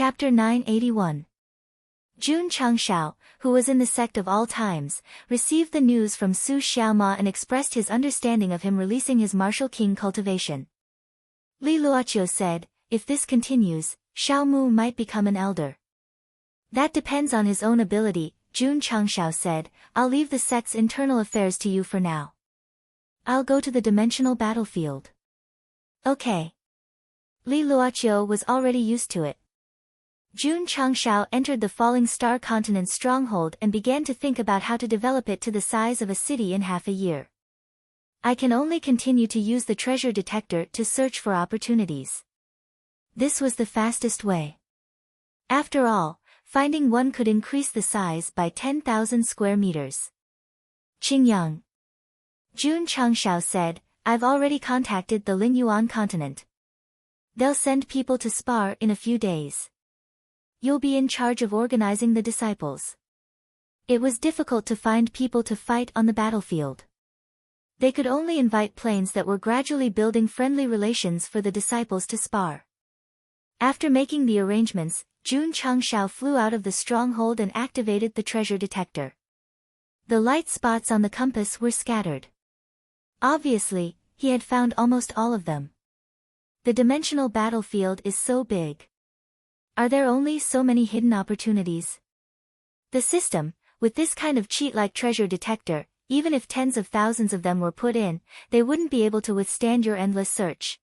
Chapter 981. Jun Changshao, who was in the Sect of all times, received the news from Su Xiaoma and expressed his understanding of him releasing his martial king cultivation. Li Luoqiu said, if this continues, Xiao Mu might become an elder. That depends on his own ability, Jun Changshao said. I'll leave the sect's internal affairs to you for now. I'll go to the dimensional battlefield. Okay. Li Luoqiu was already used to it. Jun Changshao entered the falling star continent's stronghold and began to think about how to develop it to the size of a city in half a year. I can only continue to use the treasure detector to search for opportunities. This was the fastest way. After all, finding one could increase the size by 10,000 square meters. Qingyang. Jun Changshao said, I've already contacted the Lingyuan continent. They'll send people to spar in a few days. You'll be in charge of organizing the disciples. It was difficult to find people to fight on the battlefield. They could only invite planes that were gradually building friendly relations for the disciples to spar. After making the arrangements, Jun Changshao flew out of the stronghold and activated the treasure detector. The light spots on the compass were scattered. Obviously, he had found almost all of them. The dimensional battlefield is so big. Are there only so many hidden opportunities? The system, with this kind of cheat-like treasure detector, even if tens of thousands of them were put in, they wouldn't be able to withstand your endless search.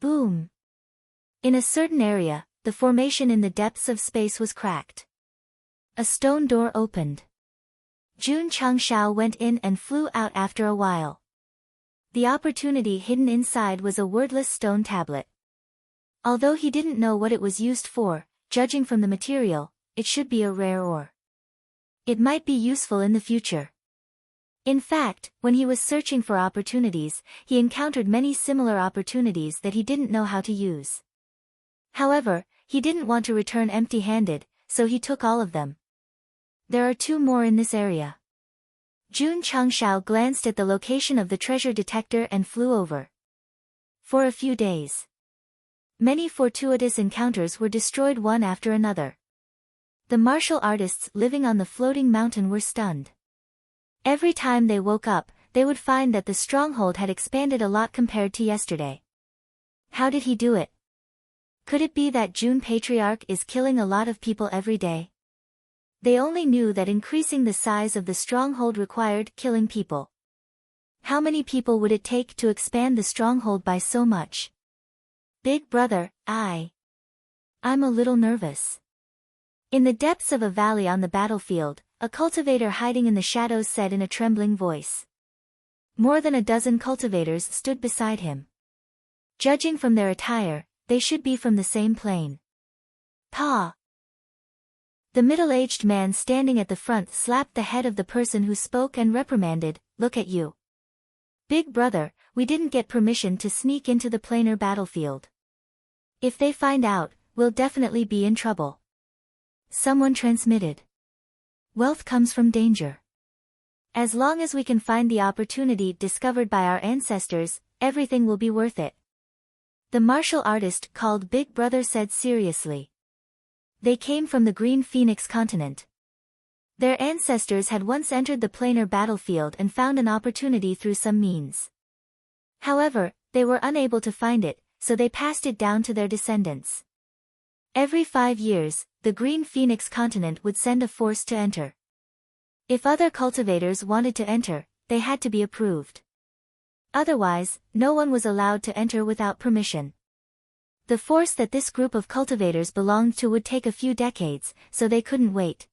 Boom! In a certain area, the formation in the depths of space was cracked. A stone door opened. Jun Changshao went in and flew out after a while. The opportunity hidden inside was a wordless stone tablet. Although he didn't know what it was used for, judging from the material, it should be a rare ore. It might be useful in the future. In fact, when he was searching for opportunities, he encountered many similar opportunities that he didn't know how to use. However, he didn't want to return empty-handed, so he took all of them. There are 2 more in this area. Jun Changshao glanced at the location of the treasure detector and flew over. For a few days, many fortuitous encounters were destroyed one after another. The martial artists living on the floating mountain were stunned. Every time they woke up, they would find that the stronghold had expanded a lot compared to yesterday. How did he do it? Could it be that Jun Patriarch is killing a lot of people every day? They only knew that increasing the size of the stronghold required killing people. How many people would it take to expand the stronghold by so much? Big brother, I'm a little nervous. In the depths of a valley on the battlefield, a cultivator hiding in the shadows said in a trembling voice. More than a dozen cultivators stood beside him. Judging from their attire, they should be from the same plane. Pa! The middle-aged man standing at the front slapped the head of the person who spoke and reprimanded, look at you. Big brother, we didn't get permission to sneak into the planar battlefield. If they find out, we'll definitely be in trouble. Someone transmitted. Wealth comes from danger. As long as we can find the opportunity discovered by our ancestors, everything will be worth it. The martial artist called Big Brother said seriously. They came from the Green Phoenix continent. Their ancestors had once entered the planar battlefield and found an opportunity through some means. However, they were unable to find it, so they passed it down to their descendants. Every 5 years, the Green Phoenix continent would send a force to enter. If other cultivators wanted to enter, they had to be approved. Otherwise, no one was allowed to enter without permission. The force that this group of cultivators belonged to would take a few decades, so they couldn't wait.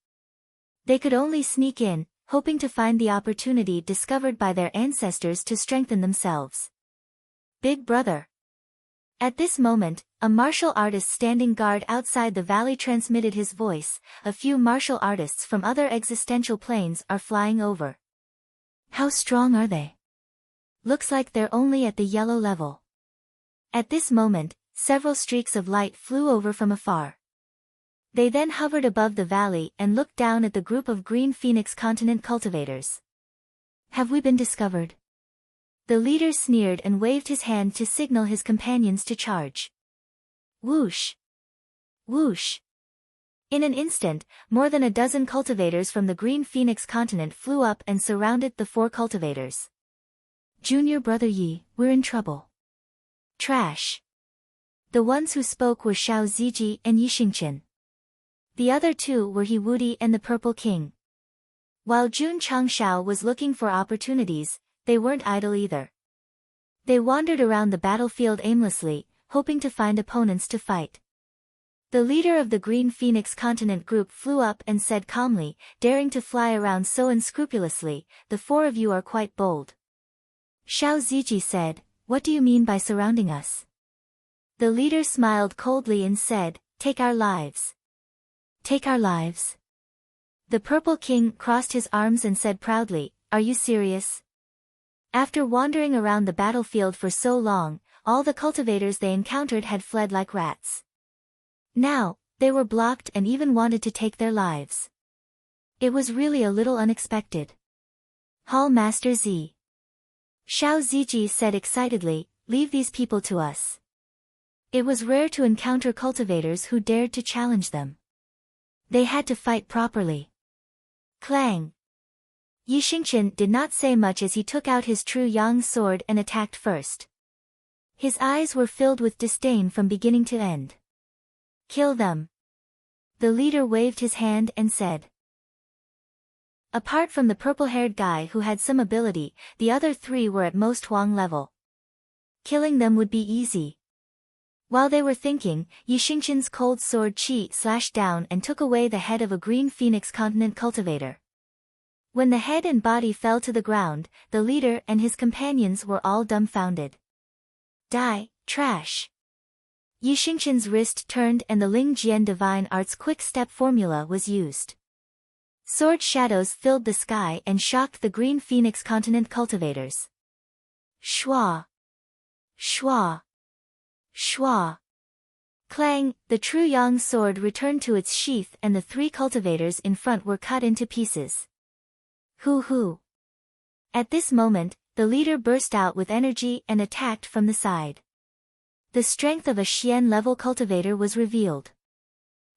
They could only sneak in, hoping to find the opportunity discovered by their ancestors to strengthen themselves. Big brother. At this moment, a martial artist standing guard outside the valley transmitted his voice. A few martial artists from other existential planes are flying over. How strong are they? Looks like they're only at the yellow level. At this moment, several streaks of light flew over from afar. They then hovered above the valley and looked down at the group of Green Phoenix continent cultivators. Have we been discovered? The leader sneered and waved his hand to signal his companions to charge. Whoosh! Whoosh! In an instant, more than a dozen cultivators from the Green Phoenix continent flew up and surrounded the 4 cultivators. Junior brother Yi, we're in trouble. Trash. The ones who spoke were Xiao Ziji and Yi Xingqian. The other 2 were He Wudi and the Purple King. While Jun Changshao was looking for opportunities, they weren't idle either. They wandered around the battlefield aimlessly, hoping to find opponents to fight. The leader of the Green Phoenix Continent group flew up and said calmly, daring to fly around so unscrupulously, "The 4 of you are quite bold." Xiao Ziji said, "What do you mean by surrounding us?" The leader smiled coldly and said, "Take our lives." "Take our lives?" The Purple King crossed his arms and said proudly, "Are you serious?" After wandering around the battlefield for so long, all the cultivators they encountered had fled like rats. Now, they were blocked and even wanted to take their lives. It was really a little unexpected. Hall Master Z. Xiao Ziji said excitedly, "Leave these people to us." It was rare to encounter cultivators who dared to challenge them. They had to fight properly. Clang! Yi Xingqian did not say much as he took out his true yang sword and attacked first. His eyes were filled with disdain from beginning to end. "Kill them." The leader waved his hand and said. Apart from the purple-haired guy who had some ability, the other 3 were at most Huang level. Killing them would be easy. While they were thinking, Yi Xingqian's cold sword Qi slashed down and took away the head of a Green Phoenix Continent cultivator. When the head and body fell to the ground, the leader and his companions were all dumbfounded. "Die, trash!" Yi Xingqian's wrist turned and the Ling Jian Divine Arts Quick Step formula was used. Sword shadows filled the sky and shocked the Green Phoenix Continent cultivators. Shua! Shua! Shua! Clang! The true yang sword returned to its sheath and the 3 cultivators in front were cut into pieces. Hoo! At this moment, the leader burst out with energy and attacked from the side. The strength of a Xian-level cultivator was revealed.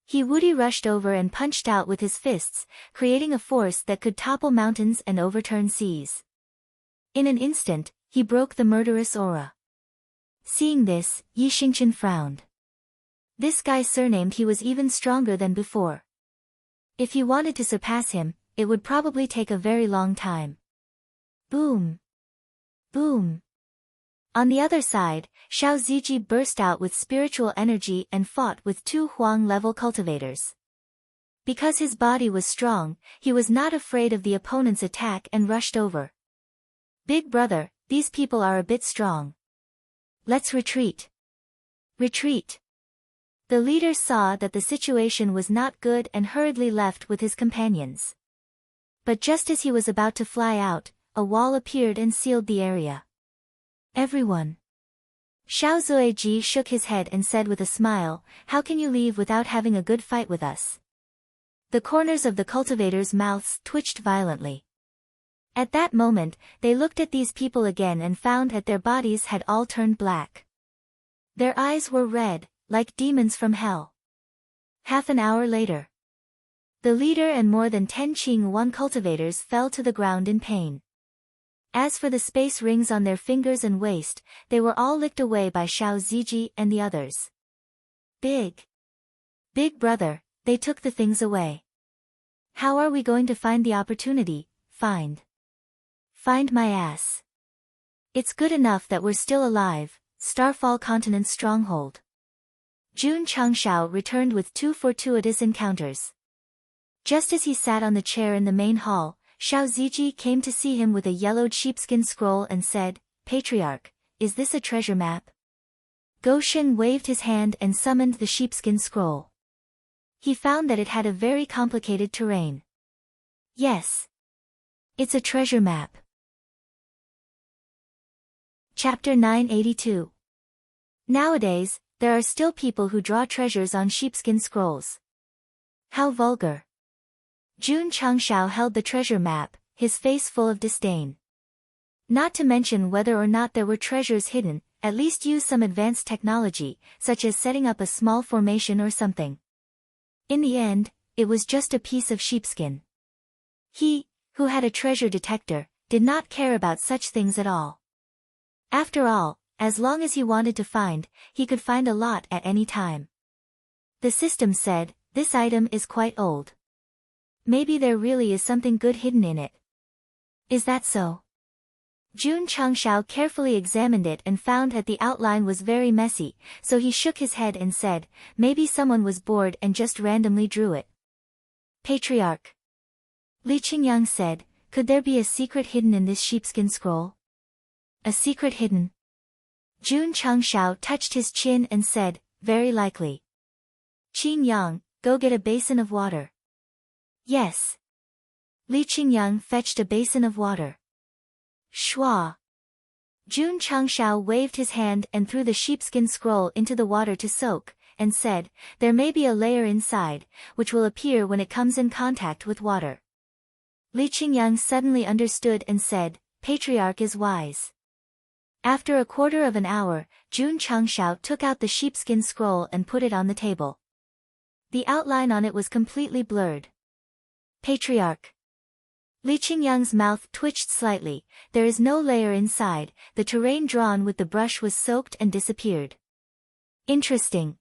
He Wudi rushed over and punched out with his fists, creating a force that could topple mountains and overturn seas. In an instant, he broke the murderous aura. Seeing this, Yi Xingqian frowned. This guy surnamed he was even stronger than before. If he wanted to surpass him, it would probably take a very long time. Boom! Boom! On the other side, Xiao Ziji burst out with spiritual energy and fought with 2 Huang-level cultivators. Because his body was strong, he was not afraid of the opponent's attack and rushed over. "Big brother, these people are a bit strong. Let's retreat." Retreat! The leader saw that the situation was not good and hurriedly left with his companions. But just as he was about to fly out, a wall appeared and sealed the area. "Everyone." Xiao Zuiji shook his head and said with a smile, "How can you leave without having a good fight with us?" The corners of the cultivators' mouths twitched violently. At that moment, they looked at these people again and found that their bodies had all turned black. Their eyes were red, like demons from hell. Half an hour later, the leader and more than 10 Qing-1 cultivators fell to the ground in pain. As for the space rings on their fingers and waist, they were all licked away by Xiao Ziji and the others. Big brother, they took the things away. How are we going to find the opportunity? Find my ass. It's good enough that we're still alive. Starfall Continent's stronghold. Jun Changshao returned with 2 fortuitous encounters. Just as he sat on the chair in the main hall, Xiao Ziji came to see him with a yellowed sheepskin scroll and said, "Patriarch, is this a treasure map?" Goshen waved his hand and summoned the sheepskin scroll. He found that it had a very complicated terrain. Yes. It's a treasure map. Chapter 982. Nowadays, there are still people who draw treasures on sheepskin scrolls. How vulgar. Jun Changshao held the treasure map, his face full of disdain. Not to mention whether or not there were treasures hidden, at least use some advanced technology, such as setting up a small formation or something. In the end, it was just a piece of sheepskin. He, who had a treasure detector, did not care about such things at all. After all, as long as he wanted to find, he could find a lot at any time. The system said, "This item is quite old. Maybe there really is something good hidden in it." Is that so? Jun Changshao carefully examined it and found that the outline was very messy, so he shook his head and said, "Maybe someone was bored and just randomly drew it." Patriarch Li Qingyang said, "Could there be a secret hidden in this sheepskin scroll?" A secret hidden? Jun Changshao touched his chin and said, "Very likely." Qin Yang, go get a basin of water. Yes. Li Qingyang fetched a basin of water. Shua. Jun Changshao waved his hand and threw the sheepskin scroll into the water to soak, and said, "There may be a layer inside, which will appear when it comes in contact with water." Li Qingyang suddenly understood and said, "Patriarch is wise." After a quarter of an hour, Jun Changshao took out the sheepskin scroll and put it on the table. The outline on it was completely blurred. Patriarch. Li Qingyang's mouth twitched slightly. "There is no layer inside, the terrain drawn with the brush was soaked and disappeared." Interesting.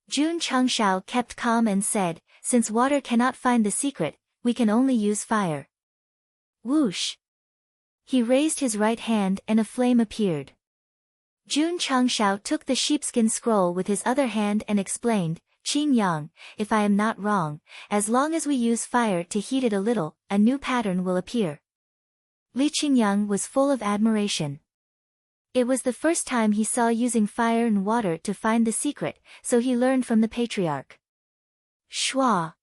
Jun Changshao kept calm and said, "Since water cannot find the secret, we can only use fire." Whoosh. He raised his right hand and a flame appeared. Jun Changshao took the sheepskin scroll with his other hand and explained, "Qin Yang, if I am not wrong, as long as we use fire to heat it a little, a new pattern will appear." Li Qingyang was full of admiration. It was the first time he saw using fire and water to find the secret, so he learned from the patriarch. Shua.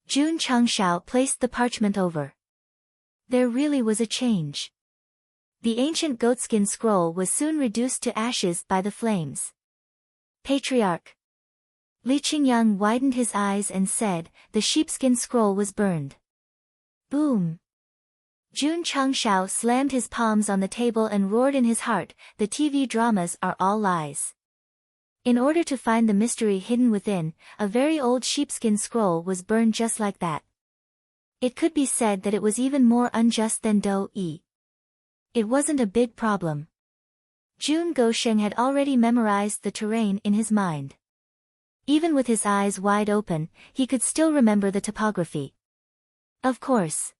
Jun Changshao placed the parchment over. There really was a change. The ancient goatskin scroll was soon reduced to ashes by the flames. Patriarch. Li Qingyang widened his eyes and said, "The sheepskin scroll was burned." Boom. Jun Changshao slammed his palms on the table and roared in his heart, "The TV dramas are all lies." In order to find the mystery hidden within, a very old sheepskin scroll was burned just like that. It could be said that it was even more unjust than Do-yi. It wasn't a big problem. Jun Gosheng had already memorized the terrain in his mind. Even with his eyes wide open, he could still remember the topography. Of course.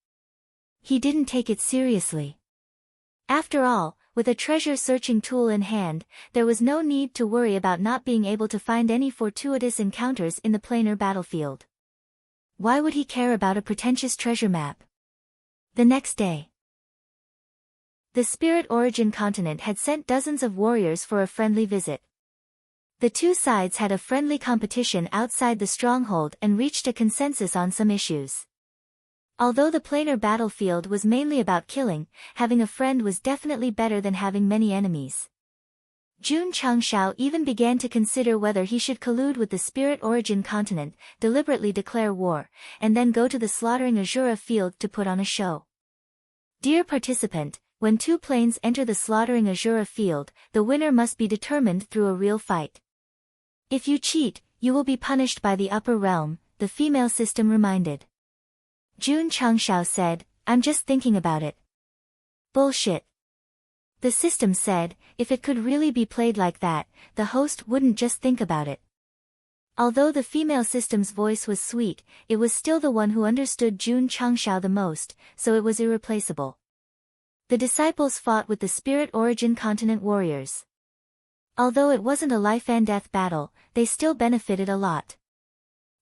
He didn't take it seriously. After all, with a treasure-searching tool in hand, there was no need to worry about not being able to find any fortuitous encounters in the planar battlefield. Why would he care about a pretentious treasure map? The next day, the Spirit Origin continent had sent dozens of warriors for a friendly visit. The two sides had a friendly competition outside the stronghold and reached a consensus on some issues. Although the planar battlefield was mainly about killing, having a friend was definitely better than having many enemies. Jun Changshao even began to consider whether he should collude with the Spirit Origin continent, deliberately declare war, and then go to the slaughtering Azura field to put on a show. Dear participant, when two planes enter the slaughtering Azura field, the winner must be determined through a real fight. If you cheat, you will be punished by the upper realm, the female system reminded. Jun Changshao said, "I'm just thinking about it." Bullshit. The system said, if it could really be played like that, the host wouldn't just think about it. Although the female system's voice was sweet, it was still the one who understood Jun Changshao the most, so it was irreplaceable. The disciples fought with the Spirit Origin continent warriors. Although it wasn't a life-and-death battle, they still benefited a lot.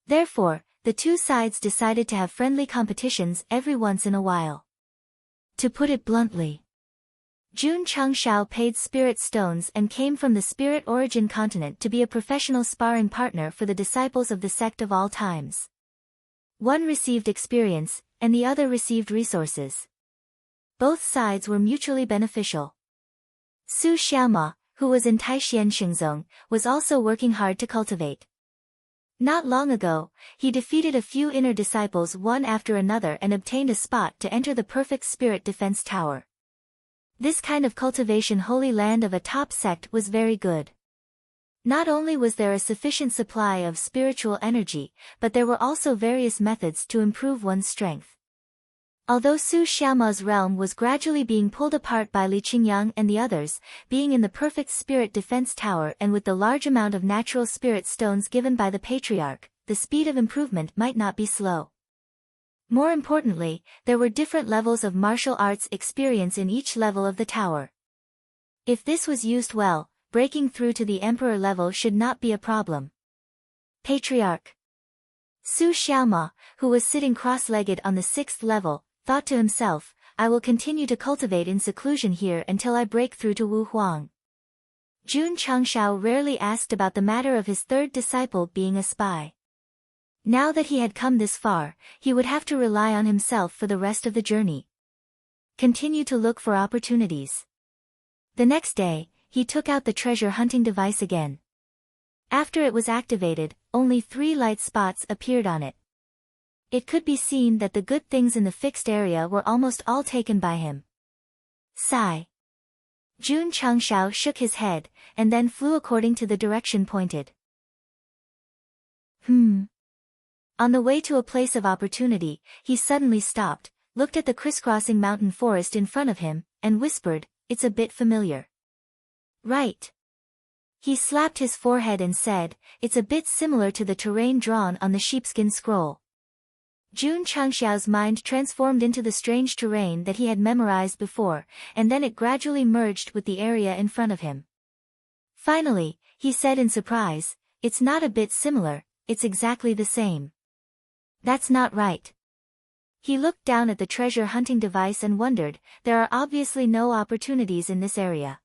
Therefore, the two sides decided to have friendly competitions every once in a while. To put it bluntly, Jun Changshao paid spirit stones and came from the Spirit Origin continent to be a professional sparring partner for the disciples of the Sect of all times. One received experience, and the other received resources. Both sides were mutually beneficial. Su Xiaoma, who was in Taishian Xingzong, was also working hard to cultivate. Not long ago, he defeated a few inner disciples one after another and obtained a spot to enter the perfect spirit defense tower. This kind of cultivation Holy Land of a top sect was very good. Not only was there a sufficient supply of spiritual energy, but there were also various methods to improve one's strength. Although Su Xiaoma's realm was gradually being pulled apart by Li Qingyang and the others, being in the perfect spirit defense tower and with the large amount of natural spirit stones given by the patriarch, the speed of improvement might not be slow. More importantly, there were different levels of martial arts experience in each level of the tower. If this was used well, breaking through to the emperor level should not be a problem. Patriarch Su Xiaoma, who was sitting cross-legged on the 6th level, thought to himself, I will continue to cultivate in seclusion here until I break through to Wu Huang. Jun Changshao rarely asked about the matter of his third disciple being a spy. Now that he had come this far, he would have to rely on himself for the rest of the journey. Continue to look for opportunities. The next day, he took out the treasure hunting device again. After it was activated, only 3 light spots appeared on it. It could be seen that the good things in the fixed area were almost all taken by him. Sigh. Jun Changshao shook his head, and then flew according to the direction pointed. On the way to a place of opportunity, he suddenly stopped, looked at the crisscrossing mountain forest in front of him, and whispered, it's a bit familiar. Right. He slapped his forehead and said, it's a bit similar to the terrain drawn on the sheepskin scroll. Jun Changxiao's mind transformed into the strange terrain that he had memorized before, and then it gradually merged with the area in front of him. Finally, he said in surprise, it's not a bit similar, it's exactly the same. That's not right. He looked down at the treasure hunting device and wondered, there are obviously no opportunities in this area.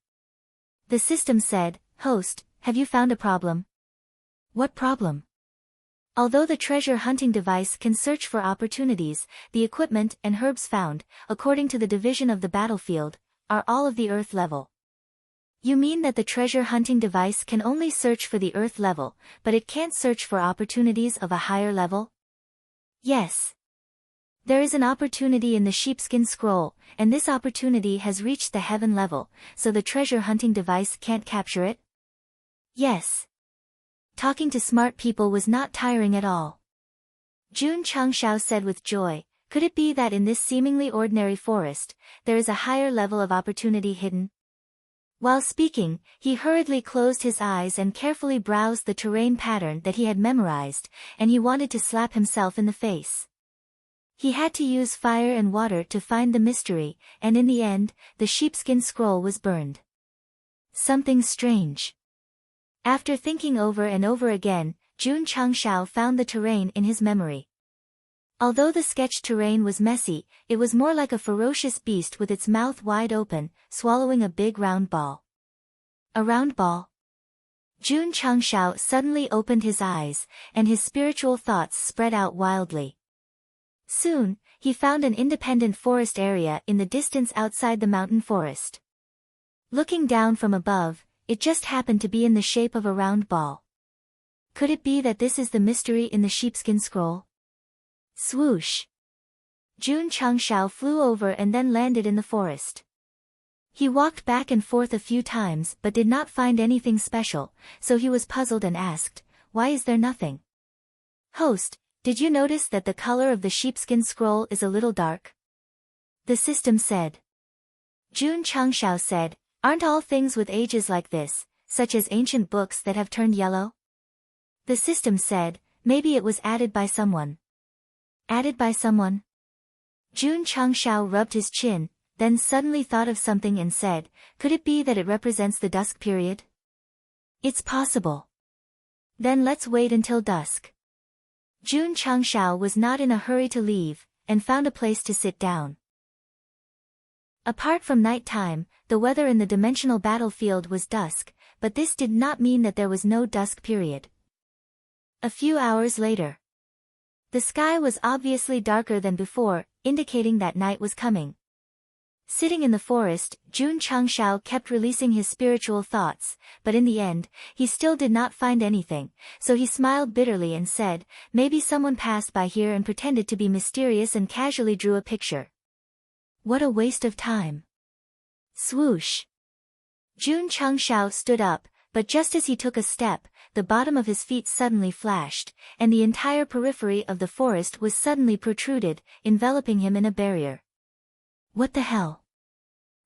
The system said, Host, have you found a problem? What problem? Although the treasure hunting device can search for opportunities, the equipment and herbs found, according to the division of the battlefield, are all of the earth level. You mean that the treasure hunting device can only search for the earth level, but it can't search for opportunities of a higher level? Yes. There is an opportunity in the sheepskin scroll, and this opportunity has reached the heaven level, so the treasure hunting device can't capture it? Yes. Talking to smart people was not tiring at all. Jun Changshao said with joy, could it be that in this seemingly ordinary forest, there is a higher level of opportunity hidden? While speaking, he hurriedly closed his eyes and carefully browsed the terrain pattern that he had memorized, and he wanted to slap himself in the face. He had to use fire and water to find the mystery, and in the end, the sheepskin scroll was burned. Something strange. After thinking over and over again, Jun Changshao found the terrain in his memory. Although the sketched terrain was messy, it was more like a ferocious beast with its mouth wide open, swallowing a big round ball. A round ball? Jun Changshao suddenly opened his eyes, and his spiritual thoughts spread out wildly. Soon, he found an independent forest area in the distance outside the mountain forest. Looking down from above, it just happened to be in the shape of a round ball. Could it be that this is the mystery in the sheepskin scroll? Swoosh! Jun Changshao flew over and then landed in the forest. He walked back and forth a few times but did not find anything special, so he was puzzled and asked, why is there nothing? Host, did you notice that the color of the sheepskin scroll is a little dark? The system said. Jun Changshao said, aren't all things with ages like this, such as ancient books that have turned yellow? The system said, maybe it was added by someone. Added by someone? Jun Changshao rubbed his chin, then suddenly thought of something and said, could it be that it represents the dusk period? It's possible. Then let's wait until dusk. Jun Changshao was not in a hurry to leave, and found a place to sit down. Apart from night time, the weather in the dimensional battlefield was dusk, but this did not mean that there was no dusk period. A few hours later. The sky was obviously darker than before, indicating that night was coming. Sitting in the forest, Jun Changshao kept releasing his spiritual thoughts, but in the end, he still did not find anything, so he smiled bitterly and said, maybe someone passed by here and pretended to be mysterious and casually drew a picture. What a waste of time. Swoosh! Jun Changshao stood up, but just as he took a step, the bottom of his feet suddenly flashed, and the entire periphery of the forest was suddenly protruded, enveloping him in a barrier. What the hell?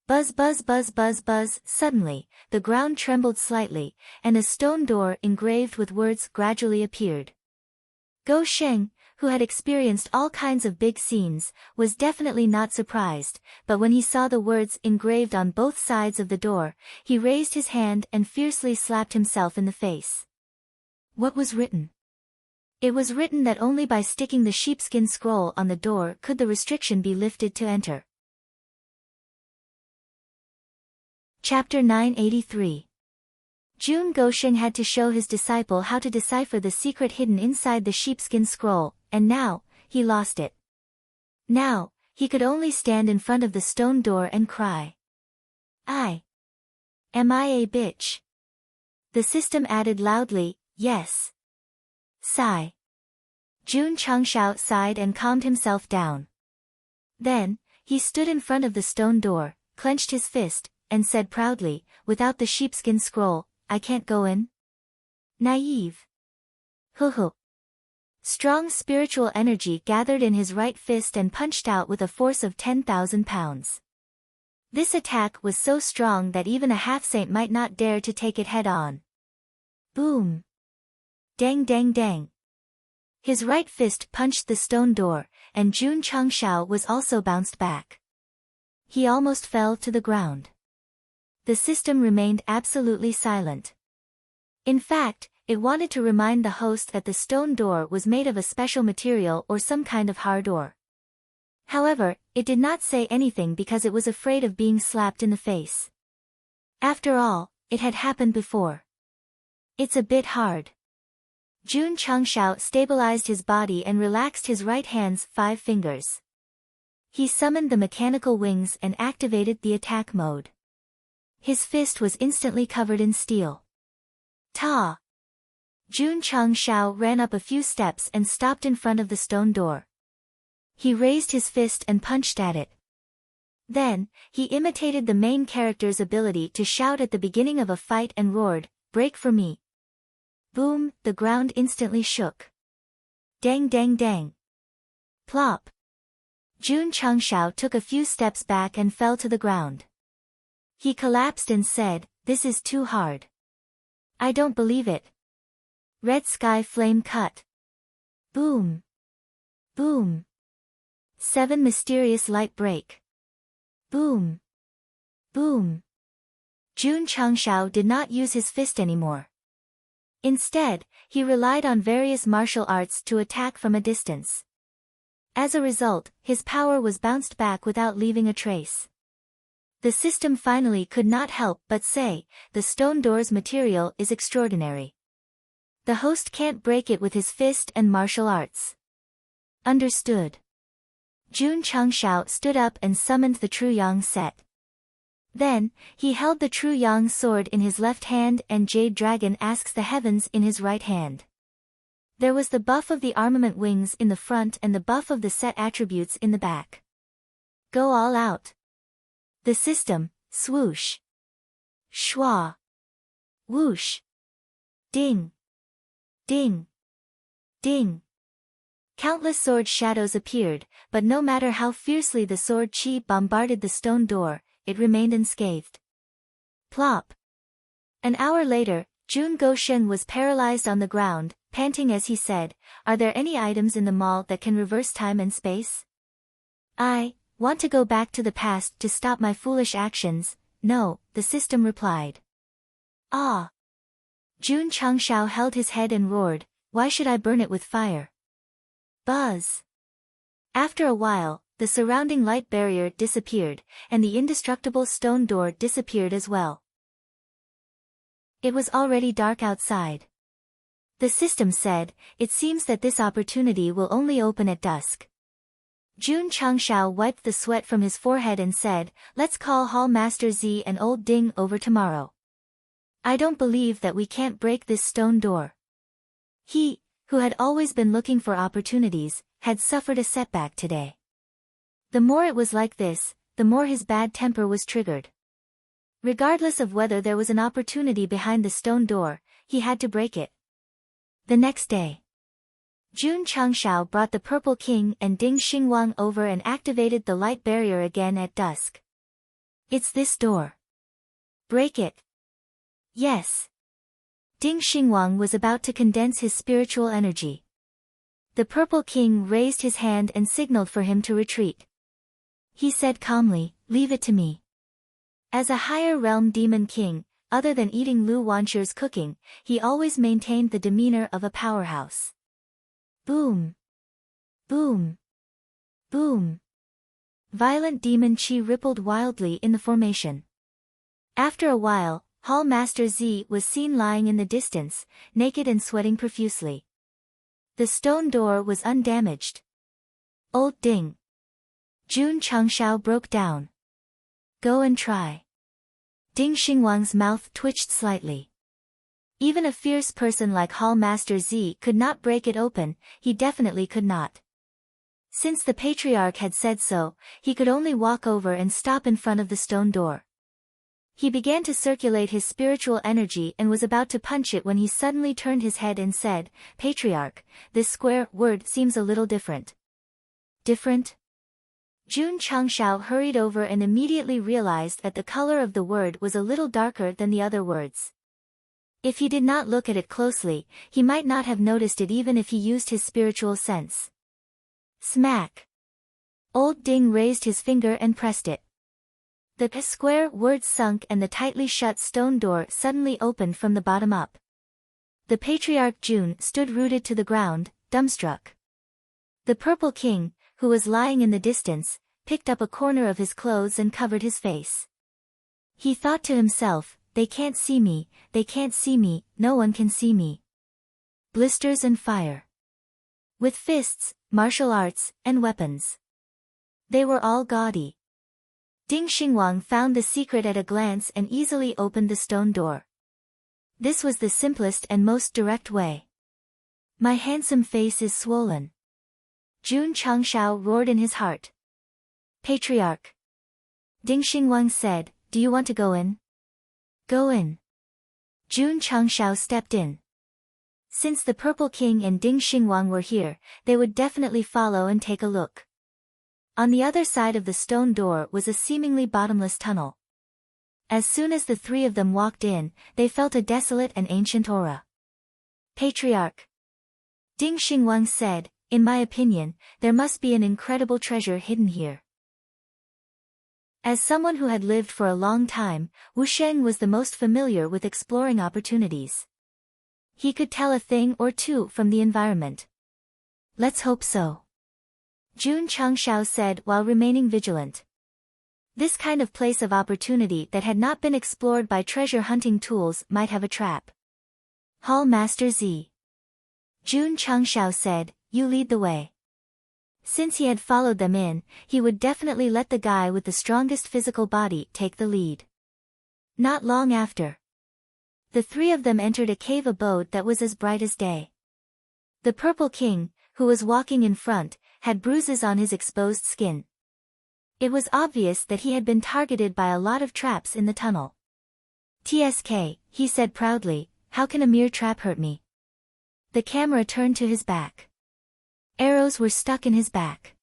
Buzz buzz buzz buzz buzz. Suddenly, the ground trembled slightly, and a stone door engraved with words gradually appeared. Go Sheng, who had experienced all kinds of big scenes, was definitely not surprised, but when he saw the words engraved on both sides of the door, he raised his hand and fiercely slapped himself in the face. What was written? It was written that only by sticking the sheepskin scroll on the door could the restriction be lifted to enter. Chapter 983. Jun Gosheng had to show his disciple how to decipher the secret hidden inside the sheepskin scroll, and now, he lost it. Now, he could only stand in front of the stone door and cry. Am I a bitch? The system added loudly, yes. Sigh. Jun Changshao sighed and calmed himself down. Then, he stood in front of the stone door, clenched his fist, and said proudly, without the sheepskin scroll, I can't go in? Naive. Hoo. Strong spiritual energy gathered in his right fist and punched out with a force of 10,000 pounds. This attack was so strong that even a half-saint might not dare to take it head-on. Boom. Dang dang dang. His right fist punched the stone door, and Jun Changshao was also bounced back. He almost fell to the ground. The system remained absolutely silent. In fact, it wanted to remind the host that the stone door was made of a special material or some kind of hard ore. However, it did not say anything because it was afraid of being slapped in the face. After all, it had happened before. It's a bit hard. Jun Changshao stabilized his body and relaxed his right hand's 5 fingers. He summoned the mechanical wings and activated the attack mode. His fist was instantly covered in steel. Ta! Jun Changshao ran up a few steps and stopped in front of the stone door. He raised his fist and punched at it. Then, he imitated the main character's ability to shout at the beginning of a fight and roared, "Break for me!" Boom, the ground instantly shook. Dang dang dang. Plop. Jun Changshao took a few steps back and fell to the ground. He collapsed and said, "This is too hard. I don't believe it." Red sky flame cut. Boom. Boom. 7 mysterious light break. Boom. Boom. Jun Changshao did not use his fist anymore. Instead, he relied on various martial arts to attack from a distance. As a result, his power was bounced back without leaving a trace. The system finally could not help but say, the stone door's material is extraordinary. The host can't break it with his fist and martial arts. Understood. Jun Changshao stood up and summoned the True Yang set. Then, he held the True Yang sword in his left hand and Jade Dragon Asks the Heavens in his right hand. There was the buff of the armament wings in the front and the buff of the set attributes in the back. Go all out. The system, swoosh. Schwa. Whoosh. Ding. Ding. Ding. Countless sword shadows appeared, but no matter how fiercely the sword chi bombarded the stone door, it remained unscathed. Plop. An hour later, Jun Gosheng was paralyzed on the ground, panting as he said, "Are there any items in the mall that can reverse time and space? I want to go back to the past to stop my foolish actions." "No," the system replied. Ah! Jun Changshao held his head and roared, "Why should I burn it with fire?" Buzz! After a while, the surrounding light barrier disappeared, and the indestructible stone door disappeared as well. It was already dark outside. The system said, "It seems that this opportunity will only open at dusk." Jun Changshao wiped the sweat from his forehead and said, "Let's call Hall Master Z and Old Ding over tomorrow. I don't believe that we can't break this stone door." He, who had always been looking for opportunities, had suffered a setback today. The more it was like this, the more his bad temper was triggered. Regardless of whether there was an opportunity behind the stone door, he had to break it. The next day, Jun Changshao brought the Purple King and Ding Xingwang over and activated the light barrier again at dusk. It's this door. Break it. Yes. Ding Xingwang was about to condense his spiritual energy. The Purple King raised his hand and signaled for him to retreat. He said calmly, "Leave it to me." As a higher realm demon king, other than eating Lu Wanshi's cooking, he always maintained the demeanor of a powerhouse. Boom. Boom. Boom. Violent demon chi rippled wildly in the formation. After a while, Hall Master Z was seen lying in the distance, naked and sweating profusely. The stone door was undamaged. Old Ding. Jun Changshao broke down. Go and try. Ding Xingwang's mouth twitched slightly. Even a fierce person like Hall Master Z could not break it open, he definitely could not. Since the patriarch had said so, he could only walk over and stop in front of the stone door. He began to circulate his spiritual energy and was about to punch it when he suddenly turned his head and said, "Patriarch, this square word seems a little different." Different? Jun Changshao hurried over and immediately realized that the color of the word was a little darker than the other words. If he did not look at it closely, he might not have noticed it even if he used his spiritual sense. Smack! Old Ding raised his finger and pressed it. The square word sunk and the tightly shut stone door suddenly opened from the bottom up. The Patriarch Jun stood rooted to the ground, dumbstruck. The Purple King, who was lying in the distance, picked up a corner of his clothes and covered his face. He thought to himself, they can't see me, no one can see me. Blisters and fire. With fists, martial arts, and weapons. They were all gaudy. Ding Xingwang found the secret at a glance and easily opened the stone door. This was the simplest and most direct way. My handsome face is swollen. Jun Changshao roared in his heart. Patriarch. Ding Xingwang said, do you want to go in? Go in. Jun Changshao stepped in. Since the Purple King and Ding Xingwang were here, they would definitely follow and take a look. On the other side of the stone door was a seemingly bottomless tunnel. As soon as the three of them walked in, they felt a desolate and ancient aura. Patriarch. Ding Xingwang said, in my opinion, there must be an incredible treasure hidden here. As someone who had lived for a long time, Wu Sheng was the most familiar with exploring opportunities. He could tell a thing or two from the environment. Let's hope so. Jun Changshao said while remaining vigilant. This kind of place of opportunity that had not been explored by treasure hunting tools might have a trap. Hall Master Z. Jun Changshao said, you lead the way. Since he had followed them in, he would definitely let the guy with the strongest physical body take the lead. Not long after, the three of them entered a cave abode that was as bright as day. The Purple King, who was walking in front, had bruises on his exposed skin. It was obvious that he had been targeted by a lot of traps in the tunnel. TSK, he said proudly, how can a mere trap hurt me? The camera turned to his back. Arrows were stuck in his back.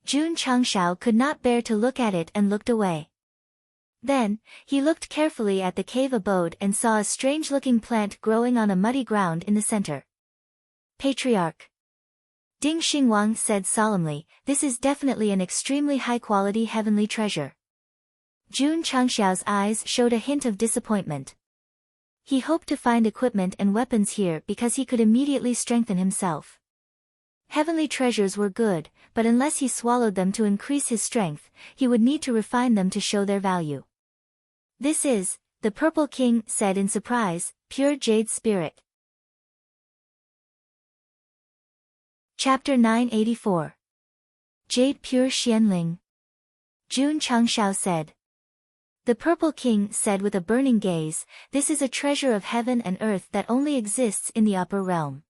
Jun Changshao could not bear to look at it and looked away. Then, he looked carefully at the cave abode and saw a strange-looking plant growing on a muddy ground in the center. Patriarch. Ding Xingwang said solemnly, this is definitely an extremely high-quality heavenly treasure. Jun Changshao's eyes showed a hint of disappointment. He hoped to find equipment and weapons here because he could immediately strengthen himself. Heavenly treasures were good, but unless he swallowed them to increase his strength, he would need to refine them to show their value. This is, the Purple King said in surprise, pure jade spirit. Chapter 984. Jade Pure Xianling. Jun Changshao said. The Purple King said with a burning gaze, this is a treasure of heaven and earth that only exists in the upper realm.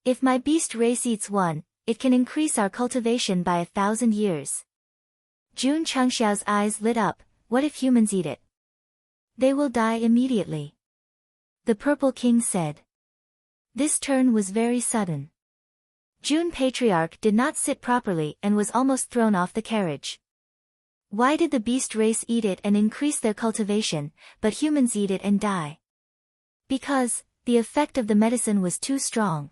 If my beast race eats one, it can increase our cultivation by 1,000 years. Jun Changshao's eyes lit up, what if humans eat it? They will die immediately. The Purple King said. This turn was very sudden. June Patriarch did not sit properly and was almost thrown off the carriage. Why did the beast race eat it and increase their cultivation, but humans eat it and die? Because, the effect of the medicine was too strong.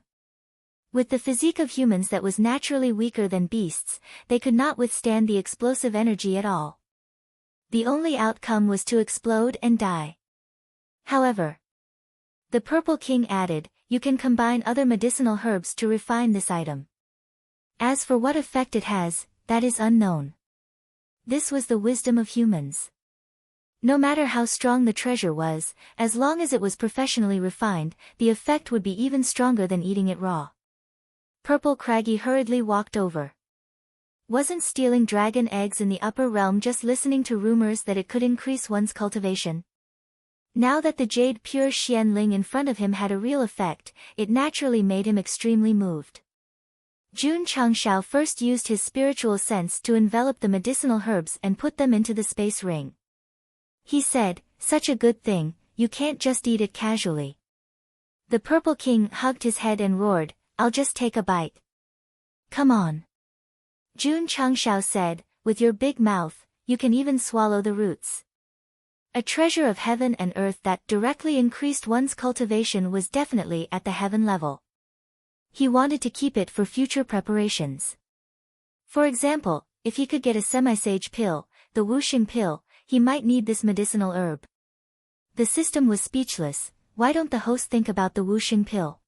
With the physique of humans that was naturally weaker than beasts, they could not withstand the explosive energy at all. The only outcome was to explode and die. However, the Purple King added, you can combine other medicinal herbs to refine this item. As for what effect it has, that is unknown. This was the wisdom of humans. No matter how strong the treasure was, as long as it was professionally refined, the effect would be even stronger than eating it raw. Purple Craggy hurriedly walked over. Wasn't stealing dragon eggs in the upper realm just listening to rumors that it could increase one's cultivation? Now that the jade pure Xianling in front of him had a real effect, it naturally made him extremely moved. Jun Changshao first used his spiritual sense to envelop the medicinal herbs and put them into the space ring. He said, such a good thing, you can't just eat it casually. The Purple King hugged his head and roared, I'll just take a bite. Come on. Jun Changshao said, with your big mouth, you can even swallow the roots. A treasure of heaven and earth that directly increased one's cultivation was definitely at the heaven level. He wanted to keep it for future preparations. For example, if he could get a semi-sage pill, the Wuxing pill, he might need this medicinal herb. The system was speechless. Why don't the host think about the Wuxing pill?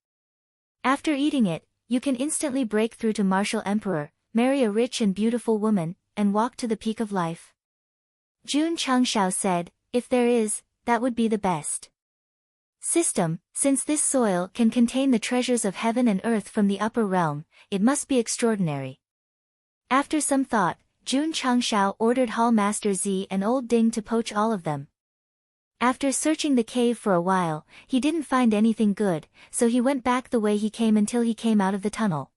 After eating it, you can instantly break through to martial emperor, marry a rich and beautiful woman, and walk to the peak of life. Jun Changshao said, if there is, that would be the best system. Since this soil can contain the treasures of heaven and earth from the upper realm, it must be extraordinary. After some thought, Jun Changshao ordered Hall Master Z and Old Ding to poach all of them. After searching the cave for a while, he didn't find anything good, so he went back the way he came until he came out of the tunnel.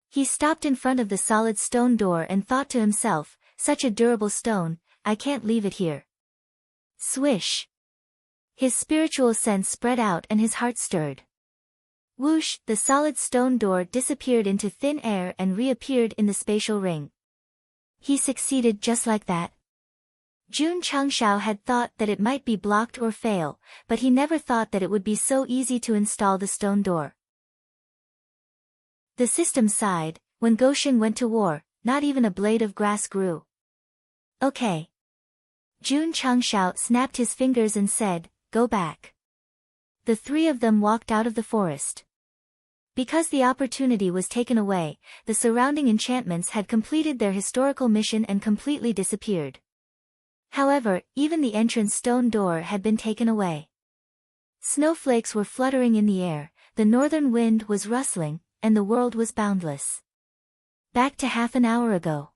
He stopped in front of the solid stone door and thought to himself, such a durable stone, I can't leave it here. Swish! His spiritual sense spread out and his heart stirred. Whoosh! The solid stone door disappeared into thin air and reappeared in the spatial ring. He succeeded just like that. Jun Changshao had thought that it might be blocked or fail, but he never thought that it would be so easy to install the stone door. The system sighed, when Gosheng went to war, not even a blade of grass grew. Okay. Jun Changshao snapped his fingers and said, go back. The three of them walked out of the forest. Because the opportunity was taken away, the surrounding enchantments had completed their historical mission and completely disappeared. However, even the entrance stone door had been taken away. Snowflakes were fluttering in the air, the northern wind was rustling, and the world was boundless. Back to half an hour ago.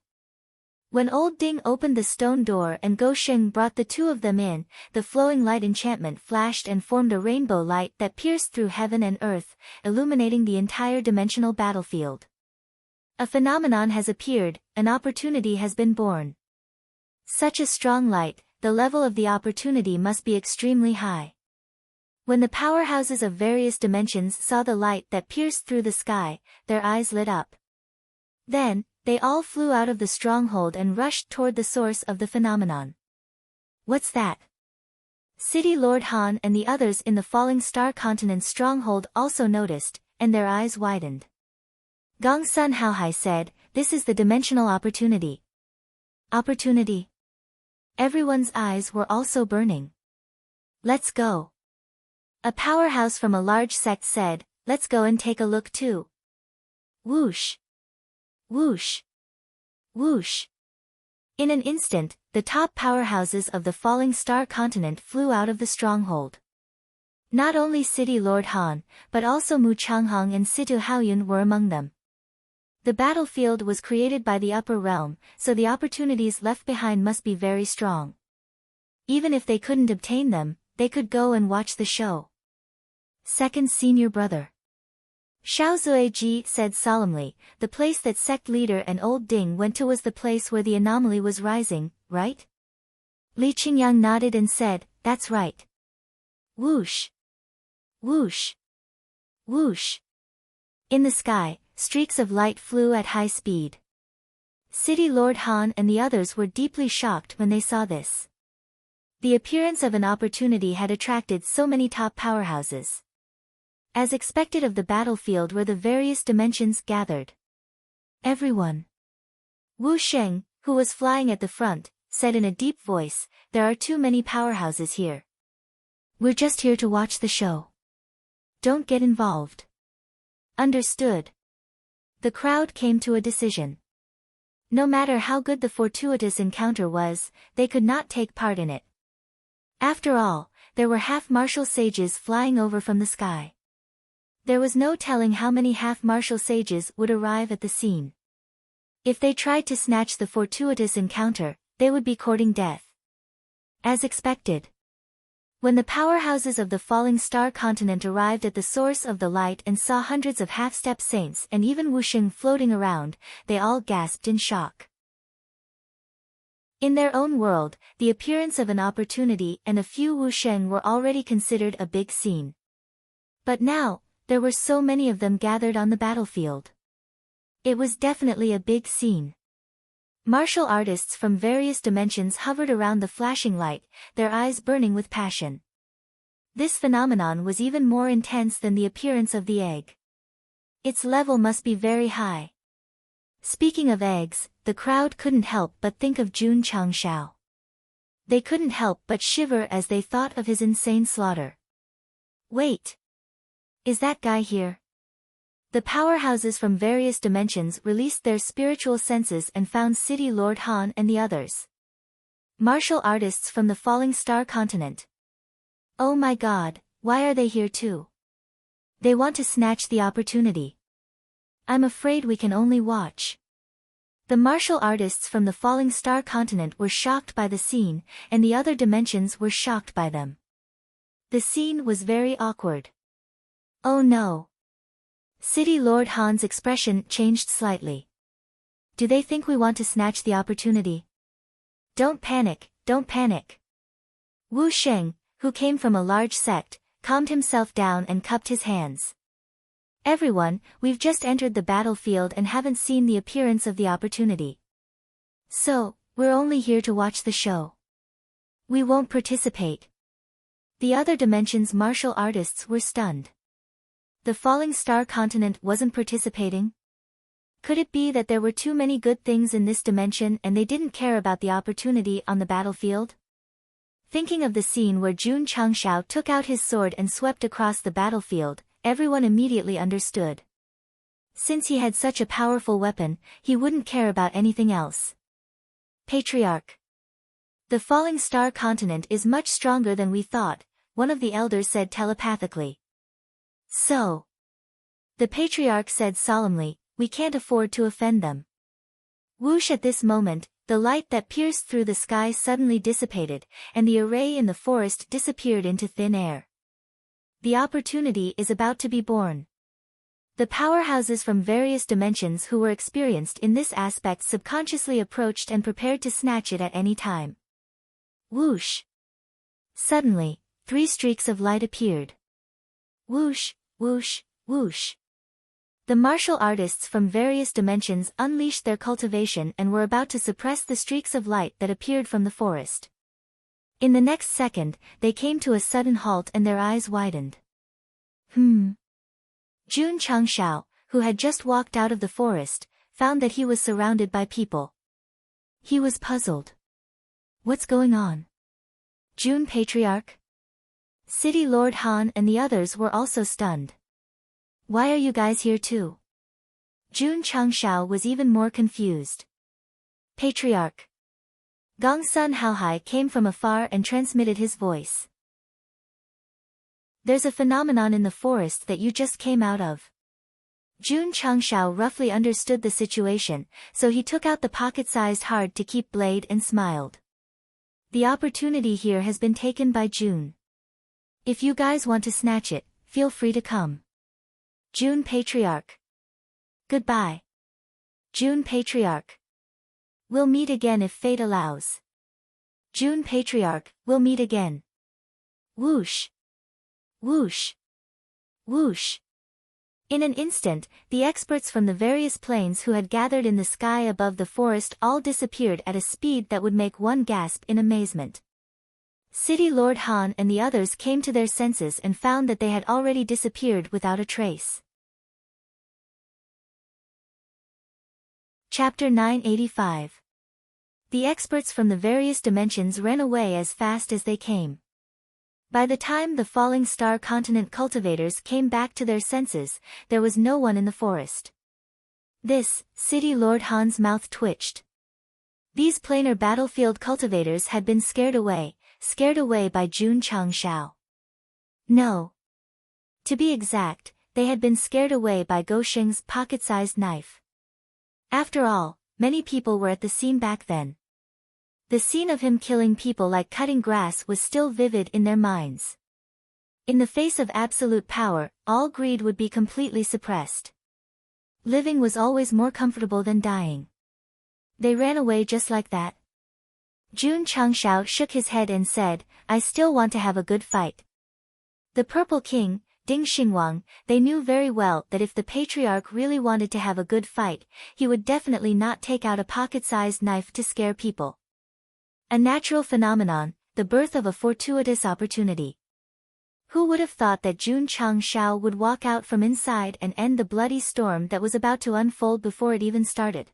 When Old Ding opened the stone door and Gosheng brought the two of them in, the flowing light enchantment flashed and formed a rainbow light that pierced through heaven and earth, illuminating the entire dimensional battlefield. A phenomenon has appeared, an opportunity has been born. Such a strong light, the level of the opportunity must be extremely high. When the powerhouses of various dimensions saw the light that pierced through the sky, their eyes lit up. Then, they all flew out of the stronghold and rushed toward the source of the phenomenon. What's that? City Lord Han and the others in the Falling Star Continent's stronghold also noticed, and their eyes widened. Gong Sun Haohai said, this is the dimensional opportunity. Opportunity? Everyone's eyes were also burning. Let's go. A powerhouse from a large sect said, let's go and take a look too. Whoosh! Whoosh! Whoosh! In an instant, the top powerhouses of the Falling Star Continent flew out of the stronghold. Not only City Lord Han, but also Mu Changhong and Situ Haoyun were among them. The battlefield was created by the upper realm, so the opportunities left behind must be very strong. Even if they couldn't obtain them, they could go and watch the show. Second senior brother. Xiao Zuiji said solemnly, the place that sect leader and Old Ding went to was the place where the anomaly was rising, right? Li Qingyang nodded and said, That's right. Whoosh. Whoosh. Whoosh. In the sky, streaks of light flew at high speed. City Lord Han and the others were deeply shocked when they saw this. The appearance of an opportunity had attracted so many top powerhouses. As expected of the battlefield where the various dimensions gathered. Everyone. Wu Sheng, who was flying at the front, said in a deep voice, "There are too many powerhouses here. We're just here to watch the show. Don't get involved." Understood. The crowd came to a decision. No matter how good the fortuitous encounter was, they could not take part in it. After all, there were half-martial sages flying over from the sky. There was no telling how many half-martial sages would arrive at the scene. If they tried to snatch the fortuitous encounter, they would be courting death. As expected. When the powerhouses of the falling star continent arrived at the source of the light and saw hundreds of half-step saints and even Wusheng floating around, they all gasped in shock. In their own world, the appearance of an opportunity and a few Wusheng were already considered a big scene. But now, there were so many of them gathered on the battlefield. It was definitely a big scene. Martial artists from various dimensions hovered around the flashing light, their eyes burning with passion. This phenomenon was even more intense than the appearance of the egg. Its level must be very high. Speaking of eggs, the crowd couldn't help but think of Jun Changshao. They couldn't help but shiver as they thought of his insane slaughter. Wait! Is that guy here? The powerhouses from various dimensions released their spiritual senses and found City Lord Han and the others. Martial artists from the falling star continent. Oh my god, why are they here too? They want to snatch the opportunity. I'm afraid we can only watch. The martial artists from the falling star continent were shocked by the scene, and the other dimensions were shocked by them. The scene was very awkward. Oh no. City Lord Han's expression changed slightly. Do they think we want to snatch the opportunity? Don't panic, don't panic. Wu Sheng, who came from a large sect, calmed himself down and cupped his hands. Everyone, we've just entered the battlefield and haven't seen the appearance of the opportunity. So, we're only here to watch the show. We won't participate. The other dimension's martial artists were stunned. The falling star continent wasn't participating? Could it be that there were too many good things in this dimension and they didn't care about the opportunity on the battlefield? Thinking of the scene where Jun Changshao took out his sword and swept across the battlefield, everyone immediately understood. Since he had such a powerful weapon, he wouldn't care about anything else. Patriarch. The falling star continent is much stronger than we thought, one of the elders said telepathically. So. The patriarch said solemnly, we can't afford to offend them. Whoosh! At this moment, the light that pierced through the sky suddenly dissipated, and the array in the forest disappeared into thin air. The opportunity is about to be born. The powerhouses from various dimensions who were experienced in this aspect subconsciously approached and prepared to snatch it at any time. Whoosh! Suddenly, 3 streaks of light appeared. Whoosh, whoosh, whoosh. The martial artists from various dimensions unleashed their cultivation and were about to suppress the streaks of light that appeared from the forest. In the next second, they came to a sudden halt and their eyes widened. Jun Changshao, who had just walked out of the forest, found that he was surrounded by people. He was puzzled. What's going on? Jun Patriarch? City Lord Han and the others were also stunned. Why are you guys here too? Jun Changshao was even more confused. Patriarch. Gongsun Haohai came from afar and transmitted his voice. There's a phenomenon in the forest that you just came out of. Jun Changshao roughly understood the situation, so he took out the pocket-sized hard to keep blade and smiled. The opportunity here has been taken by Jun. If you guys want to snatch it, feel free to come. Jun Patriarch. Goodbye. Jun Patriarch. We'll meet again if fate allows. Jun Patriarch, we'll meet again. Whoosh! Whoosh! Whoosh! In an instant, the experts from the various planes who had gathered in the sky above the forest all disappeared at a speed that would make one gasp in amazement. City Lord Han and the others came to their senses and found that they had already disappeared without a trace. Chapter 985. The experts from the various dimensions ran away as fast as they came. By the time the falling star continent cultivators came back to their senses, there was no one in the forest. City Lord Han's mouth twitched. These planar battlefield cultivators had been scared away by Jun Changshao. No. To be exact, they had been scared away by Go Sheng's pocket-sized knife. After all, many people were at the scene back then. The scene of him killing people like cutting grass was still vivid in their minds. In the face of absolute power, all greed would be completely suppressed. Living was always more comfortable than dying. They ran away just like that. Jun Changshao shook his head and said, I still want to have a good fight. The Purple King, Ding Xingwang, they knew very well that if the patriarch really wanted to have a good fight, he would definitely not take out a pocket-sized knife to scare people. A natural phenomenon, the birth of a fortuitous opportunity. Who would have thought that Jun Changshao would walk out from inside and end the bloody storm that was about to unfold before it even started?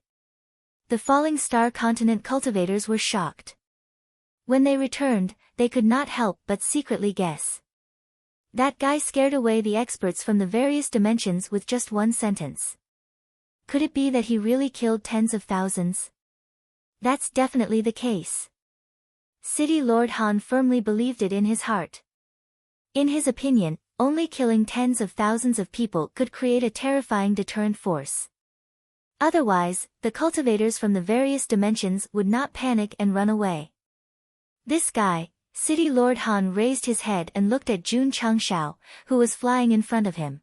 The falling star continent cultivators were shocked. When they returned, they could not help but secretly guess. That guy scared away the experts from the various dimensions with just one sentence. Could it be that he really killed tens of thousands? That's definitely the case. City Lord Han firmly believed it in his heart. In his opinion, only killing tens of thousands of people could create a terrifying deterrent force. Otherwise, the cultivators from the various dimensions would not panic and run away. This guy, City Lord Han raised his head and looked at Jun Changshao, who was flying in front of him.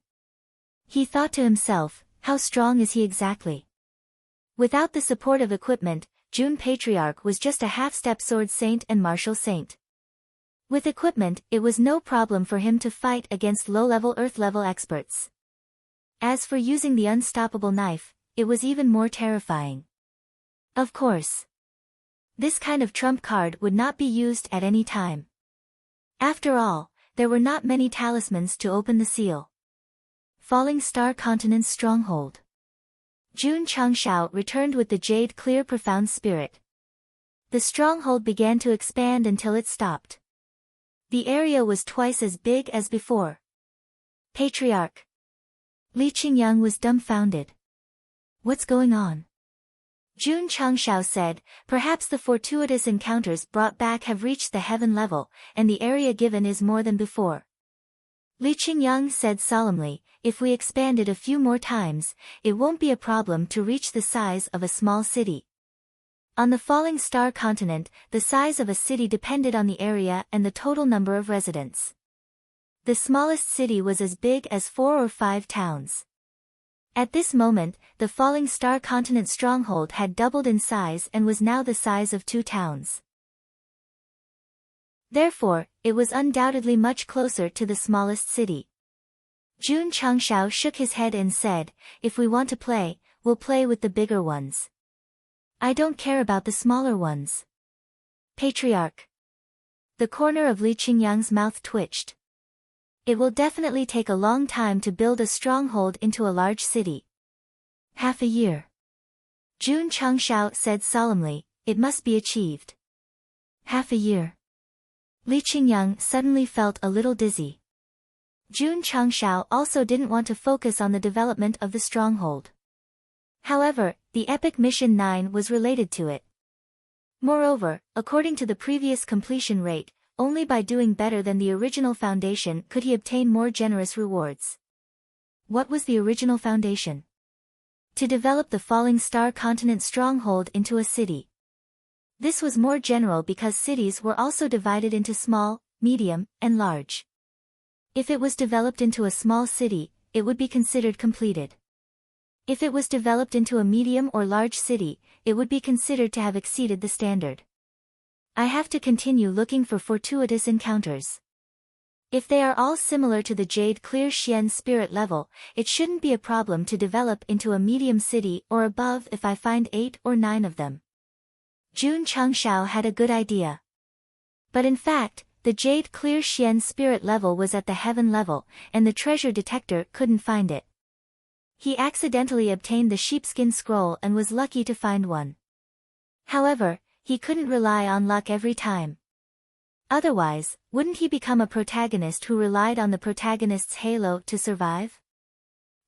He thought to himself, how strong is he exactly? Without the support of equipment, Jun Patriarch was just a half-step sword saint and martial saint. With equipment, it was no problem for him to fight against low-level Earth-level experts. As for using the unstoppable knife, it was even more terrifying. Of course. This kind of trump card would not be used at any time. After all, there were not many talismans to open the seal. Falling Star Continent's stronghold. Jun Changshao returned with the jade clear profound spirit. The stronghold began to expand until it stopped. The area was twice as big as before. Patriarch. Li Qingyang was dumbfounded. What's going on? Jun Changshao said, perhaps the fortuitous encounters brought back have reached the heaven level, and the area given is more than before. Li Qingyang said solemnly, if we expand it a few more times, it won't be a problem to reach the size of a small city. On the falling star continent, the size of a city depended on the area and the total number of residents. The smallest city was as big as 4 or 5 towns. At this moment, the falling star continent stronghold had doubled in size and was now the size of 2 towns. Therefore, it was undoubtedly much closer to the smallest city. Jun Changshao shook his head and said, if we want to play, we'll play with the bigger ones. I don't care about the smaller ones. Patriarch. The corner of Li Qingyang's mouth twitched. It will definitely take a long time to build a stronghold into a large city. Half a year. Jun Changshao said solemnly, it must be achieved. Half a year. Li Qingyang suddenly felt a little dizzy. Jun Changshao also didn't want to focus on the development of the stronghold. However, the Epic Mission 9 was related to it. Moreover, according to the previous completion rate, only by doing better than the original foundation could he obtain more generous rewards. What was the original foundation? To develop the falling star continent stronghold into a city. This was more general because cities were also divided into small, medium, and large. If it was developed into a small city, it would be considered completed. If it was developed into a medium or large city, it would be considered to have exceeded the standard. I have to continue looking for fortuitous encounters. If they are all similar to the Jade Clear Xian spirit level, it shouldn't be a problem to develop into a medium city or above if I find 8 or 9 of them. Jun Changshao had a good idea. But in fact, the Jade Clear Xian spirit level was at the heaven level, and the treasure detector couldn't find it. He accidentally obtained the sheepskin scroll and was lucky to find one. However, he couldn't rely on luck every time. Otherwise, wouldn't he become a protagonist who relied on the protagonist's halo to survive?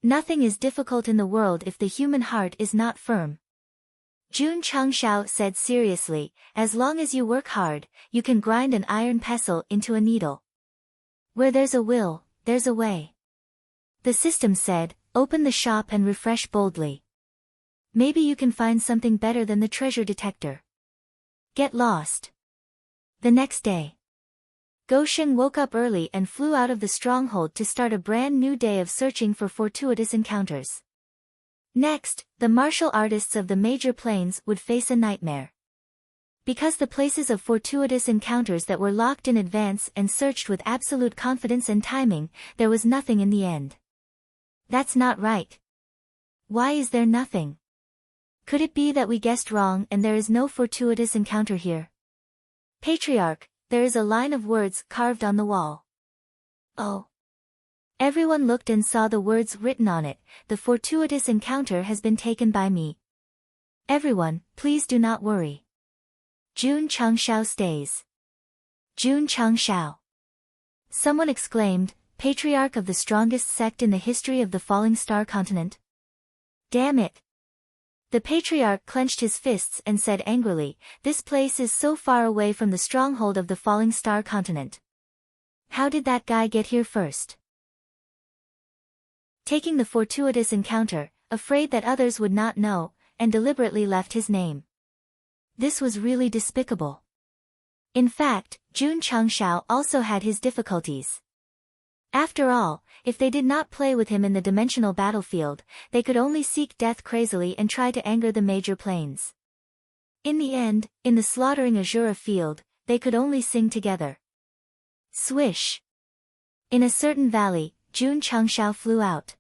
Nothing is difficult in the world if the human heart is not firm. Jun Changshao said seriously, as long as you work hard, you can grind an iron pestle into a needle. Where there's a will, there's a way. The system said, open the shop and refresh boldly. Maybe you can find something better than the treasure detector. Get lost. The next day, Gosheng woke up early and flew out of the stronghold to start a brand new day of searching for fortuitous encounters. Next, the martial artists of the major plains would face a nightmare. Because the places of fortuitous encounters that were locked in advance and searched with absolute confidence and timing, there was nothing in the end. That's not right. Why is there nothing? Could it be that we guessed wrong and there is no fortuitous encounter here? Patriarch, there is a line of words carved on the wall. Oh. Everyone looked and saw the words written on it, the fortuitous encounter has been taken by me. Everyone, please do not worry. Jun Changshao stays. Jun Changshao. Someone exclaimed, Patriarch of the strongest sect in the history of the Falling Star continent. Damn it. The patriarch clenched his fists and said angrily, this place is so far away from the stronghold of the Falling Star continent. How did that guy get here first? Taking the fortuitous encounter, afraid that others would not know, and deliberately left his name. This was really despicable. In fact, Jun Changshao also had his difficulties. After all, if they did not play with him in the dimensional battlefield, they could only seek death crazily and try to anger the major planes. In the end, in the slaughtering Azura field, they could only sing together. Swish! In a certain valley, Jun Changshao flew out.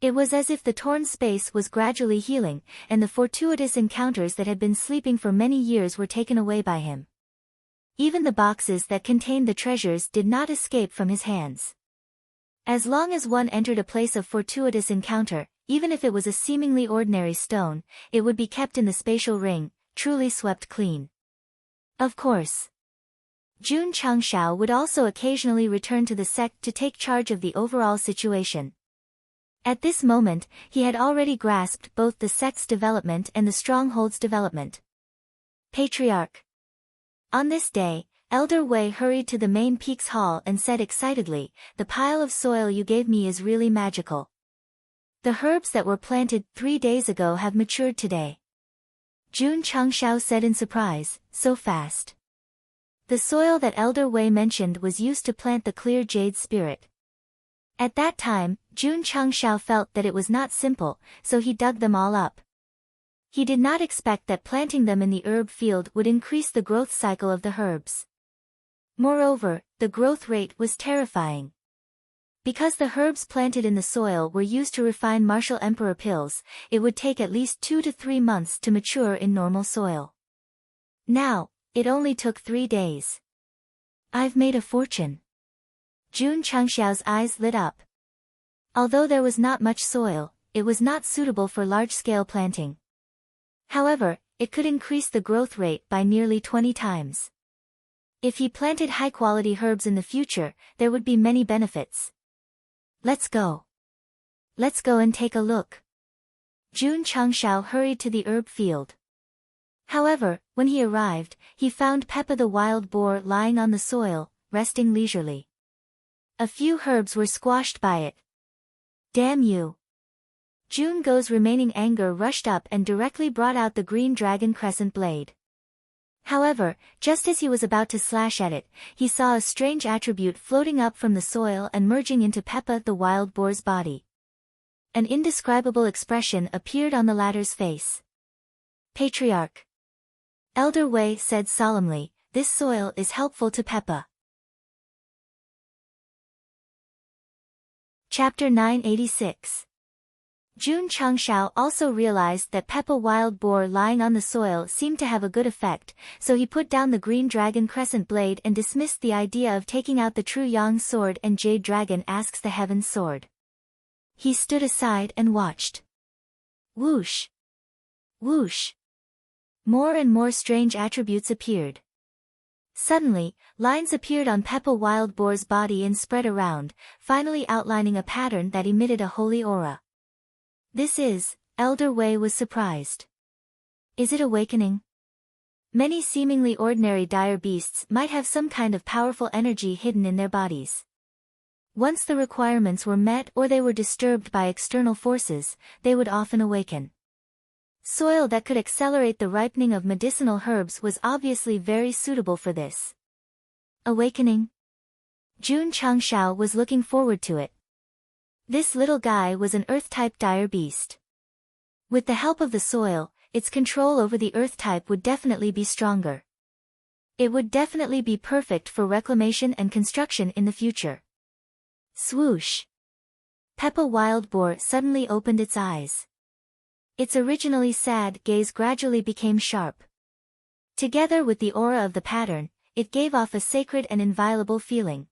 It was as if the torn space was gradually healing, and the fortuitous encounters that had been sleeping for many years were taken away by him. Even the boxes that contained the treasures did not escape from his hands. As long as one entered a place of fortuitous encounter, even if it was a seemingly ordinary stone, it would be kept in the spatial ring, truly swept clean. Of course. Jun Changshao would also occasionally return to the sect to take charge of the overall situation. At this moment, he had already grasped both the sect's development and the stronghold's development. Patriarch. On this day, Elder Wei hurried to the main peak's hall and said excitedly, the pile of soil you gave me is really magical. The herbs that were planted 3 days ago have matured today. Jun Changshao said in surprise, so fast. The soil that Elder Wei mentioned was used to plant the clear jade spirit. At that time, Jun Changshao felt that it was not simple, so he dug them all up. He did not expect that planting them in the herb field would increase the growth cycle of the herbs. Moreover, the growth rate was terrifying. Because the herbs planted in the soil were used to refine martial emperor pills, it would take at least 2 to 3 months to mature in normal soil. Now, it only took 3 days. I've made a fortune. Jun Changshao's eyes lit up. Although there was not much soil, it was not suitable for large-scale planting. However, it could increase the growth rate by nearly 20 times. If he planted high-quality herbs in the future, there would be many benefits. Let's go. Let's go and take a look. Jun Changshao hurried to the herb field. However, when he arrived, he found Peppa the wild boar lying on the soil, resting leisurely. A few herbs were squashed by it. Damn you! Jun Go's remaining anger rushed up and directly brought out the green dragon crescent blade. However, just as he was about to slash at it, he saw a strange attribute floating up from the soil and merging into Peppa the wild boar's body. An indescribable expression appeared on the latter's face. Patriarch. Elder Wei said solemnly, this soil is helpful to Peppa. Chapter 986. Jun Changshao also realized that Peppa Wild Boar lying on the soil seemed to have a good effect, so he put down the green dragon crescent blade and dismissed the idea of taking out the true Yang sword and Jade Dragon asks the Heaven sword. He stood aside and watched. Whoosh! Whoosh! More and more strange attributes appeared. Suddenly, lines appeared on Peppa Wild Boar's body and spread around, finally outlining a pattern that emitted a holy aura. This is, Elder Wei was surprised. Is it awakening? Many seemingly ordinary dire beasts might have some kind of powerful energy hidden in their bodies. Once the requirements were met or they were disturbed by external forces, they would often awaken. Soil that could accelerate the ripening of medicinal herbs was obviously very suitable for this. Awakening? Jun Changshao was looking forward to it. This little guy was an Earth-type dire beast. With the help of the soil, its control over the Earth-type would definitely be stronger. It would definitely be perfect for reclamation and construction in the future. Swoosh! Peppa Wild Boar suddenly opened its eyes. Its originally sad gaze gradually became sharp. Together with the aura of the pattern, it gave off a sacred and inviolable feeling.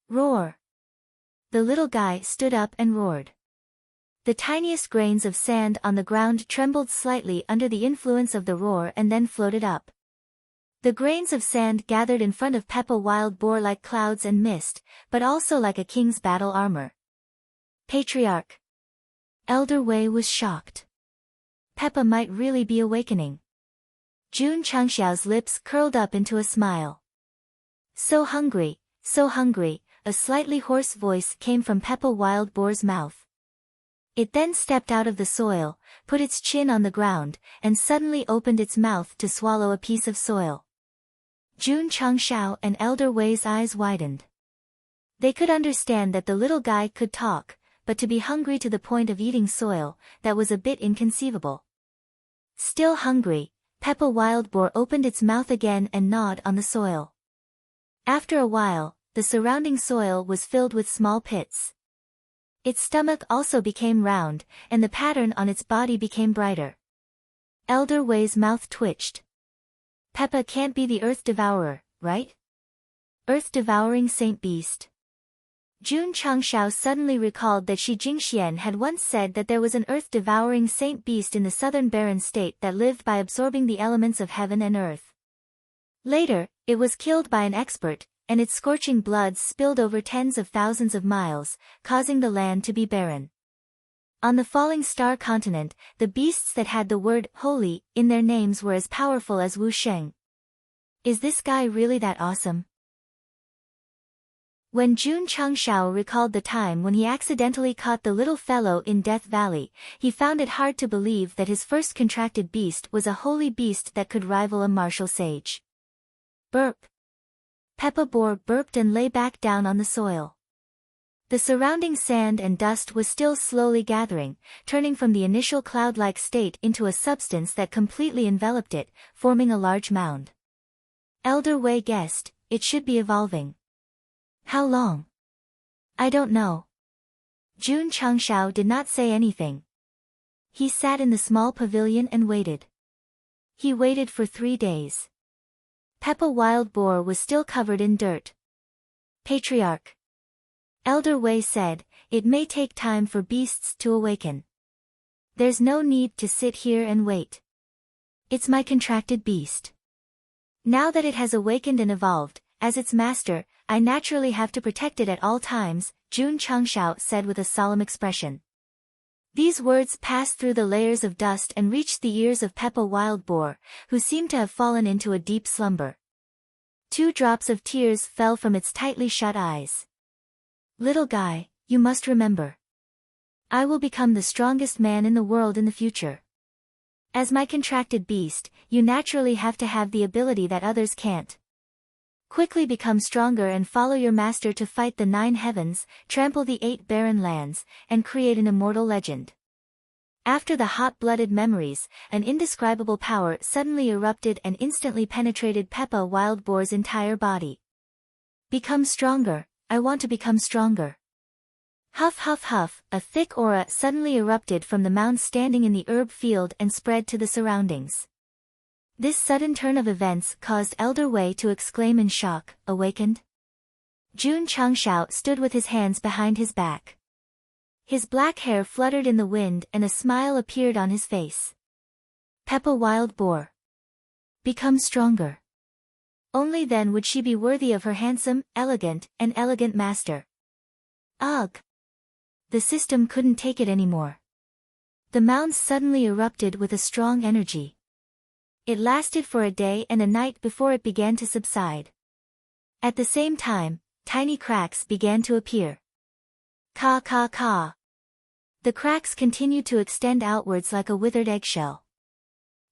Roar! The little guy stood up and roared. The tiniest grains of sand on the ground trembled slightly under the influence of the roar and then floated up. The grains of sand gathered in front of Peppa Wild Boar like clouds and mist, but also like a king's battle armor. Patriarch! Elder Wei was shocked. Peppa might really be awakening. Jun Changshao's lips curled up into a smile. So hungry, a slightly hoarse voice came from Peppa Wild Boar's mouth. It then stepped out of the soil, put its chin on the ground, and suddenly opened its mouth to swallow a piece of soil. Jun Changshao and Elder Wei's eyes widened. They could understand that the little guy could talk, but to be hungry to the point of eating soil, that was a bit inconceivable. Still hungry, Peppa Wild Boar opened its mouth again and gnawed on the soil. After a while, the surrounding soil was filled with small pits. Its stomach also became round, and the pattern on its body became brighter. Elder Wei's mouth twitched. Peppa can't be the Earth Devourer, right? Earth-devouring Saint Beast. Jun Changshao suddenly recalled that Shi Jingxian had once said that there was an earth-devouring saint beast in the southern barren state that lived by absorbing the elements of heaven and earth. Later, it was killed by an expert, and its scorching blood spilled over tens of thousands of miles, causing the land to be barren. On the falling star continent, the beasts that had the word holy in their names were as powerful as Wu Sheng. Is this guy really that awesome? When Jun Changshao recalled the time when he accidentally caught the little fellow in Death Valley, he found it hard to believe that his first contracted beast was a holy beast that could rival a martial sage. Burp! Peppa Boar burped and lay back down on the soil. The surrounding sand and dust was still slowly gathering, turning from the initial cloud-like state into a substance that completely enveloped it, forming a large mound. Elder Wei guessed, it should be evolving. How long? I don't know. Jun Changshao did not say anything. He sat in the small pavilion and waited. He waited for 3 days. Peppa Wild Boar was still covered in dirt. Patriarch. Elder Wei said, it may take time for beasts to awaken. There's no need to sit here and wait. It's my contracted beast. Now that it has awakened and evolved, as its master, I naturally have to protect it at all times, Jun Changshao said with a solemn expression. These words passed through the layers of dust and reached the ears of Peppa Wild Boar, who seemed to have fallen into a deep slumber. 2 drops of tears fell from its tightly shut eyes. Little guy, you must remember. I will become the strongest man in the world in the future. As my contracted beast, you naturally have to have the ability that others can't. Quickly become stronger and follow your master to fight the 9 heavens, trample the 8 barren lands, and create an immortal legend. After the hot-blooded memories, an indescribable power suddenly erupted and instantly penetrated Peppa Wild Boar's entire body. Become stronger, I want to become stronger. Huff huff huff, a thick aura suddenly erupted from the mound standing in the herb field and spread to the surroundings. This sudden turn of events caused Elder Wei to exclaim in shock, awakened? Jun Changshao stood with his hands behind his back. His black hair fluttered in the wind and a smile appeared on his face. Peppa Wild Boar. Become stronger. Only then would she be worthy of her handsome, elegant master. Ugh! The system couldn't take it anymore. The mounds suddenly erupted with a strong energy. It lasted for a day and a night before it began to subside. At the same time, tiny cracks began to appear. Ka ka ka. The cracks continued to extend outwards like a withered eggshell.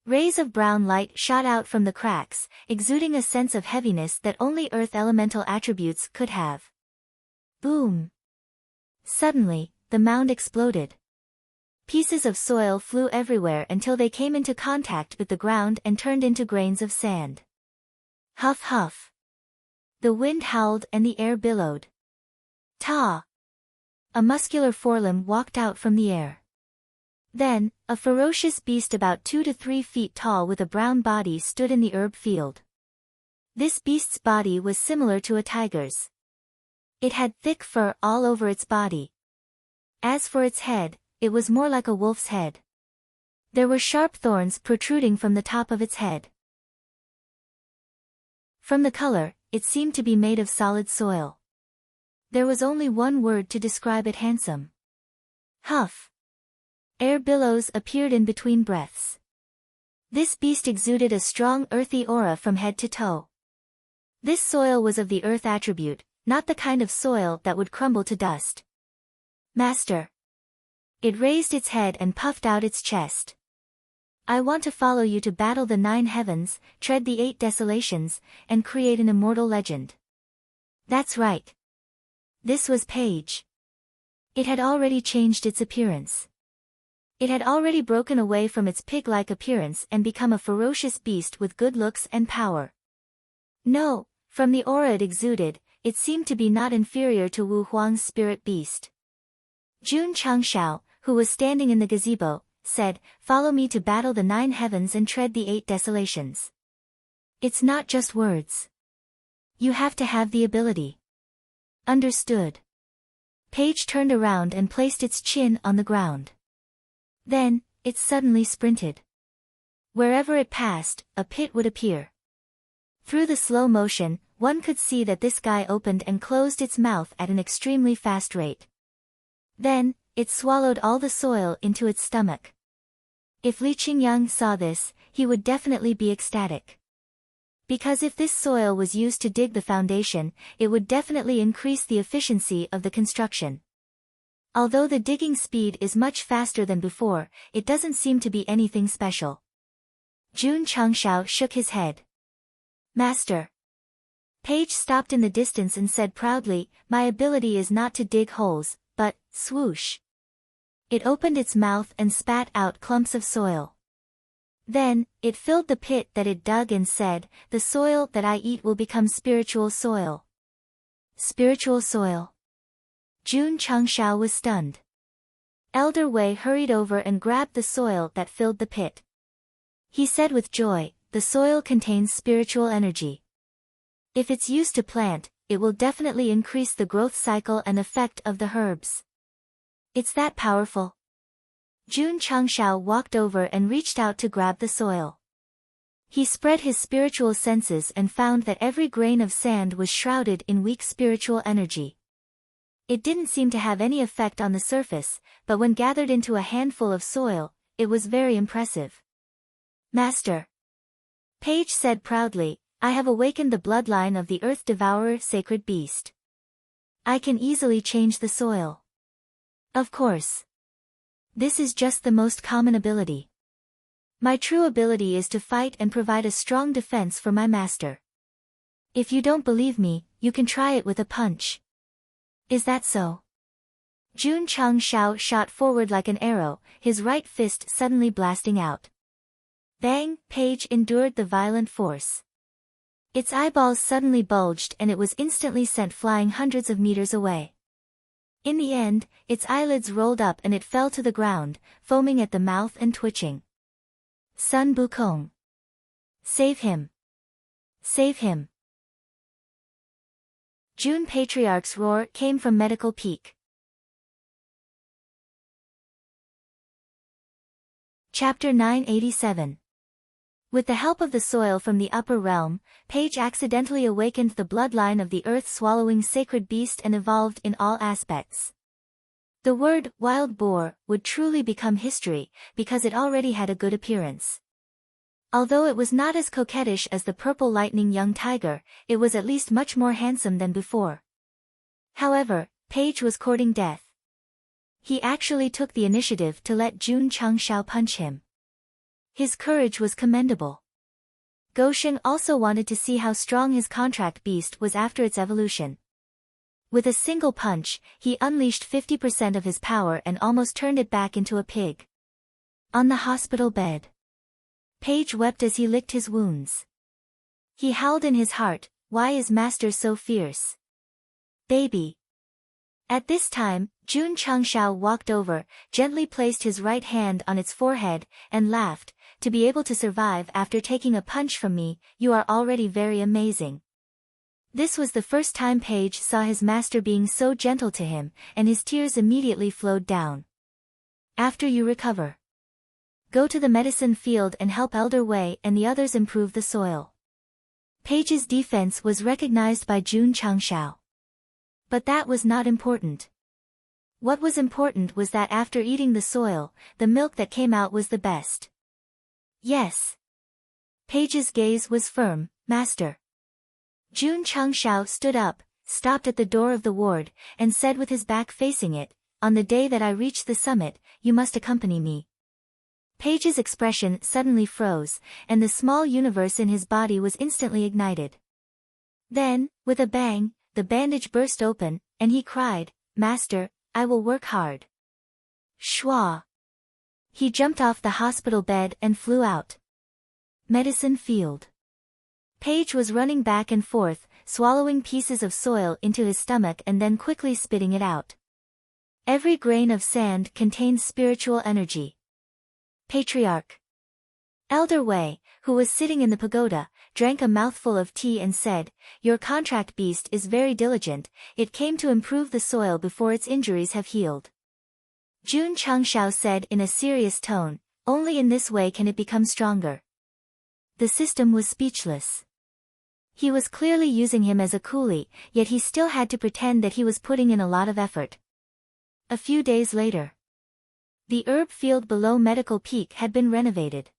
Rays of brown light shot out from the cracks, exuding a sense of heaviness that only earth elemental attributes could have. Boom! Suddenly, the mound exploded. Pieces of soil flew everywhere until they came into contact with the ground and turned into grains of sand. Huff huff. The wind howled and the air billowed. Ta! A muscular forelimb walked out from the air. Then, a ferocious beast about 2 to 3 feet tall with a brown body stood in the herb field. This beast's body was similar to a tiger's. It had thick fur all over its body. As for its head, it was more like a wolf's head. There were sharp thorns protruding from the top of its head. From the color, it seemed to be made of solid soil. There was only one word to describe it: handsome. Huff. Air billows appeared in between breaths. This beast exuded a strong earthy aura from head to toe. This soil was of the earth attribute, not the kind of soil that would crumble to dust. Master. It raised its head and puffed out its chest. I want to follow you to battle the 9 heavens, tread the 8 desolations, and create an immortal legend. That's right. This was Paige. It had already changed its appearance. It had already broken away from its pig-like appearance and become a ferocious beast with good looks and power. No, from the aura it exuded, it seemed to be not inferior to Wu Huang's spirit beast. Jun Changshao, who was standing in the gazebo, said, "Follow me to battle the 9 heavens and tread the 8 desolations." It's not just words. You have to have the ability. Understood. Paige turned around and placed its chin on the ground. Then, it suddenly sprinted. Wherever it passed, a pit would appear. Through the slow motion, one could see that this guy opened and closed its mouth at an extremely fast rate. Then, it swallowed all the soil into its stomach. If Li Qingyang saw this, he would definitely be ecstatic. Because if this soil was used to dig the foundation, it would definitely increase the efficiency of the construction. Although the digging speed is much faster than before, it doesn't seem to be anything special. Jun Changshao shook his head. Master. Paige stopped in the distance and said proudly, "My ability is not to dig holes, but, swoosh." It opened its mouth and spat out clumps of soil. Then, it filled the pit that it dug and said, "The soil that I eat will become spiritual soil." Spiritual soil. Jun Changshao was stunned. Elder Wei hurried over and grabbed the soil that filled the pit. He said with joy, "The soil contains spiritual energy. If it's used to plant, it will definitely increase the growth cycle and effect of the herbs." It's that powerful. Jun Changshao walked over and reached out to grab the soil. He spread his spiritual senses and found that every grain of sand was shrouded in weak spiritual energy. It didn't seem to have any effect on the surface, but when gathered into a handful of soil, it was very impressive. Master. Paige said proudly, "I have awakened the bloodline of the Earth Devourer sacred beast. I can easily change the soil." Of course. This is just the most common ability. My true ability is to fight and provide a strong defense for my master. If you don't believe me, you can try it with a punch. Is that so? Jun Changshao shot forward like an arrow, his right fist suddenly blasting out. Bang! Paige endured the violent force. Its eyeballs suddenly bulged and it was instantly sent flying hundreds of meters away. In the end, its eyelids rolled up and it fell to the ground, foaming at the mouth and twitching. Sun Bukong. Save him. Save him. June Patriarch's roar came from Medical Peak. Chapter 987. With the help of the soil from the upper realm, Paige accidentally awakened the bloodline of the earth-swallowing sacred beast and evolved in all aspects. The word, wild boar, would truly become history, because it already had a good appearance. Although it was not as coquettish as the purple lightning young tiger, it was at least much more handsome than before. However, Paige was courting death. He actually took the initiative to let Jun Changshao punch him. His courage was commendable. Goshen also wanted to see how strong his contract beast was after its evolution. With a single punch, he unleashed 50% of his power and almost turned it back into a pig. On the hospital bed, Paige wept as he licked his wounds. He howled in his heart, "Why is Master so fierce? Baby." At this time, Jun Changshao walked over, gently placed his right hand on its forehead, and laughed. "To be able to survive after taking a punch from me, you are already very amazing." This was the first time Paige saw his master being so gentle to him, and his tears immediately flowed down. "After you recover, go to the medicine field and help Elder Wei and the others improve the soil." Paige's defense was recognized by Jun Changshao. But that was not important. What was important was that after eating the soil, the milk that came out was the best. "Yes." Paige's gaze was firm. "Master." Jun Changshao stood up, stopped at the door of the ward, and said with his back facing it, "On the day that I reach the summit, you must accompany me." Paige's expression suddenly froze, and the small universe in his body was instantly ignited. Then, with a bang, the bandage burst open, and he cried, "Master, I will work hard." Schwa. He jumped off the hospital bed and flew out. Medicine field. Paige was running back and forth, swallowing pieces of soil into his stomach and then quickly spitting it out. Every grain of sand contained spiritual energy. Patriarch. Elder Wei, who was sitting in the pagoda, drank a mouthful of tea and said, "Your contract beast is very diligent, it came to improve the soil before its injuries have healed." Jun Changshao said in a serious tone, "Only in this way can it become stronger." The system was speechless. He was clearly using him as a coolie, yet he still had to pretend that he was putting in a lot of effort. A few days later, the herb field below Medical Peak had been renovated.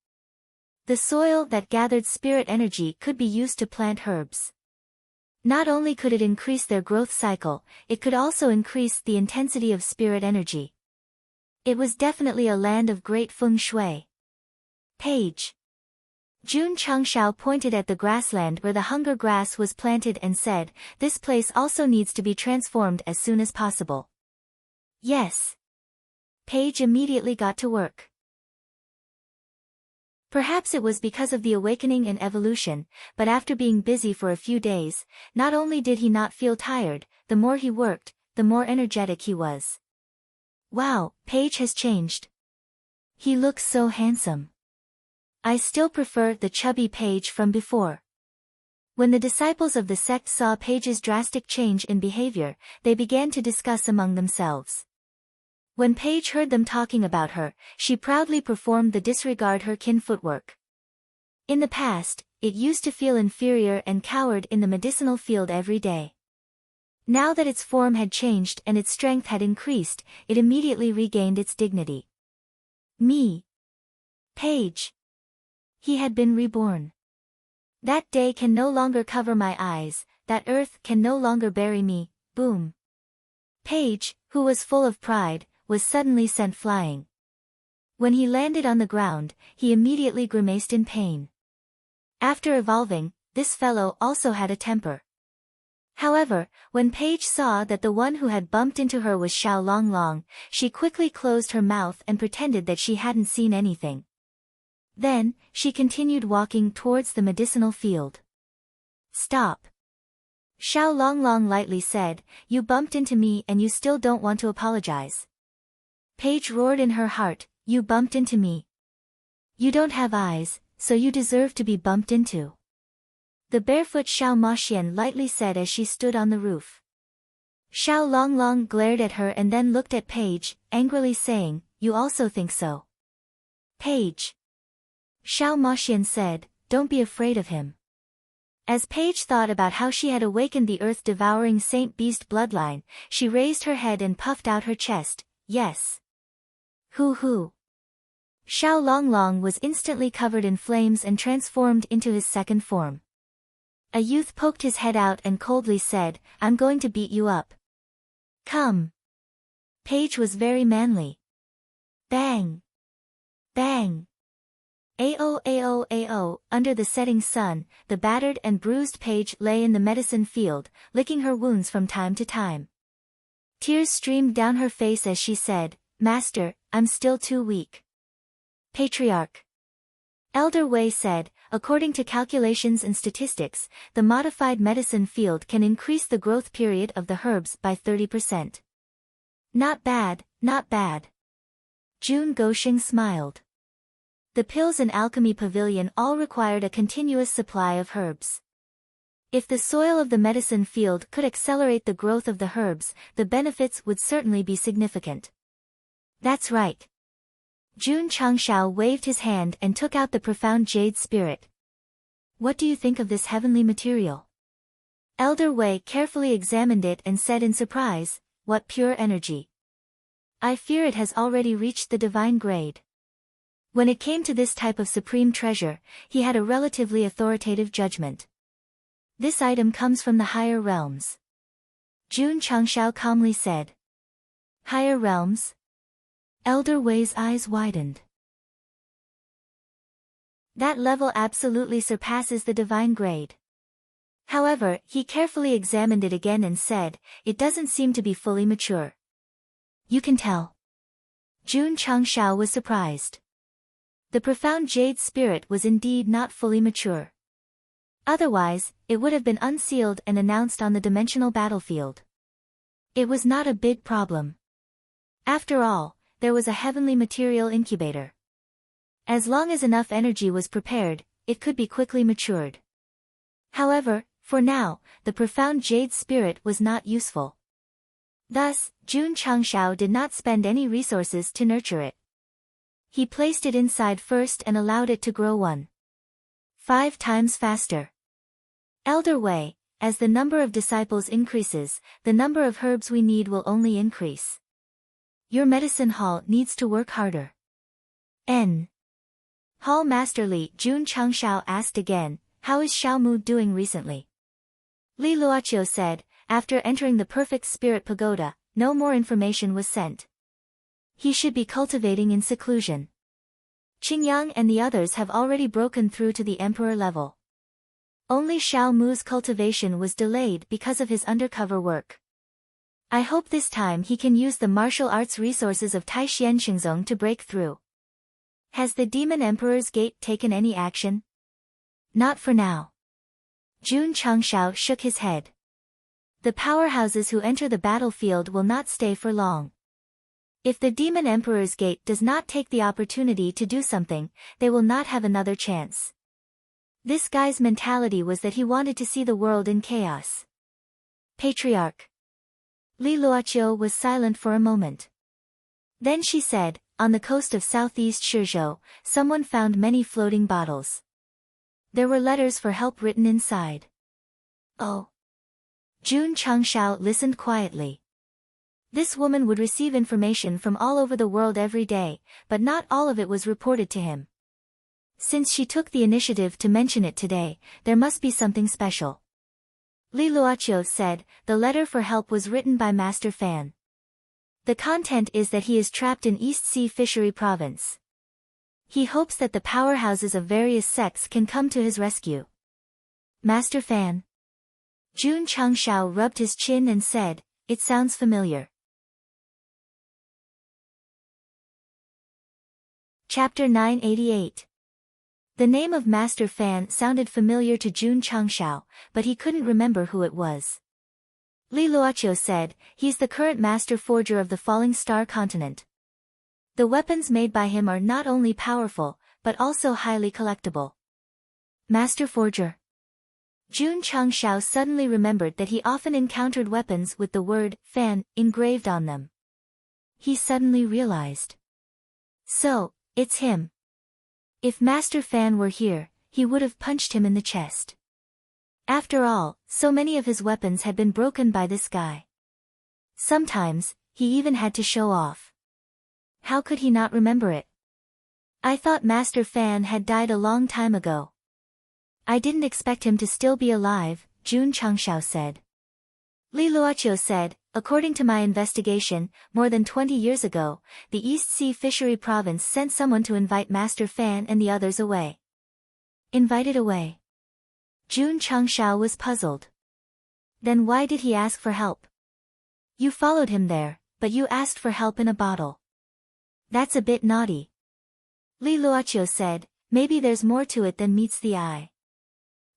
The soil that gathered spirit energy could be used to plant herbs. Not only could it increase their growth cycle, it could also increase the intensity of spirit energy. It was definitely a land of great feng shui. Paige. Jun Changshao pointed at the grassland where the hunger grass was planted and said, "This place also needs to be transformed as soon as possible." Yes. Paige immediately got to work. Perhaps it was because of the awakening and evolution, but after being busy for a few days, not only did he not feel tired, the more he worked, the more energetic he was. Wow, Paige has changed. He looks so handsome. I still prefer the chubby Paige from before. When the disciples of the sect saw Paige's drastic change in behavior, they began to discuss among themselves. When Paige heard them talking about her, she proudly performed the disregard her kin footwork. In the past, it used to feel inferior and coward in the medicinal field every day. Now that its form had changed and its strength had increased, it immediately regained its dignity. Me. Paige. He had been reborn. That day can no longer cover my eyes, that earth can no longer bury me, boom. Paige, who was full of pride, was suddenly sent flying. When he landed on the ground, he immediately grimaced in pain. After evolving, this fellow also had a temper. However, when Paige saw that the one who had bumped into her was Xiao Longlong, she quickly closed her mouth and pretended that she hadn't seen anything. Then, she continued walking towards the medicinal field. Stop. Xiao Longlong lightly said, "You bumped into me and you still don't want to apologize." Paige roared in her heart, "You bumped into me. You don't have eyes, so you deserve to be bumped into." The barefoot Xiao Maxian lightly said as she stood on the roof. Xiao Longlong glared at her and then looked at Paige, angrily saying, "You also think so?" "Paige." Xiao Maxian said, "Don't be afraid of him." As Paige thought about how she had awakened the earth-devouring Saint Beast bloodline, she raised her head and puffed out her chest, "Yes." Hoo. Xiao Longlong was instantly covered in flames and transformed into his second form. A youth poked his head out and coldly said, "I'm going to beat you up. Come." Paige was very manly. Bang! Bang! Ao. Under the setting sun, the battered and bruised Paige lay in the medicine field, licking her wounds from time to time. Tears streamed down her face as she said, "Master, I'm still too weak." Patriarch. Elder Wei said, "According to calculations and statistics, the modified medicine field can increase the growth period of the herbs by 30%. Not bad, not bad." June Goshing smiled. The pills and alchemy pavilion all required a continuous supply of herbs. If the soil of the medicine field could accelerate the growth of the herbs, the benefits would certainly be significant. "That's right." Jun Changshao waved his hand and took out the profound jade spirit. "What do you think of this heavenly material?" Elder Wei carefully examined it and said in surprise, "What pure energy. I fear it has already reached the divine grade." When it came to this type of supreme treasure, he had a relatively authoritative judgment. "This item comes from the higher realms." Jun Changshao calmly said. "Higher realms?" Elder Wei's eyes widened. "That level absolutely surpasses the divine grade." However, he carefully examined it again and said, "It doesn't seem to be fully mature." "You can tell." Jun Changshao was surprised. The profound jade spirit was indeed not fully mature. Otherwise, it would have been unsealed and announced on the dimensional battlefield. It was not a big problem. After all, there was a heavenly material incubator. As long as enough energy was prepared, it could be quickly matured. However, for now, the profound jade spirit was not useful. Thus, Jun Changshao did not spend any resources to nurture it. He placed it inside first and allowed it to grow 1.5 times faster. Elder Wei, as the number of disciples increases, the number of herbs we need will only increase. Your medicine hall needs to work harder. N. Hall Master Li. Jun Changshao asked again, "How is Xiao Mu doing recently?" Li Luoqiu said, "After entering the Perfect Spirit Pagoda, no more information was sent. He should be cultivating in seclusion. Qingyang and the others have already broken through to the emperor level. Only Xiao Mu's cultivation was delayed because of his undercover work. I hope this time he can use the martial arts resources of Taixien Xingzong to break through." Has the Demon Emperor's Gate taken any action? Not for now. Jun Changshao shook his head. The powerhouses who enter the battlefield will not stay for long. If the Demon Emperor's Gate does not take the opportunity to do something, they will not have another chance. This guy's mentality was that he wanted to see the world in chaos. Patriarch. Li Luoqiu was silent for a moment. Then she said, "On the coast of southeast Shizhou, someone found many floating bottles. There were letters for help written inside." Oh. Jun Changshao listened quietly. This woman would receive information from all over the world every day, but not all of it was reported to him. Since she took the initiative to mention it today, there must be something special. Li Luoqiu said, "The letter for help was written by Master Fan. The content is that he is trapped in East Sea Fishery Province. He hopes that the powerhouses of various sects can come to his rescue." Master Fan. Jun Changshao rubbed his chin and said, "It sounds familiar." Chapter 988. The name of Master Fan sounded familiar to Jun Changshao, but he couldn't remember who it was. Li Luoqiu said, he's the current master forger of the Falling Star continent. The weapons made by him are not only powerful, but also highly collectible. Master forger. Jun Changshao suddenly remembered that he often encountered weapons with the word fan engraved on them. He suddenly realized. So, it's him. If Master Fan were here, he would have punched him in the chest. After all, so many of his weapons had been broken by this guy. Sometimes, he even had to show off. How could he not remember it? I thought Master Fan had died a long time ago. I didn't expect him to still be alive, Jun Changshao said. Li Luoqiu said, according to my investigation, more than 20 years ago, the East Sea Fishery Province sent someone to invite Master Fan and the others away. Invited away? Jun Changshao was puzzled. Then why did he ask for help? You followed him there, but you asked for help in a bottle. That's a bit naughty. Li Luoqiu said, maybe there's more to it than meets the eye.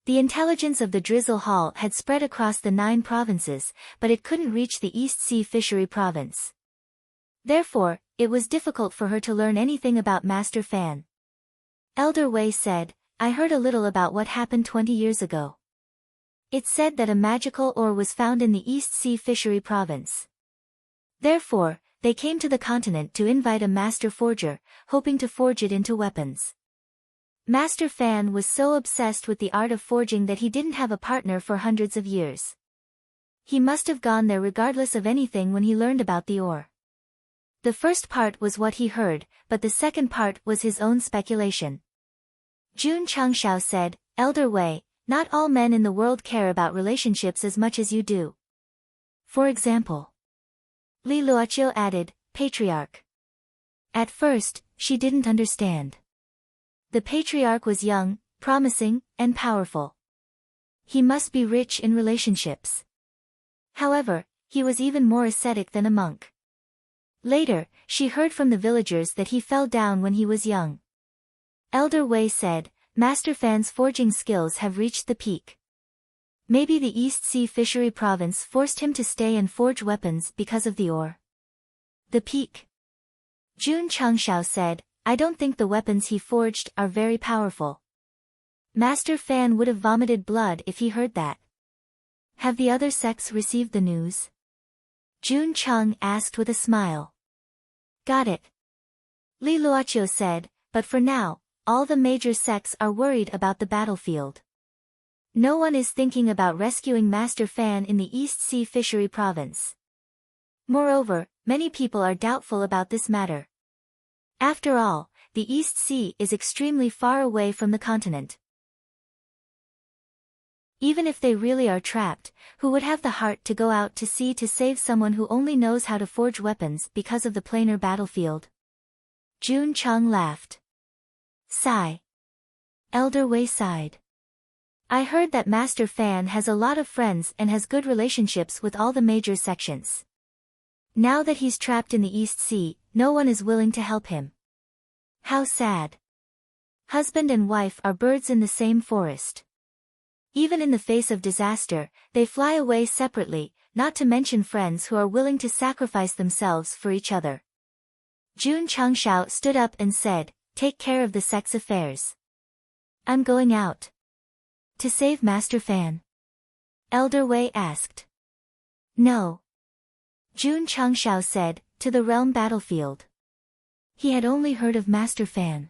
The intelligence of the Drizzle Hall had spread across the 9 provinces, but it couldn't reach the East Sea Fishery Province. Therefore, it was difficult for her to learn anything about Master Fan. Elder Wei said, I heard a little about what happened 20 years ago. It said that a magical ore was found in the East Sea Fishery Province. Therefore, they came to the continent to invite a master forger, hoping to forge it into weapons. Master Fan was so obsessed with the art of forging that he didn't have a partner for hundreds of years. He must have gone there regardless of anything when he learned about the ore. The first part was what he heard, but the second part was his own speculation. Jun Changshao said, Elder Wei, not all men in the world care about relationships as much as you do. For example. Li Luoqiu added, Patriarch. At first, she didn't understand. The patriarch was young, promising, and powerful. He must be rich in relationships. However, he was even more ascetic than a monk. Later, she heard from the villagers that he fell down when he was young. Elder Wei said, Master Fan's forging skills have reached the peak. Maybe the East Sea Fishery Province forced him to stay and forge weapons because of the ore. The peak. Jun Changshao said, I don't think the weapons he forged are very powerful. Master Fan would have vomited blood if he heard that. Have the other sects received the news? Jun Chang asked with a smile. Got it. Li Luoqiu said, but for now, all the major sects are worried about the battlefield. No one is thinking about rescuing Master Fan in the East Sea Fishery Province. Moreover, many people are doubtful about this matter. After all, the East Sea is extremely far away from the continent. Even if they really are trapped, who would have the heart to go out to sea to save someone who only knows how to forge weapons because of the planar battlefield? Jun Chang laughed. Sigh. Elder Wei sighed. I heard that Master Fan has a lot of friends and has good relationships with all the major sections. Now that he's trapped in the East Sea, no one is willing to help him. How sad. Husband and wife are birds in the same forest. Even in the face of disaster, they fly away separately, not to mention friends who are willing to sacrifice themselves for each other. Jun Changshao stood up and said, Take care of the sect's affairs. I'm going out. To save Master Fan? Elder Wei asked. No. Jun Changshao said, to the realm battlefield. He had only heard of Master Fan.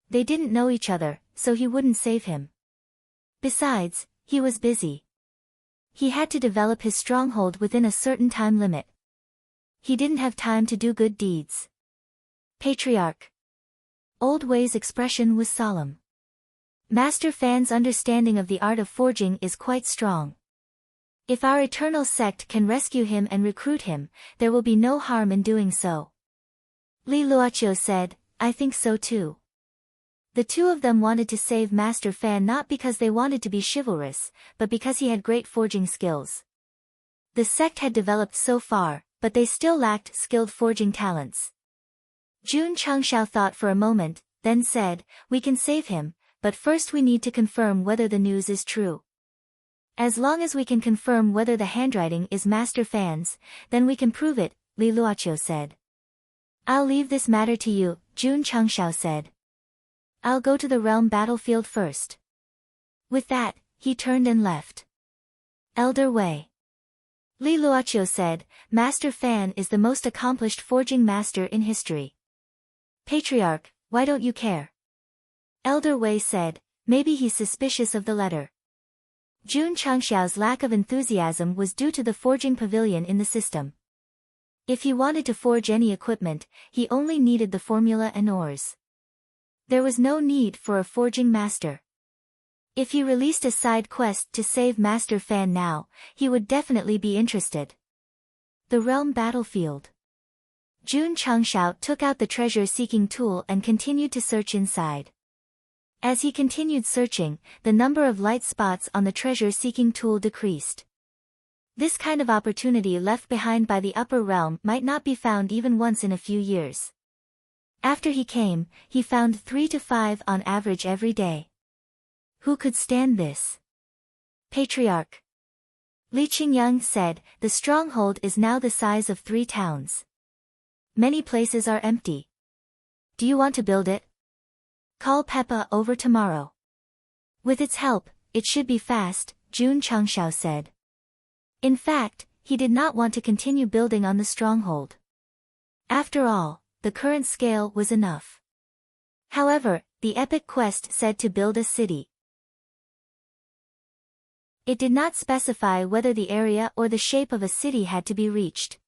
They didn't know each other, so he wouldn't save him. Besides, he was busy. He had to develop his stronghold within a certain time limit. He didn't have time to do good deeds. Patriarch. Old Wei's expression was solemn. Master Fan's understanding of the art of forging is quite strong. If our eternal sect can rescue him and recruit him, there will be no harm in doing so. Li Luoqiu said, I think so too. The two of them wanted to save Master Fan not because they wanted to be chivalrous, but because he had great forging skills. The sect had developed so far, but they still lacked skilled forging talents. Jun Changshao thought for a moment, then said, "We can save him, but first we need to confirm whether the news is true." "As long as we can confirm whether the handwriting is Master Fan's, then we can prove it," Li Luoqiu said. "I'll leave this matter to you," Jun Changshao said. "I'll go to the realm battlefield first." With that, he turned and left. Elder Wei. Li Luoqiu said, "Master Fan is the most accomplished forging master in history." "Patriarch, why don't you care?" Elder Wei said, "Maybe he's suspicious of the letter." Jun Changshao's lack of enthusiasm was due to the forging pavilion in the system. If he wanted to forge any equipment, he only needed the formula and ores. There was no need for a forging master. If he released a side quest to save Master Fan now, he would definitely be interested. The realm battlefield. Jun Changshao took out the treasure-seeking tool and continued to search inside. As he continued searching, the number of light spots on the treasure-seeking tool decreased. This kind of opportunity left behind by the upper realm might not be found even once in a few years. After he came, he found 3 to 5 on average every day. Who could stand this? Patriarch. Li Qingyang said, "The stronghold is now the size of 3 towns. Many places are empty. Do you want to build it? Call Peppa over tomorrow. With its help, it should be fast," Jun Changshao said. In fact, he did not want to continue building on the stronghold. After all, the current scale was enough. However, the epic quest said to build a city. It did not specify whether the area or the shape of a city had to be reached.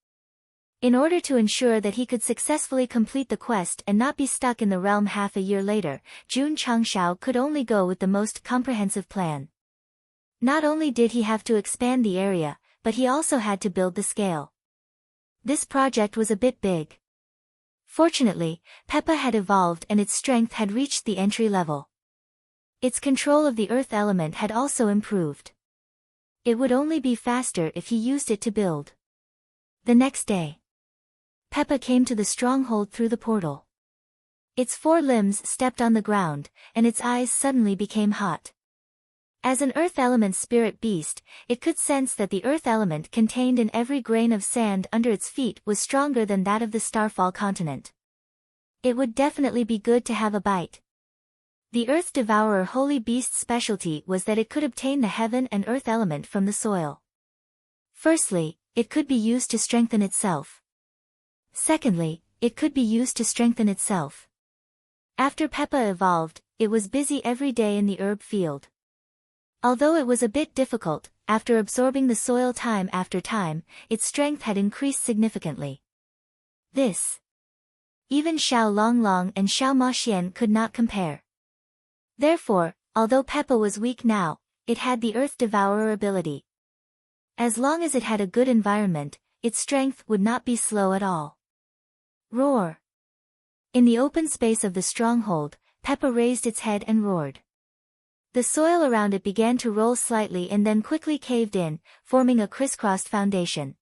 In order to ensure that he could successfully complete the quest and not be stuck in the realm half a year later, Jun Changshao could only go with the most comprehensive plan. Not only did he have to expand the area, but he also had to build the scale. This project was a bit big. Fortunately, Peppa had evolved and its strength had reached the entry level. Its control of the earth element had also improved. It would only be faster if he used it to build. The next day, Peppa came to the stronghold through the portal. Its 4 limbs stepped on the ground, and its eyes suddenly became hot. As an earth element spirit beast, it could sense that the earth element contained in every grain of sand under its feet was stronger than that of the Starfall continent. It would definitely be good to have a bite. The Earth Devourer Holy Beast's specialty was that it could obtain the heaven and earth element from the soil. Firstly, it could be used to strengthen itself. Secondly, it could be used to strengthen itself. After Peppa evolved, it was busy every day in the herb field. Although it was a bit difficult, after absorbing the soil time after time, its strength had increased significantly. This, even Xiao Longlong and Xiao Maxian could not compare. Therefore, although Peppa was weak now, it had the Earth Devourer ability. As long as it had a good environment, its strength would not be slow at all. Roar! In the open space of the stronghold, Peppa raised its head and roared. The soil around it began to roll slightly and then quickly caved in, forming a crisscrossed foundation.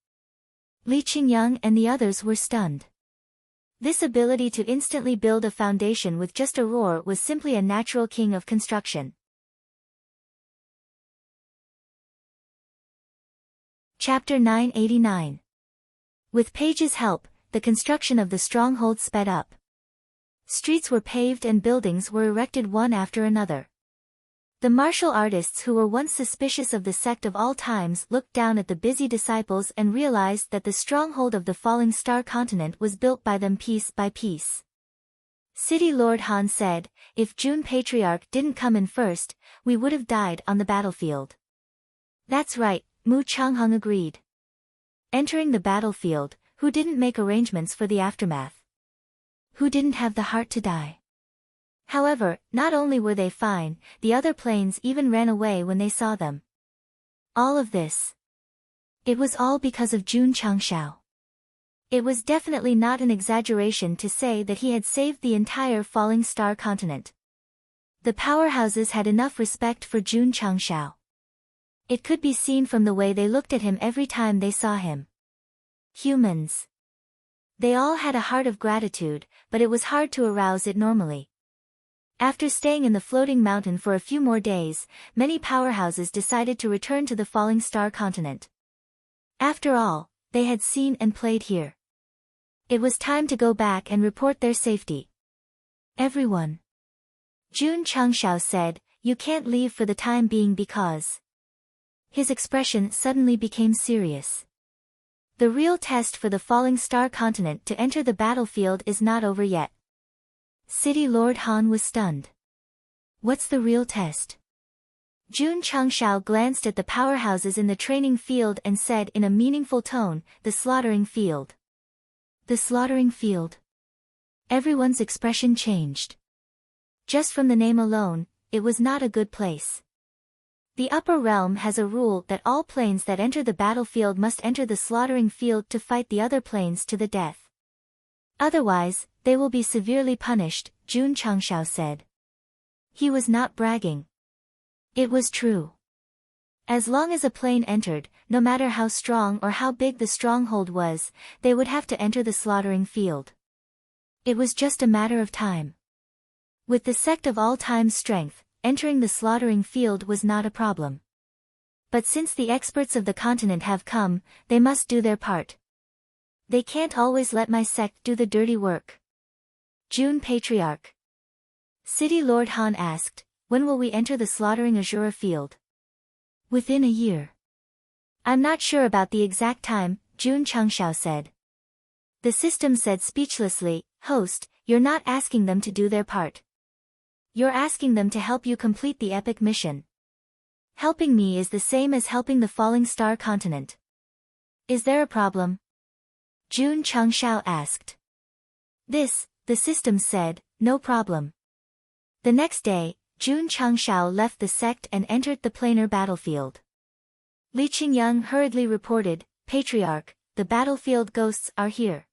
Li Qingyang and the others were stunned. This ability to instantly build a foundation with just a roar was simply a natural king of construction. Chapter 989. With Paige's help, the construction of the stronghold sped up. Streets were paved and buildings were erected one after another. The martial artists who were once suspicious of the sect of all times looked down at the busy disciples and realized that the stronghold of the falling star continent was built by them piece by piece. City Lord Han said, "If Jun Patriarch didn't come in first, we would have died on the battlefield." "That's right," Mu Changheng agreed. Entering the battlefield, who didn't make arrangements for the aftermath? Who didn't have the heart to die? However, not only were they fine, the other planes even ran away when they saw them. All of this. It was all because of Jun Changshao. It was definitely not an exaggeration to say that he had saved the entire falling star continent. The powerhouses had enough respect for Jun Changshao. It could be seen from the way they looked at him every time they saw him. Humans. They all had a heart of gratitude, but it was hard to arouse it normally. After staying in the floating mountain for a few more days, many powerhouses decided to return to the falling star continent. After all, they had seen and played here. It was time to go back and report their safety. Everyone. Jun Changshao said, "You can't leave for the time being because..." His expression suddenly became serious. The real test for the falling star continent to enter the battlefield is not over yet. City Lord Han was stunned. What's the real test? Jun Changshao glanced at the powerhouses in the training field and said in a meaningful tone, "The slaughtering field." The slaughtering field. Everyone's expression changed. Just from the name alone, it was not a good place. The upper realm has a rule that all planes that enter the battlefield must enter the slaughtering field to fight the other planes to the death. Otherwise, they will be severely punished, Jun Changshao said. He was not bragging. It was true. As long as a plane entered, no matter how strong or how big the stronghold was, they would have to enter the slaughtering field. It was just a matter of time. With the Sect of all time's strength, entering the slaughtering field was not a problem. But since the experts of the continent have come, they must do their part. They can't always let my sect do the dirty work. Jun Patriarch. City Lord Han asked, "When will we enter the slaughtering Azura field?" "Within a year." "I'm not sure about the exact time," Jun Changshao said. The system said speechlessly, "Host, you're not asking them to do their part. You're asking them to help you complete the epic mission. Helping me is the same as helping the falling star continent. Is there a problem?" Jun Changshao asked. "This," the system said, "no problem." The next day, Jun Changshao left the sect and entered the planar battlefield. Li Qingyang hurriedly reported, "Patriarch, the battlefield ghosts are here."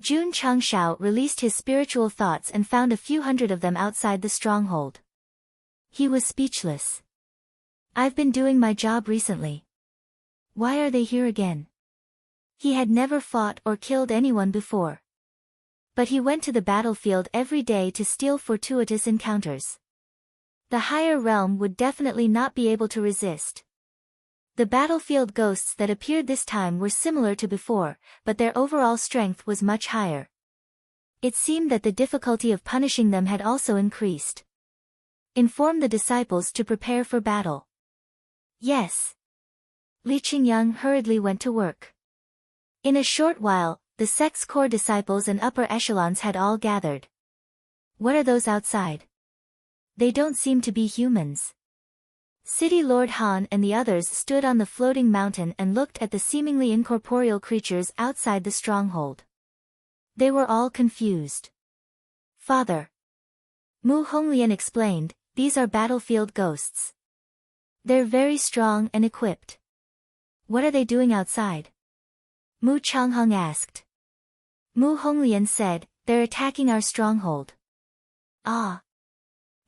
Jun Changshao released his spiritual thoughts and found a few hundred of them outside the stronghold. He was speechless. "I've been doing my job recently. Why are they here again?" He had never fought or killed anyone before. But he went to the battlefield every day to steal fortuitous encounters. The higher realm would definitely not be able to resist. The battlefield ghosts that appeared this time were similar to before, but their overall strength was much higher. It seemed that the difficulty of punishing them had also increased. Inform the disciples to prepare for battle. Yes. Li Qingyang hurriedly went to work. In a short while, the sect's core disciples and upper echelons had all gathered. What are those outside? They don't seem to be humans. City Lord Han and the others stood on the floating mountain and looked at the seemingly incorporeal creatures outside the stronghold. They were all confused. "Father," Mu Honglian explained, "these are battlefield ghosts. They're very strong and equipped. What are they doing outside?" Mu Changheng asked. Mu Honglian said, "They're attacking our stronghold." Ah!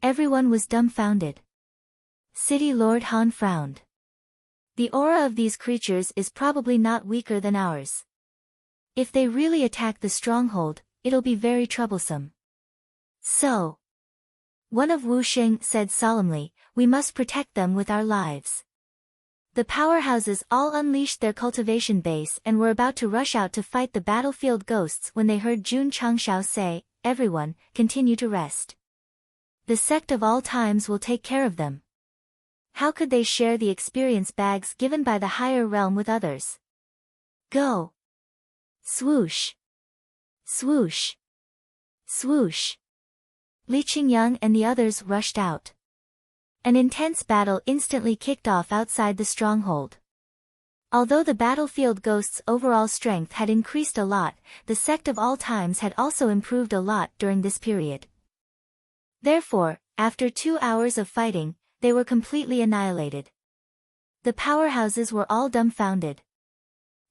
Everyone was dumbfounded. City Lord Han frowned. The aura of these creatures is probably not weaker than ours. If they really attack the stronghold, it'll be very troublesome. So, one of Wu Sheng said solemnly, "We must protect them with our lives." The powerhouses all unleashed their cultivation base and were about to rush out to fight the battlefield ghosts when they heard Jun Changshao say, "Everyone, continue to rest. The Sect of all times will take care of them." How could they share the experience bags given by the higher realm with others? Go! Swoosh! Swoosh! Swoosh! Li Qingyang and the others rushed out. An intense battle instantly kicked off outside the stronghold. Although the battlefield ghosts' overall strength had increased a lot, the Sect of all times had also improved a lot during this period. Therefore, after 2 hours of fighting, they were completely annihilated. The powerhouses were all dumbfounded.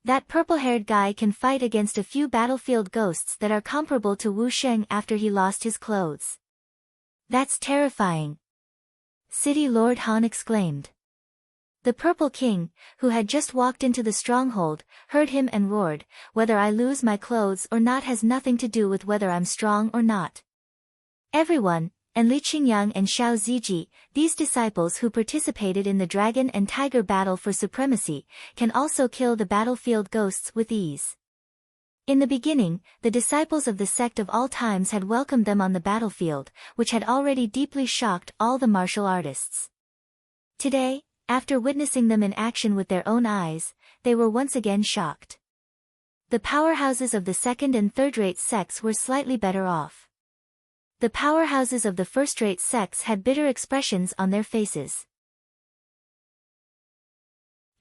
That purple-haired guy can fight against a few battlefield ghosts that are comparable to Wu Sheng after he lost his clothes. That's terrifying. City Lord Han exclaimed. The Purple King, who had just walked into the stronghold, heard him and roared, "Whether I lose my clothes or not has nothing to do with whether I'm strong or not. Everyone, and Li Qingyang and Xiao Ziji, these disciples who participated in the dragon and tiger battle for supremacy, can also kill the battlefield ghosts with ease. In the beginning, the disciples of the sect of all times had welcomed them on the battlefield, which had already deeply shocked all the martial artists. Today, after witnessing them in action with their own eyes, they were once again shocked. The powerhouses of the second and third-rate sects were slightly better off. The powerhouses of the first-rate sects had bitter expressions on their faces.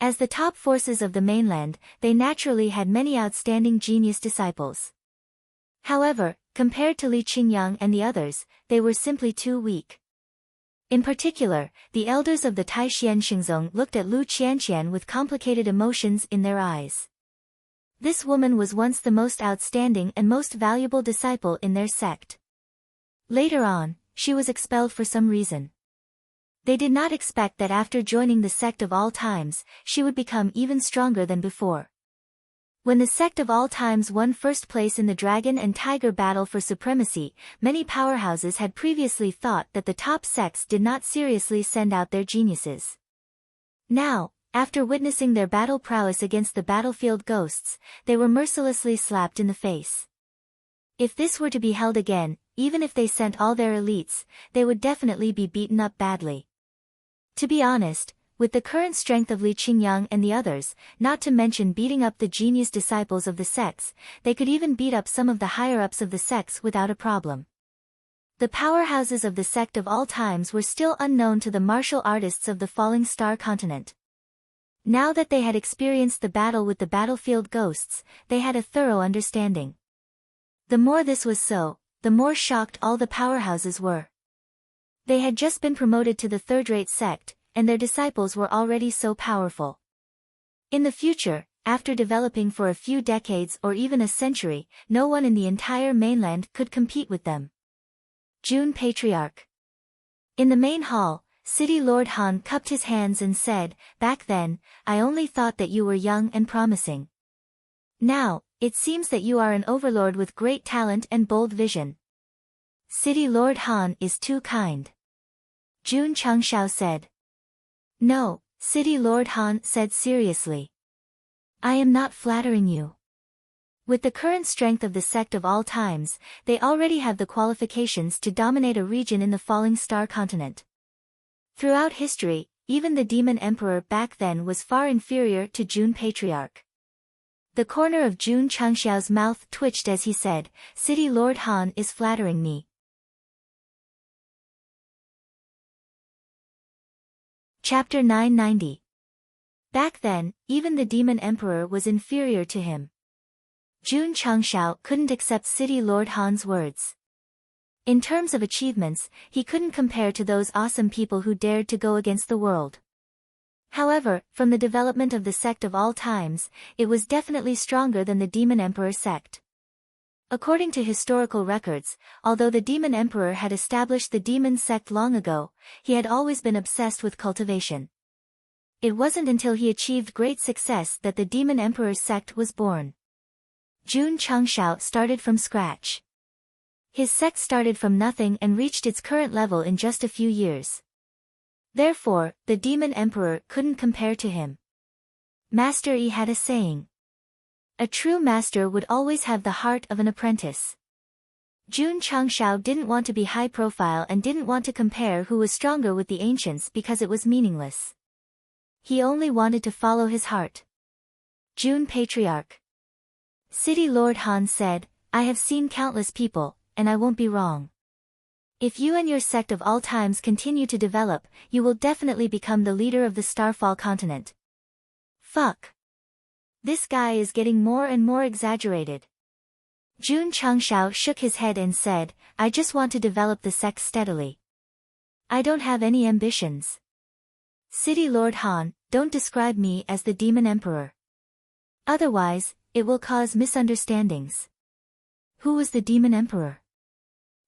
As the top forces of the mainland, they naturally had many outstanding genius disciples. However, compared to Li Qingyang and the others, they were simply too weak. In particular, the elders of the Taixuan Xingzong looked at Lu Qianqian with complicated emotions in their eyes. This woman was once the most outstanding and most valuable disciple in their sect. Later on, she was expelled for some reason. They did not expect that after joining the sect of all times, she would become even stronger than before. When the sect of all times won first place in the dragon and tiger battle for supremacy, many powerhouses had previously thought that the top sects did not seriously send out their geniuses. Now, after witnessing their battle prowess against the battlefield ghosts, they were mercilessly slapped in the face. If this were to be held again, even if they sent all their elites, they would definitely be beaten up badly. To be honest, with the current strength of Li Qingyang and the others, not to mention beating up the genius disciples of the sects, they could even beat up some of the higher-ups of the sects without a problem. The powerhouses of the sect of all times were still unknown to the martial artists of the Falling Star continent. Now that they had experienced the battle with the battlefield ghosts, they had a thorough understanding. The more this was so, the more shocked all the powerhouses were. They had just been promoted to the third-rate sect, and their disciples were already so powerful. In the future, after developing for a few decades or even a century, no one in the entire mainland could compete with them. June Patriarch. In the main hall, City Lord Han cupped his hands and said, "Back then, I only thought that you were young and promising. Now, it seems that you are an overlord with great talent and bold vision." "City Lord Han is too kind," Jun Changshao said. "No," City Lord Han said seriously. "I am not flattering you. With the current strength of the sect of all times, they already have the qualifications to dominate a region in the Falling Star continent. Throughout history, even the Demon Emperor back then was far inferior to Jun Patriarch." The corner of Jun Changshao's mouth twitched as he said, "City Lord Han is flattering me." Chapter 990. Back then, even the Demon Emperor was inferior to him. Jun Changshao couldn't accept City Lord Han's words. In terms of achievements, he couldn't compare to those awesome people who dared to go against the world. However, from the development of the sect of all times, it was definitely stronger than the Demon Emperor sect. According to historical records, although the Demon Emperor had established the demon sect long ago, he had always been obsessed with cultivation. It wasn't until he achieved great success that the Demon Emperor sect was born. Jun Changshao started from scratch. His sect started from nothing and reached its current level in just a few years. Therefore, the Demon Emperor couldn't compare to him. Master Yi had a saying. A true master would always have the heart of an apprentice. Jun Changshao didn't want to be high profile and didn't want to compare who was stronger with the ancients because it was meaningless. He only wanted to follow his heart. Jun Patriarch. City Lord Han said, "I have seen countless people, and I won't be wrong. If you and your sect of all times continue to develop, you will definitely become the leader of the Starfall continent." Fuck. This guy is getting more and more exaggerated. Jun Changshao shook his head and said, "I just want to develop the sect steadily. I don't have any ambitions." City Lord Han, don't describe me as the Demon Emperor. Otherwise, it will cause misunderstandings. Who was the Demon Emperor?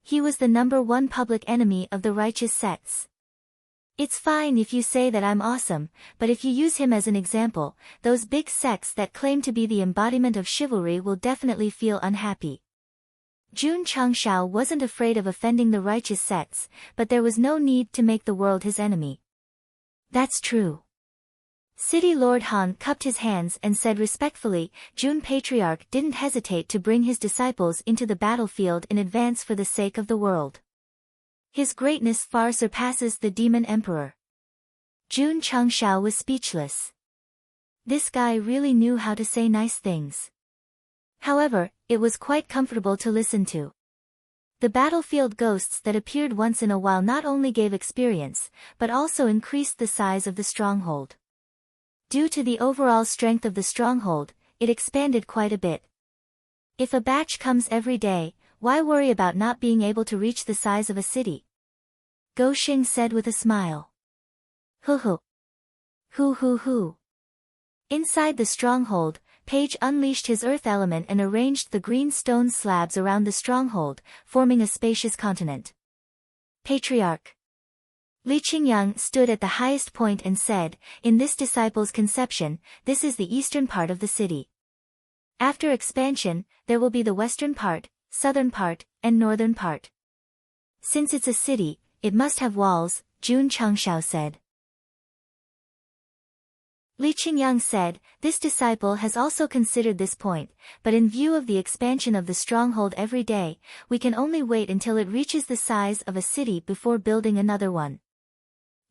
He was the #1 public enemy of the righteous sects. It's fine if you say that I'm awesome, but if you use him as an example, those big sects that claim to be the embodiment of chivalry will definitely feel unhappy. Jun Changshao wasn't afraid of offending the righteous sects, but there was no need to make the world his enemy. That's true. City Lord Han cupped his hands and said respectfully, Jun Patriarch didn't hesitate to bring his disciples into the battlefield in advance for the sake of the world. His greatness far surpasses the demon emperor. Jun Changshao was speechless. This guy really knew how to say nice things. However, it was quite comfortable to listen to. The battlefield ghosts that appeared once in a while not only gave experience, but also increased the size of the stronghold. Due to the overall strength of the stronghold, it expanded quite a bit. If a batch comes every day, why worry about not being able to reach the size of a city? Go Xing said with a smile. Hoo hoo. Hoo hoo hoo. Inside the stronghold, Page unleashed his earth element and arranged the green stone slabs around the stronghold, forming a spacious continent. Patriarch. Li Qingyang stood at the highest point and said, in this disciple's conception, this is the eastern part of the city. After expansion, there will be the western part, southern part, and northern part. Since it's a city, it must have walls, Jun Changshao said. Li Qingyang said, this disciple has also considered this point, but in view of the expansion of the stronghold every day, we can only wait until it reaches the size of a city before building another one.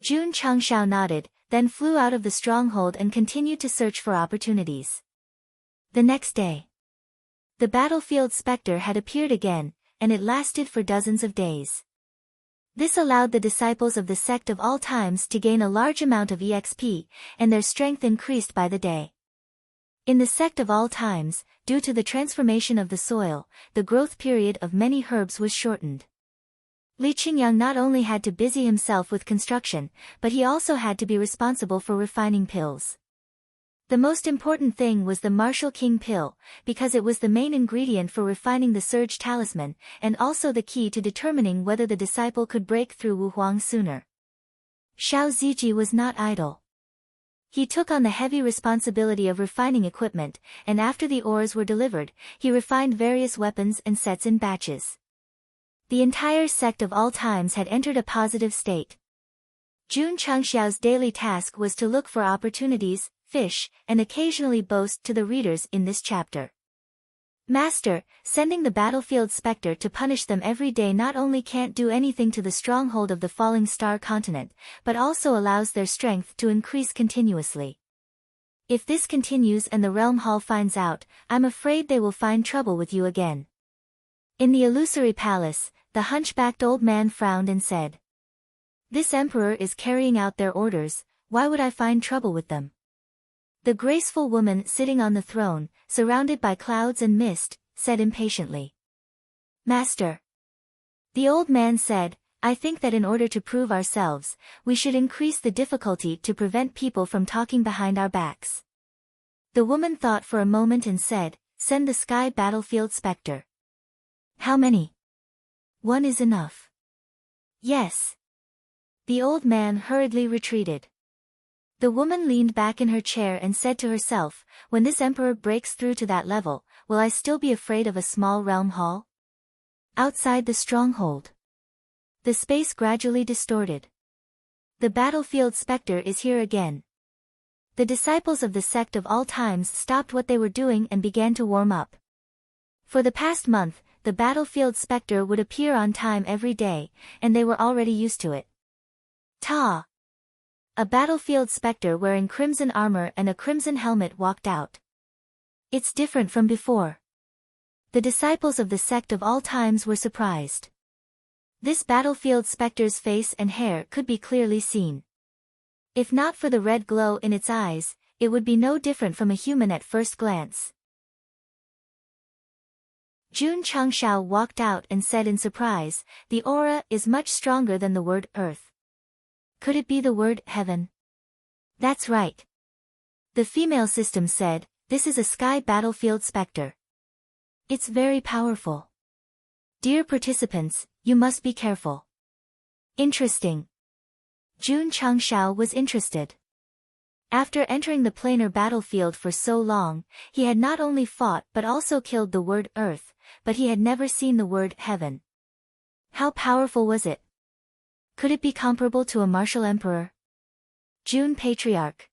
Jun Changshao nodded, then flew out of the stronghold and continued to search for opportunities. The next day, the battlefield specter had appeared again, and it lasted for dozens of days. This allowed the disciples of the sect of all times to gain a large amount of EXP, and their strength increased by the day. In the sect of all times, due to the transformation of the soil, the growth period of many herbs was shortened. Li Qingyang not only had to busy himself with construction, but he also had to be responsible for refining pills. The most important thing was the Martial King pill, because it was the main ingredient for refining the Surge Talisman, and also the key to determining whether the disciple could break through Wu Huang sooner. Xiao Ziji was not idle. He took on the heavy responsibility of refining equipment, and after the ores were delivered, he refined various weapons and sets in batches. The entire sect of all times had entered a positive state. Jun Changxiao's daily task was to look for opportunities, fish, and occasionally boast to the readers in this chapter. Master, sending the battlefield specter to punish them every day not only can't do anything to the stronghold of the falling star continent, but also allows their strength to increase continuously. If this continues and the Realm Hall finds out, I'm afraid they will find trouble with you again. In the illusory palace, the hunchbacked old man frowned and said, This emperor is carrying out their orders, why would I find trouble with them? The graceful woman sitting on the throne, surrounded by clouds and mist, said impatiently. Master. The old man said, I think that in order to prove ourselves, we should increase the difficulty to prevent people from talking behind our backs. The woman thought for a moment and said, Send the sky battlefield specter. How many? One is enough. Yes. The old man hurriedly retreated. The woman leaned back in her chair and said to herself, when this emperor breaks through to that level, will I still be afraid of a small realm hall? Outside the stronghold. The space gradually distorted. The battlefield specter is here again. The disciples of the sect of all times stopped what they were doing and began to warm up. For the past month, the battlefield specter would appear on time every day, and they were already used to it. Ta! A battlefield specter wearing crimson armor and a crimson helmet walked out. It's different from before. The disciples of the sect of all times were surprised. This battlefield specter's face and hair could be clearly seen. If not for the red glow in its eyes, it would be no different from a human at first glance. Jun Changshao walked out and said in surprise, the aura is much stronger than the word earth. Could it be the word heaven? That's right. The female system said, this is a sky battlefield specter. It's very powerful. Dear participants, you must be careful. Interesting. Jun Changshao was interested. After entering the planar battlefield for so long, he had not only fought but also killed the word earth, but he had never seen the word heaven. How powerful was it? Could it be comparable to a martial emperor? June Patriarch.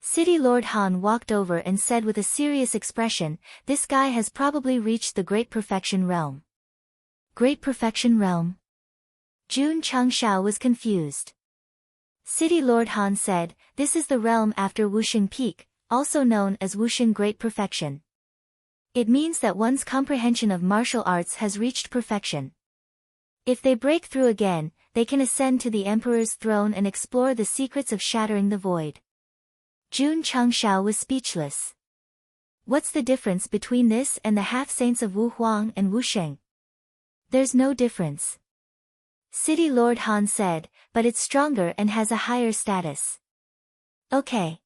City Lord Han walked over and said with a serious expression, "This guy has probably reached the Great Perfection Realm." Great Perfection Realm? June Changshao was confused. City Lord Han said, "This is the realm after Wuxing Peak, also known as Wuxing Great Perfection. It means that one's comprehension of martial arts has reached perfection. If they break through again, they can ascend to the Emperor's throne and explore the secrets of shattering the void." June Changshao was speechless. What's the difference between this and the half-saints of Wu Huang and Wu Sheng? There's no difference. City Lord Han said, "But it's stronger and has a higher status." Okay.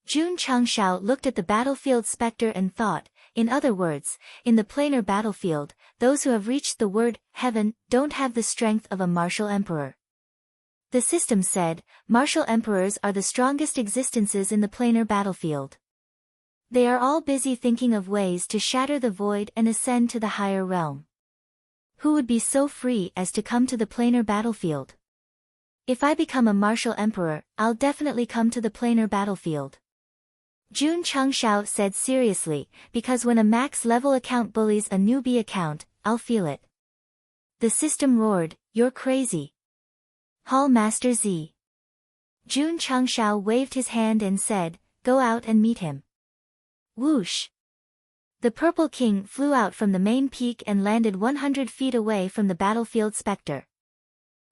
June Changshao looked at the battlefield specter and thought, in other words, in the planar battlefield, those who have reached the word heaven don't have the strength of a martial emperor. The system said, martial emperors are the strongest existences in the planar battlefield. They are all busy thinking of ways to shatter the void and ascend to the higher realm. Who would be so free as to come to the planar battlefield? If I become a martial emperor, I'll definitely come to the planar battlefield. June Changshao said seriously, because when a max-level account bullies a newbie account, I'll feel it. The system roared, "You're crazy. Hall Master Z." June Changshao waved his hand and said, "Go out and meet him." Whoosh! The Purple King flew out from the main peak and landed 100 feet away from the battlefield specter.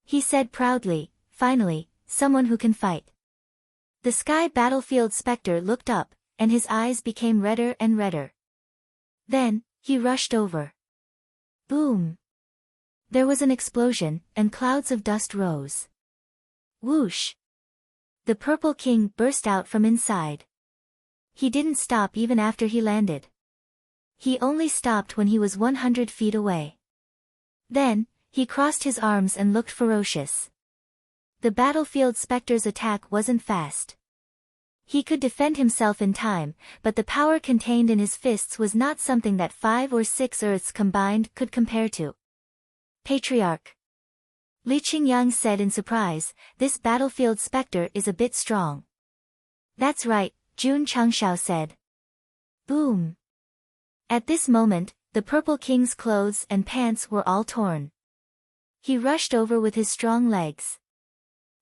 He said proudly, "Finally, someone who can fight." The sky battlefield specter looked up, and his eyes became redder and redder. Then, he rushed over. Boom! There was an explosion, and clouds of dust rose. Whoosh! The Purple King burst out from inside. He didn't stop even after he landed. He only stopped when he was 100 feet away. Then, he crossed his arms and looked ferocious. The battlefield specter's attack wasn't fast. He could defend himself in time, but the power contained in his fists was not something that 5 or 6 Earths combined could compare to. Patriarch. Li Qingyang said in surprise, "This battlefield specter is a bit strong." "That's right," June Changshao said. Boom! At this moment, the Purple King's clothes and pants were all torn. He rushed over with his strong legs.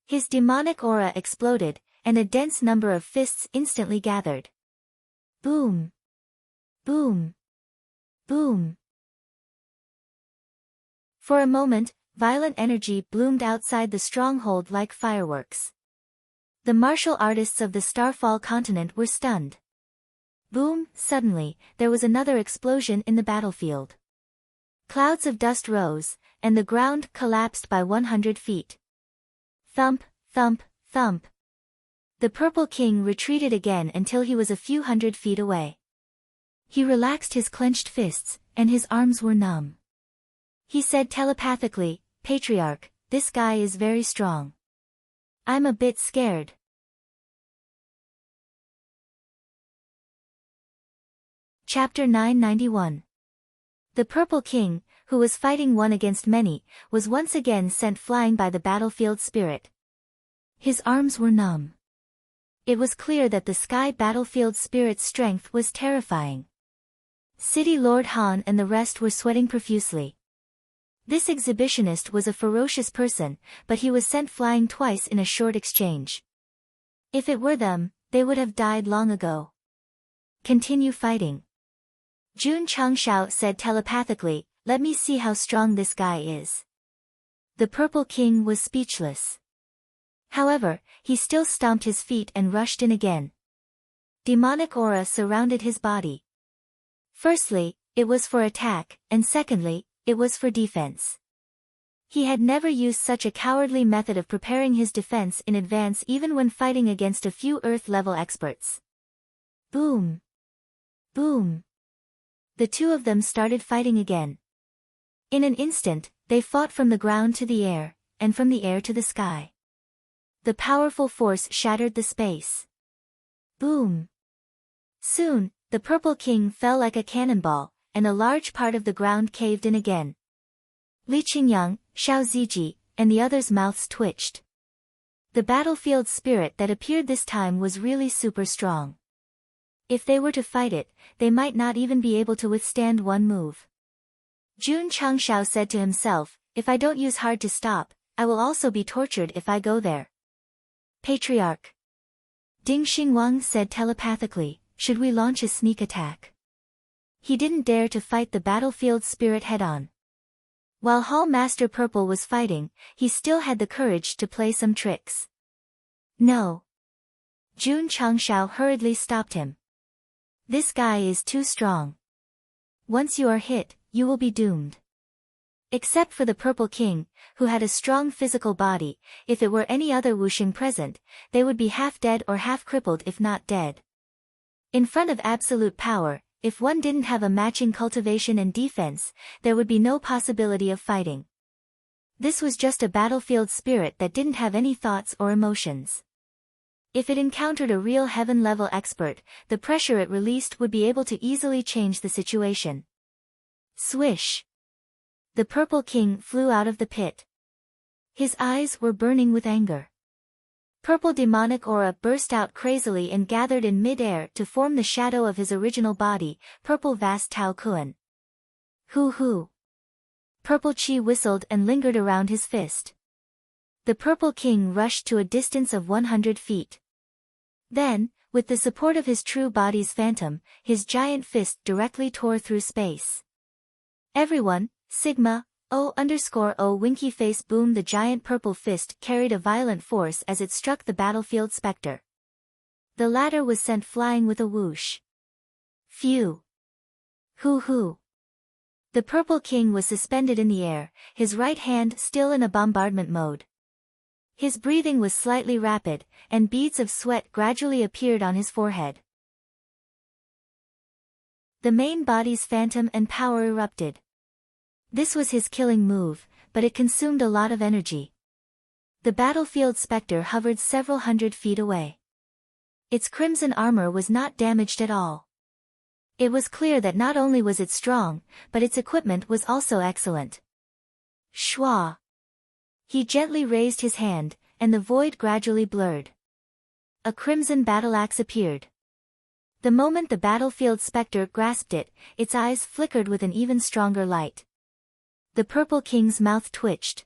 His demonic aura exploded, and a dense number of fists instantly gathered. Boom! Boom! Boom! For a moment, violent energy bloomed outside the stronghold like fireworks. The martial artists of the Starfall continent were stunned. Boom! Suddenly, there was another explosion in the battlefield. Clouds of dust rose, and the ground collapsed by 100 feet. Thump, thump, thump. The Purple King retreated again until he was a few hundred feet away. He relaxed his clenched fists, and his arms were numb. He said telepathically, "Patriarch, this guy is very strong. I'm a bit scared." Chapter 991. The Purple King, who was fighting one against many, was once again sent flying by the battlefield spirit. His arms were numb. It was clear that the sky battlefield spirit's strength was terrifying. City Lord Han and the rest were sweating profusely. This exhibitionist was a ferocious person, but he was sent flying twice in a short exchange. If it were them, they would have died long ago. Continue fighting. June Changshao said telepathically, "Let me see how strong this guy is." The Purple King was speechless. However, he still stomped his feet and rushed in again. Demonic aura surrounded his body. Firstly, it was for attack, and secondly, it was for defense. He had never used such a cowardly method of preparing his defense in advance even when fighting against a few Earth-level experts. Boom! Boom! The two of them started fighting again. In an instant, they fought from the ground to the air, and from the air to the sky. The powerful force shattered the space. Boom! Soon, the Purple King fell like a cannonball, and a large part of the ground caved in again. Li Qingyang, Xiao Ziji, and the others' mouths twitched. The battlefield spirit that appeared this time was really super strong. If they were to fight it, they might not even be able to withstand one move. Jun Changshao said to himself, if I don't use hard to stop, I will also be tortured if I go there. Patriarch. Ding Xingwang said telepathically, should we launch a sneak attack? He didn't dare to fight the battlefield spirit head-on. While Hall Master Purple was fighting, he still had the courage to play some tricks. No. Jun Changshao hurriedly stopped him. This guy is too strong. Once you are hit, you will be doomed. Except for the Purple King, who had a strong physical body, if it were any other Wuxing present, they would be half dead or half crippled if not dead. In front of absolute power, if one didn't have a matching cultivation and defense, there would be no possibility of fighting. This was just a battlefield spirit that didn't have any thoughts or emotions. If it encountered a real heaven-level expert, the pressure it released would be able to easily change the situation. Swish! The Purple King flew out of the pit. His eyes were burning with anger. Purple demonic aura burst out crazily and gathered in mid-air to form the shadow of his original body, Purple Vast Tao Kuan. Hoo! Purple Chi whistled and lingered around his fist. The Purple King rushed to a distance of 100 feet. Then, with the support of his true body's phantom, his giant fist directly tore through space. Everyone, Sigma, O_O winky face boom. The giant purple fist carried a violent force as it struck the battlefield specter. The latter was sent flying with a whoosh. Phew! Hoo! The Purple King was suspended in the air, his right hand still in a bombardment mode. His breathing was slightly rapid, and beads of sweat gradually appeared on his forehead. The main body's phantom and power erupted. This was his killing move, but it consumed a lot of energy. The battlefield specter hovered several hundred feet away. Its crimson armor was not damaged at all. It was clear that not only was it strong, but its equipment was also excellent. Shwa! He gently raised his hand, and the void gradually blurred. A crimson battle axe appeared. The moment the battlefield specter grasped it, its eyes flickered with an even stronger light. The Purple King's mouth twitched.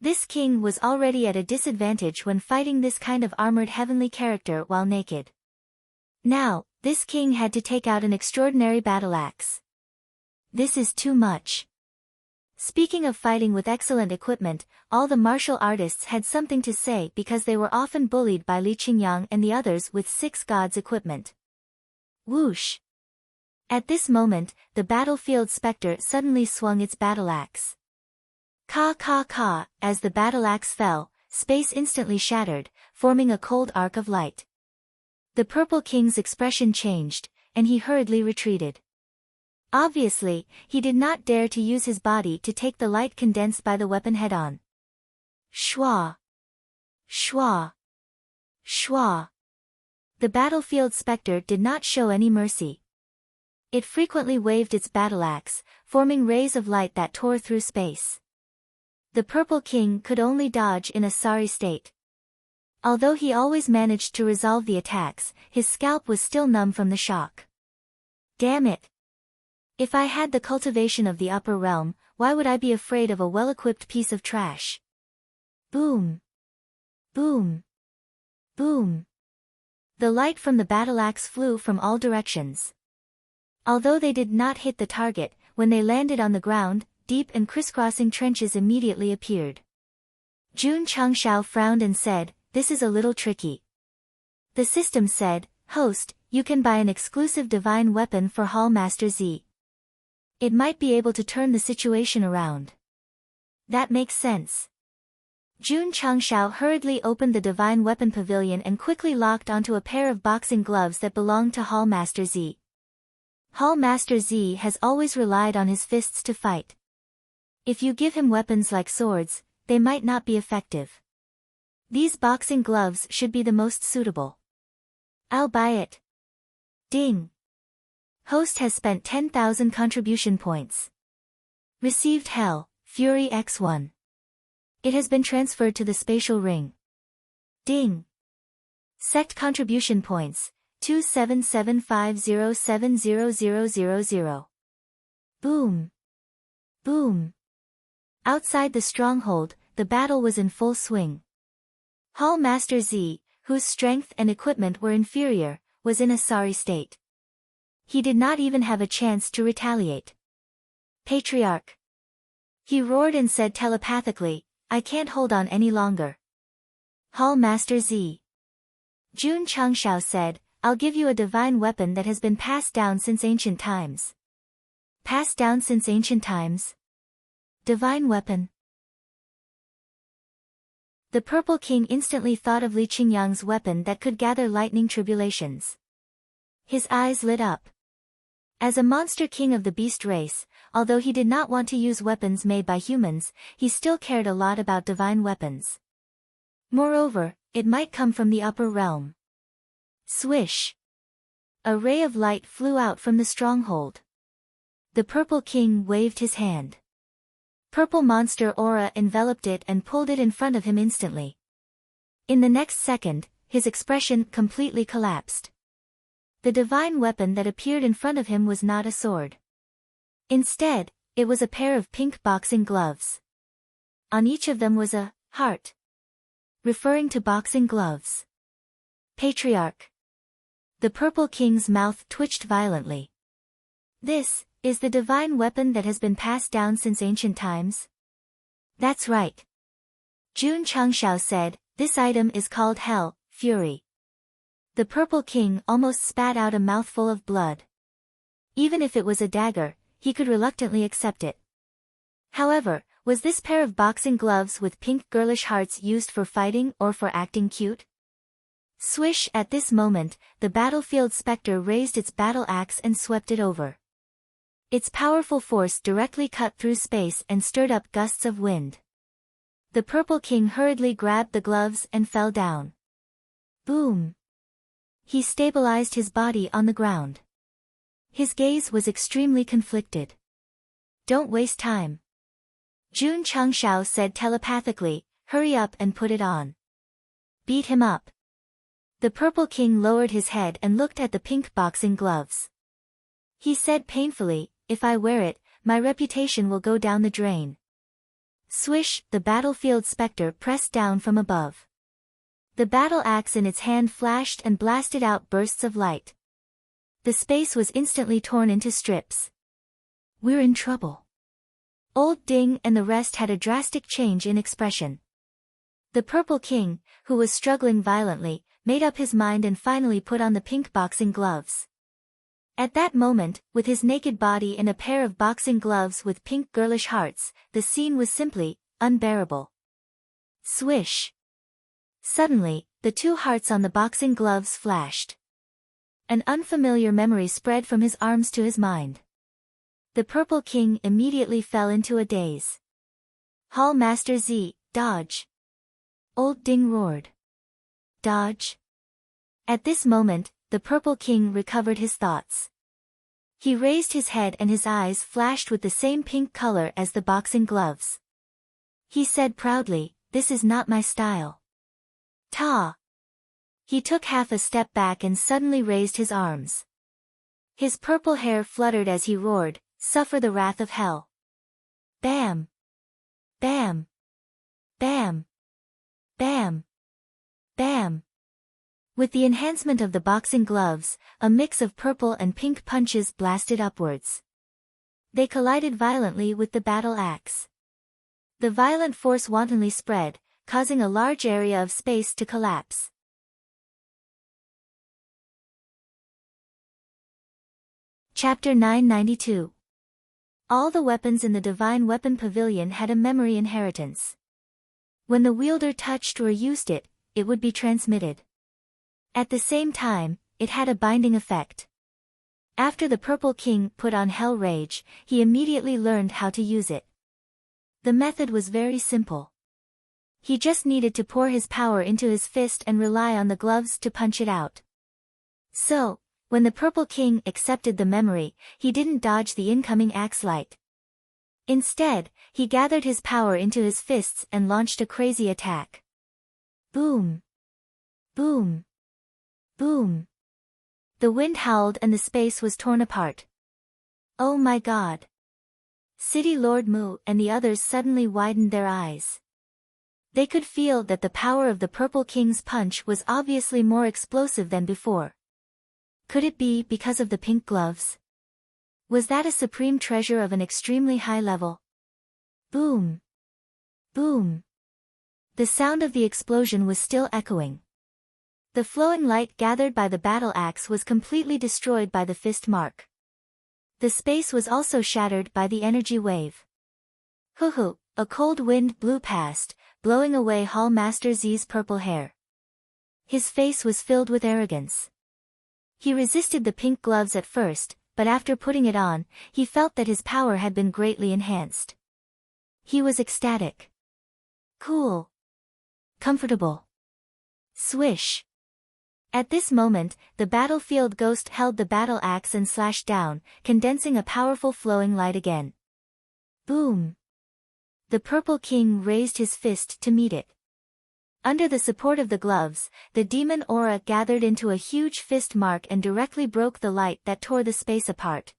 This king was already at a disadvantage when fighting this kind of armored heavenly character while naked. Now, this king had to take out an extraordinary battle axe. This is too much. Speaking of fighting with excellent equipment, all the martial artists had something to say because they were often bullied by Li Qingyang and the others with 6 gods equipment. Whoosh! At this moment, the battlefield specter suddenly swung its battle axe. Ka! As the battle axe fell, space instantly shattered, forming a cold arc of light. The Purple King's expression changed, and he hurriedly retreated. Obviously, he did not dare to use his body to take the light condensed by the weapon head-on. Shwa! Shwa! Shwa! The battlefield specter did not show any mercy. It frequently waved its battle axe, forming rays of light that tore through space. The Purple King could only dodge in a sorry state. Although he always managed to resolve the attacks, his scalp was still numb from the shock. Damn it! If I had the cultivation of the upper realm, why would I be afraid of a well-equipped piece of trash? Boom! Boom! Boom! The light from the battle axe flew from all directions. Although they did not hit the target, when they landed on the ground, deep and crisscrossing trenches immediately appeared. Jun Changshao frowned and said, "This is a little tricky." The system said, "Host, you can buy an exclusive divine weapon for Hall Master Z. It might be able to turn the situation around." That makes sense. Jun Changshao hurriedly opened the divine weapon pavilion and quickly locked onto a pair of boxing gloves that belonged to Hall Master Z. Hall Master Z has always relied on his fists to fight. If you give him weapons like swords, they might not be effective. These boxing gloves should be the most suitable. I'll buy it. Ding! Host has spent 10,000 contribution points. Received Hell, Fury X1. It has been transferred to the spatial ring. Ding. Sect contribution points, 27750700000. Boom. Boom. Outside the stronghold, the battle was in full swing. Hall Master Z, whose strength and equipment were inferior, was in a sorry state. He did not even have a chance to retaliate. Patriarch. He roared and said telepathically, I can't hold on any longer. Hall Master Z. Jun Changshao said, I'll give you a divine weapon that has been passed down since ancient times. Passed down since ancient times? Divine weapon. The Purple King instantly thought of Li Qingyang's weapon that could gather lightning tribulations. His eyes lit up. As a monster king of the beast race, although he did not want to use weapons made by humans, he still cared a lot about divine weapons. Moreover, it might come from the upper realm. Swish! A ray of light flew out from the stronghold. The Purple King waved his hand. Purple monster aura enveloped it and pulled it in front of him instantly. In the next second, his expression completely collapsed. The divine weapon that appeared in front of him was not a sword. Instead, it was a pair of pink boxing gloves. On each of them was a heart, referring to boxing gloves. Patriarch. The Purple King's mouth twitched violently. This is the divine weapon that has been passed down since ancient times? That's right. Jun Changshao said, this item is called Hell, Fury. The Purple King almost spat out a mouthful of blood. Even if it was a dagger, he could reluctantly accept it. However, was this pair of boxing gloves with pink girlish hearts used for fighting or for acting cute? Swish! At this moment, the battlefield specter raised its battle axe and swept it over. Its powerful force directly cut through space and stirred up gusts of wind. The Purple King hurriedly grabbed the gloves and fell down. Boom! He stabilized his body on the ground. His gaze was extremely conflicted. Don't waste time. Jun Changshao said telepathically, hurry up and put it on. Beat him up. The Purple King lowered his head and looked at the pink boxing gloves. He said painfully, if I wear it, my reputation will go down the drain. Swish! The battlefield specter pressed down from above. The battle axe in its hand flashed and blasted out bursts of light. The space was instantly torn into strips. We're in trouble. Old Ding and the rest had a drastic change in expression. The Purple King, who was struggling violently, made up his mind and finally put on the pink boxing gloves. At that moment, with his naked body in a pair of boxing gloves with pink girlish hearts, the scene was simply unbearable. Swish! Suddenly, the two hearts on the boxing gloves flashed. An unfamiliar memory spread from his arms to his mind. The Purple King immediately fell into a daze. Hall Master Z, dodge! Old Ding roared. Dodge? At this moment, the Purple King recovered his thoughts. He raised his head and his eyes flashed with the same pink color as the boxing gloves. He said proudly, this is not my style. Ta! He took half a step back and suddenly raised his arms. His purple hair fluttered as he roared, suffer the wrath of hell. Bam! Bam! Bam! Bam! Bam! With the enhancement of the boxing gloves, a mix of purple and pink punches blasted upwards. They collided violently with the battle axe. The violent force wantonly spread, causing a large area of space to collapse. Chapter 992. All the weapons in the Divine Weapon Pavilion had a memory inheritance. When the wielder touched or used it, it would be transmitted. At the same time, it had a binding effect. After the Purple King put on Hell Rage, he immediately learned how to use it. The method was very simple. He just needed to pour his power into his fist and rely on the gloves to punch it out. So, When the Purple King accepted the memory, he didn't dodge the incoming axe light. Instead, he gathered his power into his fists and launched a crazy attack. Boom! Boom! Boom! The wind howled and the space was torn apart. Oh my God! City Lord Mu and the others suddenly widened their eyes. They could feel that the power of the Purple King's punch was obviously more explosive than before. Could it be because of the pink gloves? Was that a supreme treasure of an extremely high level? Boom! Boom! The sound of the explosion was still echoing. The flowing light gathered by the battle axe was completely destroyed by the fist mark. The space was also shattered by the energy wave. Hoo-hoo! A cold wind blew past, blowing away Hall Master Z's purple hair. His face was filled with arrogance. He resisted the pink gloves at first, but after putting it on, he felt that his power had been greatly enhanced. He was ecstatic. Cool. Comfortable. Swish. At this moment, the battlefield ghost held the battle axe and slashed down, condensing a powerful flowing light again. Boom. The Purple King raised his fist to meet it. Under the support of the gloves, the demon aura gathered into a huge fist mark and directly broke the light that tore the space apart.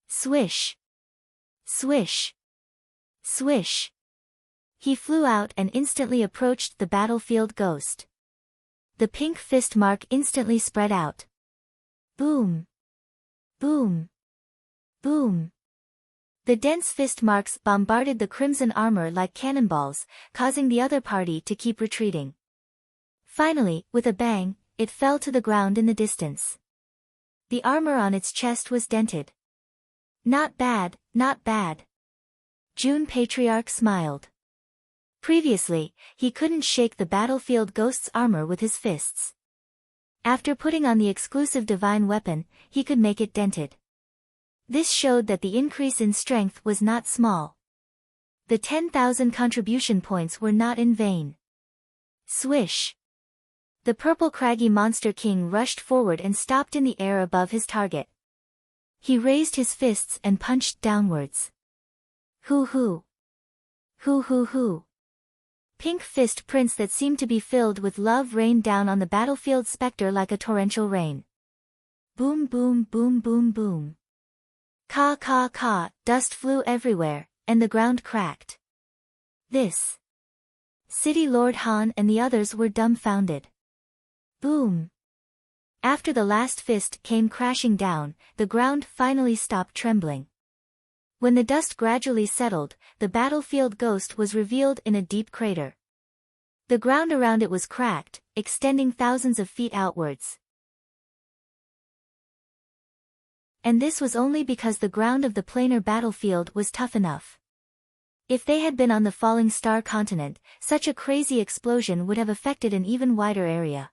Swish. Swish. Swish. He flew out and instantly approached the battlefield ghost. The pink fist mark instantly spread out. Boom. Boom. Boom. The dense fist marks bombarded the crimson armor like cannonballs, causing the other party to keep retreating. Finally, with a bang, it fell to the ground in the distance. The armor on its chest was dented. Not bad, not bad. June Patriarch smiled. Previously, he couldn't shake the battlefield ghost's armor with his fists. After putting on the exclusive divine weapon, he could make it dented. This showed that the increase in strength was not small. The 10,000 contribution points were not in vain. Swish! The purple craggy monster king rushed forward and stopped in the air above his target. He raised his fists and punched downwards. Hoo-hoo! Hoo-hoo-hoo! Pink fist prints that seemed to be filled with love rained down on the battlefield specter like a torrential rain. Boom boom boom boom boom. Ka ka ka, dust flew everywhere, and the ground cracked. This. City Lord Han and the others were dumbfounded. Boom. After the last fist came crashing down, the ground finally stopped trembling. When the dust gradually settled, the battlefield ghost was revealed in a deep crater. The ground around it was cracked, extending thousands of feet outwards. And this was only because the ground of the planar battlefield was tough enough. If they had been on the falling star continent, such a crazy explosion would have affected an even wider area.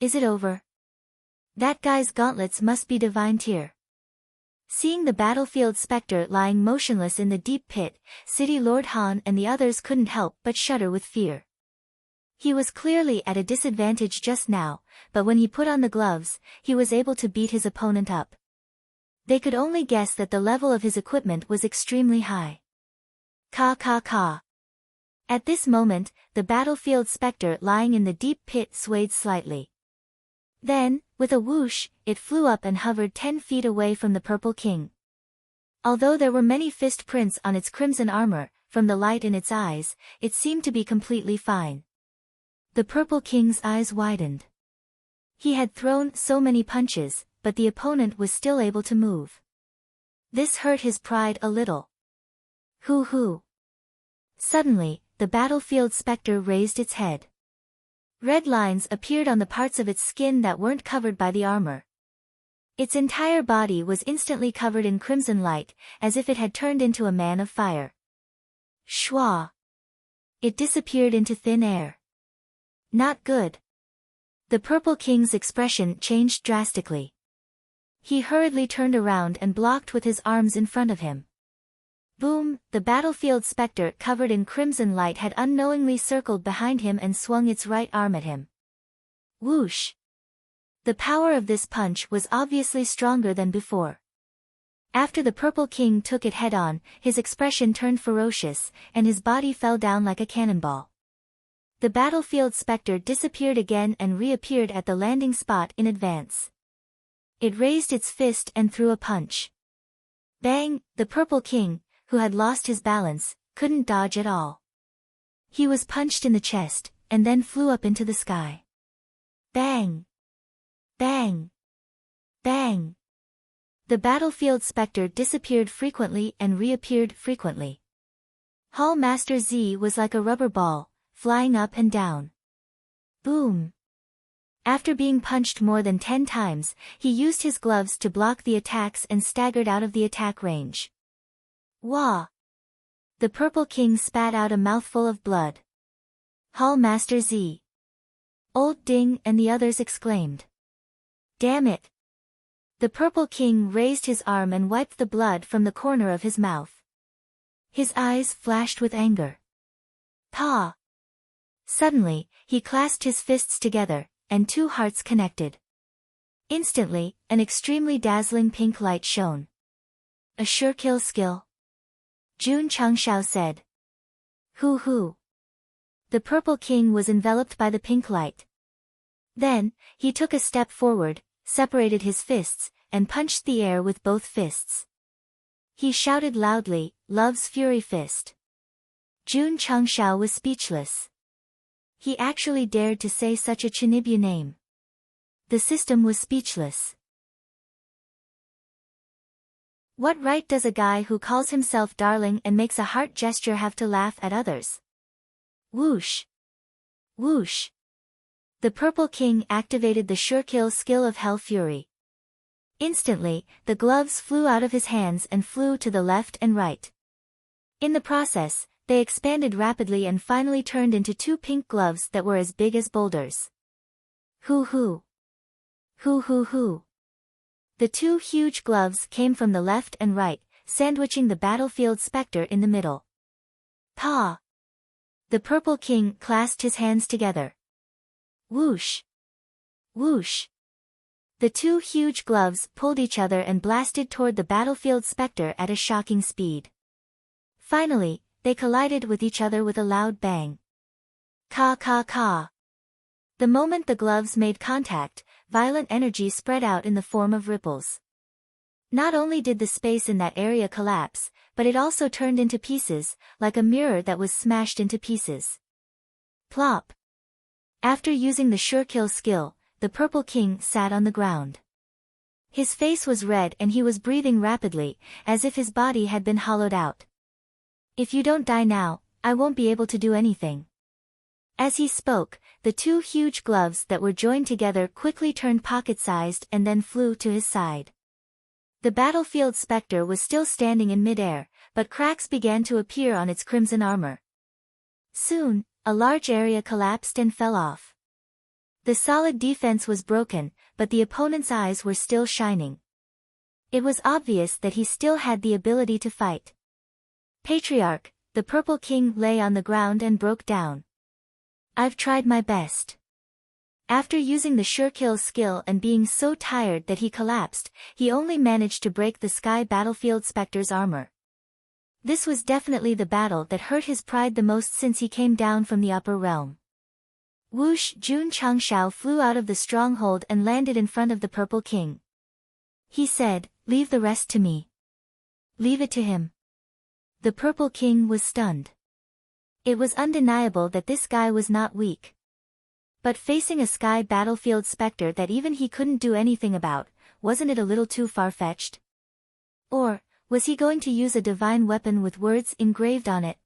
Is it over? That guy's gauntlets must be divine tier. Seeing the battlefield specter lying motionless in the deep pit, City Lord Han and the others couldn't help but shudder with fear. He was clearly at a disadvantage just now, but when he put on the gloves, he was able to beat his opponent up. They could only guess that the level of his equipment was extremely high. Ka ka ka. At this moment, the battlefield specter lying in the deep pit swayed slightly. Then, with a whoosh, it flew up and hovered 10 feet away from the Purple King. Although there were many fist prints on its crimson armor, from the light in its eyes, it seemed to be completely fine. The Purple King's eyes widened. He had thrown so many punches, but the opponent was still able to move. This hurt his pride a little. Hoo-hoo. Suddenly, the battlefield specter raised its head. Red lines appeared on the parts of its skin that weren't covered by the armor. Its entire body was instantly covered in crimson light, as if it had turned into a man of fire. Shwa! It disappeared into thin air. Not good. The Purple King's expression changed drastically. He hurriedly turned around and blocked with his arms in front of him. Boom! The battlefield specter covered in crimson light had unknowingly circled behind him and swung its right arm at him. Whoosh! The power of this punch was obviously stronger than before. After the Purple King took it head-on, his expression turned ferocious, and his body fell down like a cannonball. The battlefield specter disappeared again and reappeared at the landing spot in advance. It raised its fist and threw a punch. Bang! The Purple King, who had lost his balance, couldn't dodge at all. He was punched in the chest, and then flew up into the sky. Bang! Bang! Bang! The battlefield specter disappeared frequently and reappeared frequently. Hall Master Z was like a rubber ball, flying up and down. Boom! After being punched more than 10 times, he used his gloves to block the attacks and staggered out of the attack range. Wah! The Purple King spat out a mouthful of blood. Hall Master Z, Old Ding and the others exclaimed. Damn it! The Purple King raised his arm and wiped the blood from the corner of his mouth. His eyes flashed with anger. Paw! Suddenly, he clasped his fists together, and 2 hearts connected. Instantly, an extremely dazzling pink light shone. A sure kill skill? Jun Changshao said. Hoo. The Purple King was enveloped by the pink light. Then, he took a step forward, separated his fists, and punched the air with both fists. He shouted loudly, Love's Fury Fist. Jun Changshao was speechless. He actually dared to say such a Chinibyu name. The system was speechless. What right does a guy who calls himself darling and makes a heart gesture have to laugh at others? Whoosh! Whoosh! The Purple King activated the sure kill skill of Hell Fury. Instantly, the gloves flew out of his hands and flew to the left and right. In the process, they expanded rapidly and finally turned into 2 pink gloves that were as big as boulders. Hoo. The 2 huge gloves came from the left and right, sandwiching the battlefield specter in the middle. Paw! The Purple King clasped his hands together. Whoosh! Whoosh! The 2 huge gloves pulled each other and blasted toward the battlefield specter at a shocking speed. Finally, they collided with each other with a loud bang. Ka. The moment the gloves made contact, violent energy spread out in the form of ripples. Not only did the space in that area collapse, but it also turned into pieces, like a mirror that was smashed into pieces. Plop! After using the sure kill skill, the Purple King sat on the ground. His face was red and he was breathing rapidly, as if his body had been hollowed out. If you don't die now, I won't be able to do anything. As he spoke, the 2 huge gloves that were joined together quickly turned pocket-sized and then flew to his side. The battlefield specter was still standing in midair, but cracks began to appear on its crimson armor. Soon, a large area collapsed and fell off. The solid defense was broken, but the opponent's eyes were still shining. It was obvious that he still had the ability to fight. Patriarch, the Purple King lay on the ground and broke down. I've tried my best. After using the sure kill skill and being so tired that he collapsed, he only managed to break the sky battlefield specter's armor. This was definitely the battle that hurt his pride the most since he came down from the upper realm. Whoosh! Jun Changshao flew out of the stronghold and landed in front of the Purple King. He said, Leave the rest to me. Leave it to him. The Purple King was stunned. It was undeniable that this guy was not weak. But facing a sky battlefield specter that even he couldn't do anything about, wasn't it a little too far-fetched? Or, was he going to use a divine weapon with words engraved on it?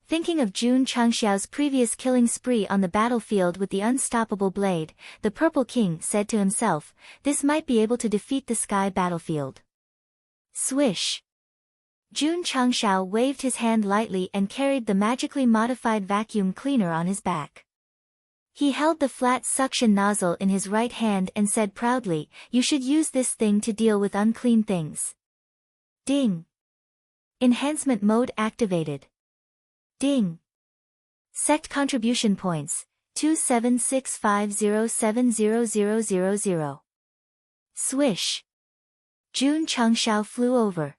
Thinking of Jun Changshao's previous killing spree on the battlefield with the unstoppable blade, the Purple King said to himself, this might be able to defeat the sky battlefield. Swish! Jun Changshao waved his hand lightly and carried the magically modified vacuum cleaner on his back. He held the flat suction nozzle in his right hand and said proudly, you should use this thing to deal with unclean things. Ding! Enhancement mode activated. Ding! Sect contribution points, 2765070000. Swish. Jun Changshao flew over.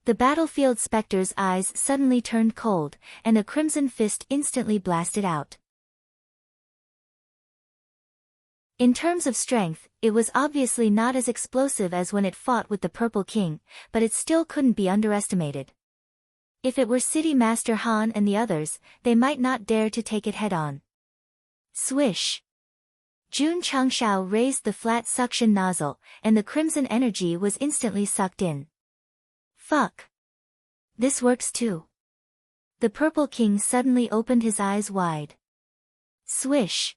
The battlefield specter's eyes suddenly turned cold, and a crimson fist instantly blasted out. In terms of strength, it was obviously not as explosive as when it fought with the Purple King, but it still couldn't be underestimated. If it were City Master Han and the others, they might not dare to take it head-on. Swish. Jun Changshao raised the flat suction nozzle, and the crimson energy was instantly sucked in. Fuck. This works too. The Purple King suddenly opened his eyes wide. Swish.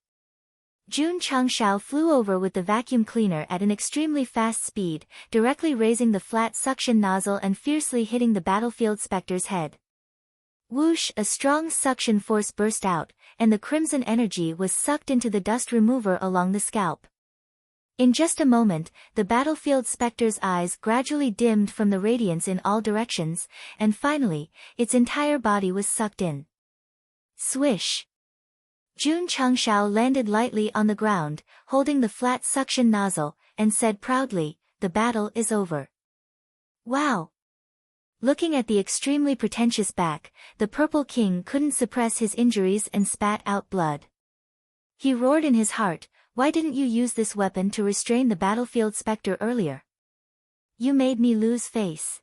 Jun Changshao flew over with the vacuum cleaner at an extremely fast speed, directly raising the flat suction nozzle and fiercely hitting the battlefield specter's head. Whoosh! A strong suction force burst out, and the crimson energy was sucked into the dust remover along the scalp. In just a moment, the battlefield specter's eyes gradually dimmed from the radiance in all directions, and finally, its entire body was sucked in. Swish. Jun Changshao landed lightly on the ground, holding the flat suction nozzle, and said proudly, "The battle is over." Wow! Looking at the extremely pretentious back, the Purple King couldn't suppress his injuries and spat out blood. He roared in his heart, "Why didn't you use this weapon to restrain the battlefield specter earlier? You made me lose face."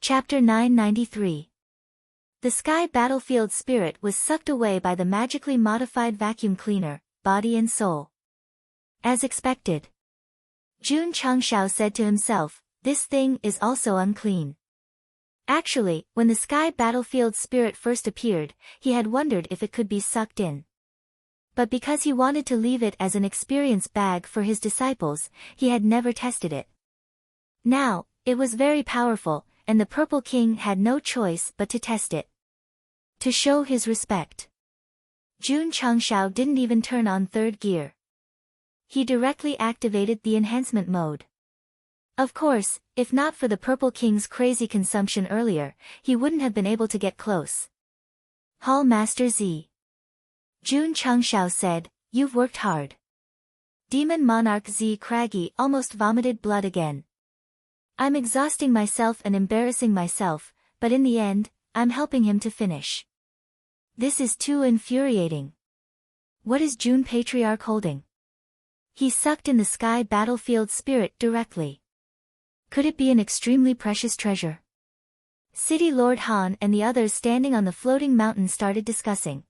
Chapter 993. The Sky Battlefield Spirit was sucked away by the magically modified vacuum cleaner, body and soul. As expected. Jun Changshao said to himself, "This thing is also unclean." Actually, when the Sky Battlefield Spirit first appeared, he had wondered if it could be sucked in. But because he wanted to leave it as an experience bag for his disciples, he had never tested it. Now, it was very powerful, and the Purple King had no choice but to test it. To show his respect, Jun Changshao didn't even turn on third gear. He directly activated the enhancement mode. Of course, if not for the Purple King's crazy consumption earlier, he wouldn't have been able to get close. Hall Master Z. Jun Changshao said, "You've worked hard." Demon Monarch Z Craggy almost vomited blood again. "I'm exhausting myself and embarrassing myself, but in the end, I'm helping him to finish. This is too infuriating." What is Jun Patriarch holding? He sucked in the Sky Battlefield Spirit directly. Could it be an extremely precious treasure? City Lord Han and the others standing on the floating mountain started discussing.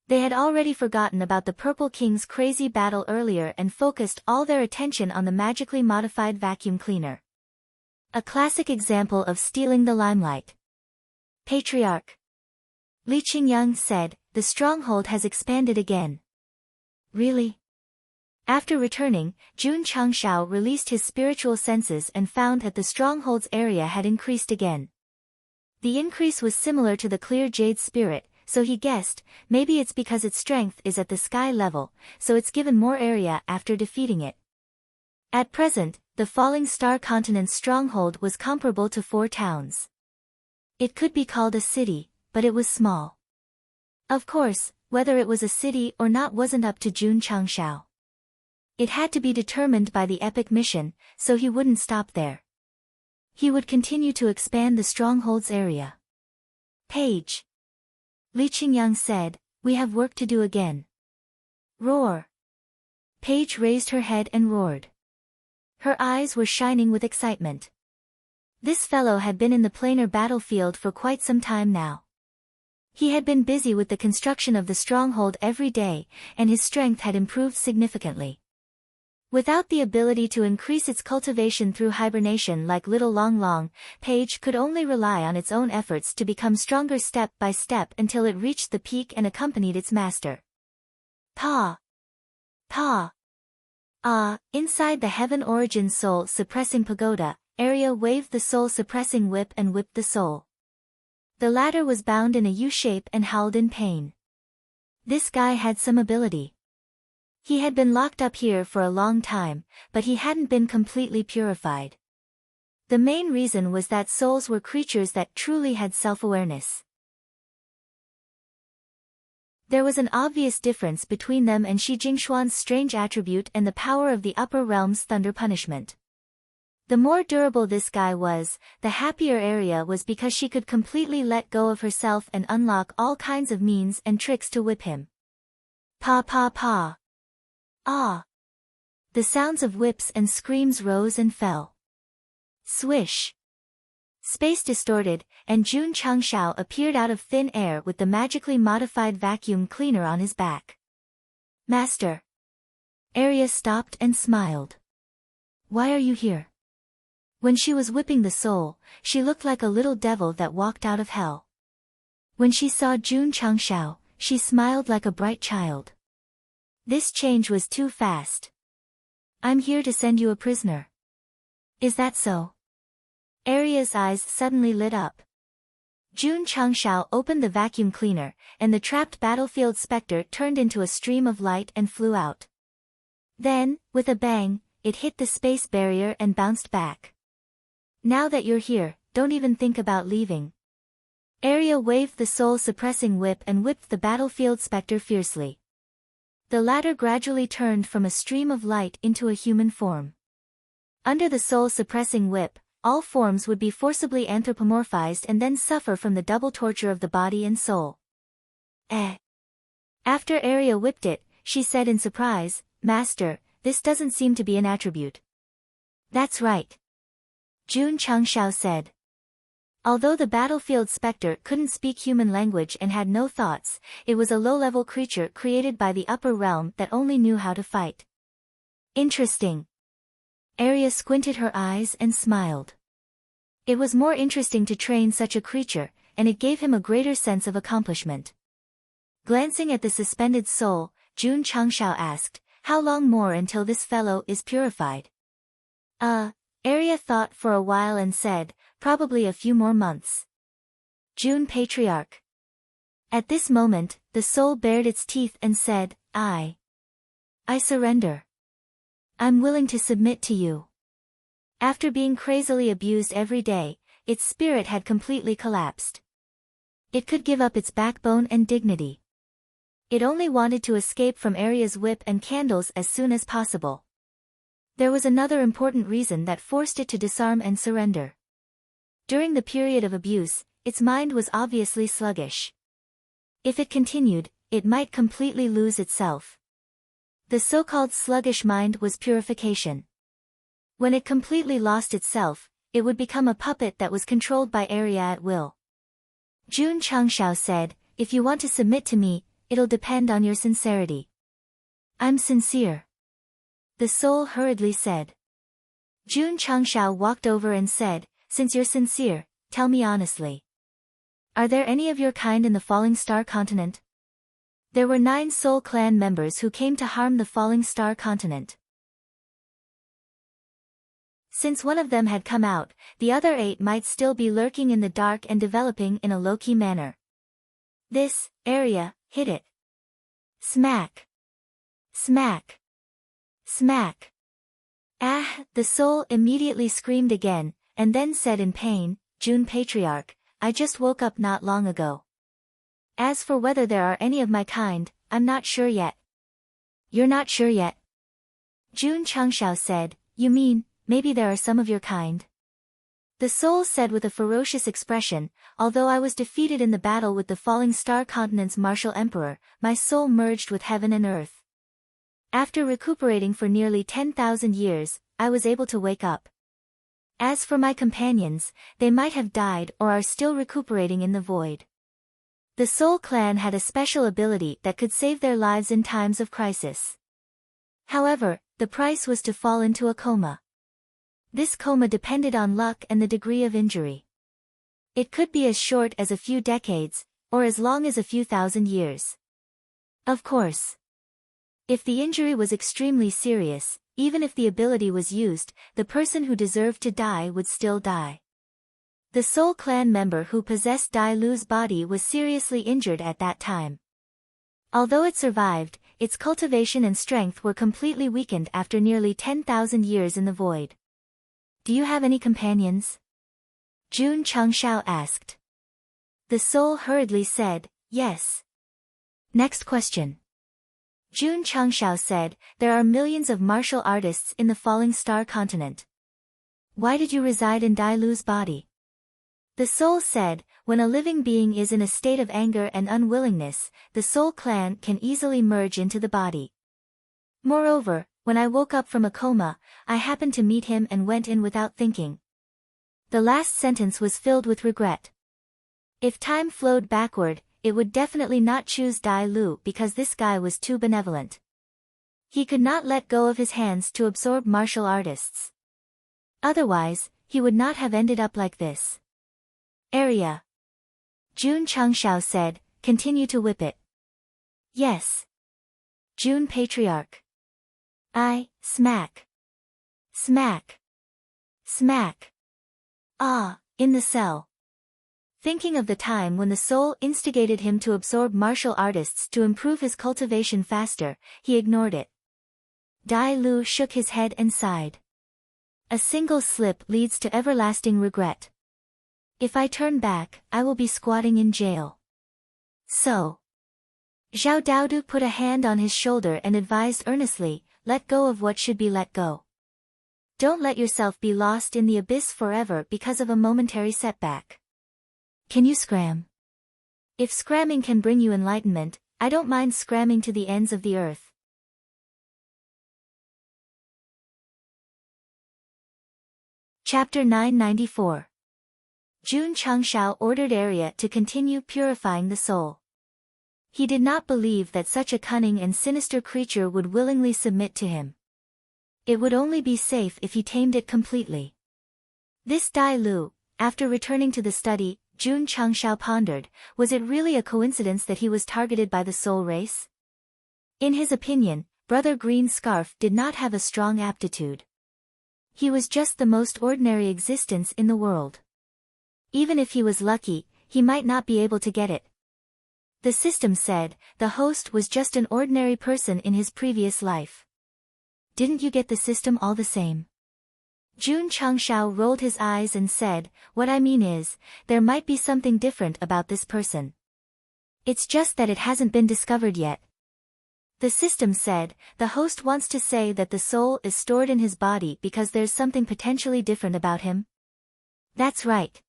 They had already forgotten about the Purple King's crazy battle earlier and focused all their attention on the magically modified vacuum cleaner. A classic example of stealing the limelight. Patriarch. Li Qingyang said, "The stronghold has expanded again." Really? After returning, Jun Changshao released his spiritual senses and found that the stronghold's area had increased again. The increase was similar to the clear jade spirit, so he guessed, maybe it's because its strength is at the sky level, so it's given more area after defeating it. At present, the falling star continent's stronghold was comparable to 4 towns. It could be called a city, but it was small. Of course, whether it was a city or not wasn't up to Jun Changshao. It had to be determined by the epic mission, so he wouldn't stop there. He would continue to expand the stronghold's area. Page. Li Qingyang said, "We have work to do again." Roar. Paige raised her head and roared. Her eyes were shining with excitement. This fellow had been in the planar battlefield for quite some time now. He had been busy with the construction of the stronghold every day, and his strength had improved significantly. Without the ability to increase its cultivation through hibernation like Little Long Long, Paige could only rely on its own efforts to become stronger step by step until it reached the peak and accompanied its master. Pa! Pa! Ah! Inside the Heaven Origin Soul Suppressing Pagoda, Arya waved the Soul Suppressing Whip and whipped the soul. The latter was bound in a U-shape and howled in pain. This guy had some ability. He had been locked up here for a long time, but he hadn't been completely purified. The main reason was that souls were creatures that truly had self-awareness. There was an obvious difference between them and Shi Jingxuan's strange attribute and the power of the upper realm's thunder punishment. The more durable this guy was, the happier Area was because she could completely let go of herself and unlock all kinds of means and tricks to whip him. Pa pa pa. Ah. The sounds of whips and screams rose and fell. Swish. Space distorted, and Jun Changshao appeared out of thin air with the magically modified vacuum cleaner on his back. Master. Area stopped and smiled. Why are you here? When she was whipping the soul, she looked like a little devil that walked out of hell. When she saw Jun Changshao, she smiled like a bright child. This change was too fast. I'm here to send you a prisoner. Is that so? Aria's eyes suddenly lit up. Jun Changshao opened the vacuum cleaner, and the trapped battlefield specter turned into a stream of light and flew out. Then, with a bang, it hit the space barrier and bounced back. Now that you're here, don't even think about leaving. Aria waved the soul-suppressing whip and whipped the battlefield specter fiercely. The latter gradually turned from a stream of light into a human form. Under the soul-suppressing whip, all forms would be forcibly anthropomorphized and then suffer from the double torture of the body and soul. After Aria whipped it, she said in surprise, Master, this doesn't seem to be an attribute. That's right. Jun Changshao said. Although the battlefield specter couldn't speak human language and had no thoughts, it was a low-level creature created by the upper realm that only knew how to fight. Interesting. Aria squinted her eyes and smiled. It was more interesting to train such a creature, and it gave him a greater sense of accomplishment. Glancing at the suspended soul, Jun Changshao asked, How long more until this fellow is purified? Aria thought for a while and said, Probably a few more months. Jun Patriarch. At this moment, the soul bared its teeth and said, I surrender. I'm willing to submit to you. After being crazily abused every day, its spirit had completely collapsed. It could give up its backbone and dignity. It only wanted to escape from Aria's whip and candles as soon as possible. There was another important reason that forced it to disarm and surrender. During the period of abuse, its mind was obviously sluggish. If it continued, it might completely lose itself. The so-called sluggish mind was purification. When it completely lost itself, it would become a puppet that was controlled by Aria at will. Jun Changshao said, If you want to submit to me, it'll depend on your sincerity. I'm sincere. The soul hurriedly said. Jun Changshao walked over and said, Since you're sincere, tell me honestly. Are there any of your kind in the Falling Star continent? There were 9 Soul Clan members who came to harm the Falling Star continent. Since one of them had come out, the other 8 might still be lurking in the dark and developing in a low-key manner. This area hit it. Smack. Smack. Smack. The soul immediately screamed again, and then said in pain, Jun Patriarch, I just woke up not long ago. As for whether there are any of my kind, I'm not sure yet. You're not sure yet? Jun Changshao said, You mean, maybe there are some of your kind? The soul said with a ferocious expression, Although I was defeated in the battle with the Falling Star Continent's martial emperor, my soul merged with heaven and earth. After recuperating for nearly 10,000 years, I was able to wake up. As for my companions, they might have died or are still recuperating in the void. The Soul Clan had a special ability that could save their lives in times of crisis. However, the price was to fall into a coma. This coma depended on luck and the degree of injury. It could be as short as a few decades, or as long as a few thousand years. Of course. If the injury was extremely serious, even if the ability was used, the person who deserved to die would still die. The Soul Clan member who possessed Dai Lu's body was seriously injured at that time. Although it survived, its cultivation and strength were completely weakened after nearly 10,000 years in the void. Do you have any companions? Jun Changshao asked. The soul hurriedly said, yes. Next question. Jun Changshao said, there are millions of martial artists in the falling star continent. Why did you reside in Dai Lu's body? The soul said, when a living being is in a state of anger and unwillingness, the soul clan can easily merge into the body. Moreover, when I woke up from a coma, I happened to meet him and went in without thinking. The last sentence was filled with regret. If time flowed backward, it would definitely not choose Dai Lu because this guy was too benevolent. He could not let go of his hands to absorb martial artists. Otherwise, he would not have ended up like this. Area. Jun Changshao said, continue to whip it. Yes. Jun Patriarch. Smack. Smack. Smack. Ah, in the cell. Thinking of the time when the soul instigated him to absorb martial artists to improve his cultivation faster, he ignored it. Dai Lu shook his head and sighed. A single slip leads to everlasting regret. If I turn back, I will be squatting in jail. So. Zhao Daodu put a hand on his shoulder and advised earnestly, let go of what should be let go. Don't let yourself be lost in the abyss forever because of a momentary setback. Can you scram? If scramming can bring you enlightenment, I don't mind scramming to the ends of the earth. Chapter 994. Jun Changshao ordered Arya to continue purifying the soul. He did not believe that such a cunning and sinister creature would willingly submit to him. It would only be safe if he tamed it completely. This Dai Lu, after returning to the study, Jun Changshao pondered, was it really a coincidence that he was targeted by the soul race? In his opinion, Brother Green Scarf did not have a strong aptitude. He was just the most ordinary existence in the world. Even if he was lucky, he might not be able to get it. The system said, the host was just an ordinary person in his previous life. Didn't you get the system all the same? Jun Changshao rolled his eyes and said, what I mean is, there might be something different about this person. It's just that it hasn't been discovered yet. The system said, the host wants to say that the soul is stored in his body because there's something potentially different about him? That's right.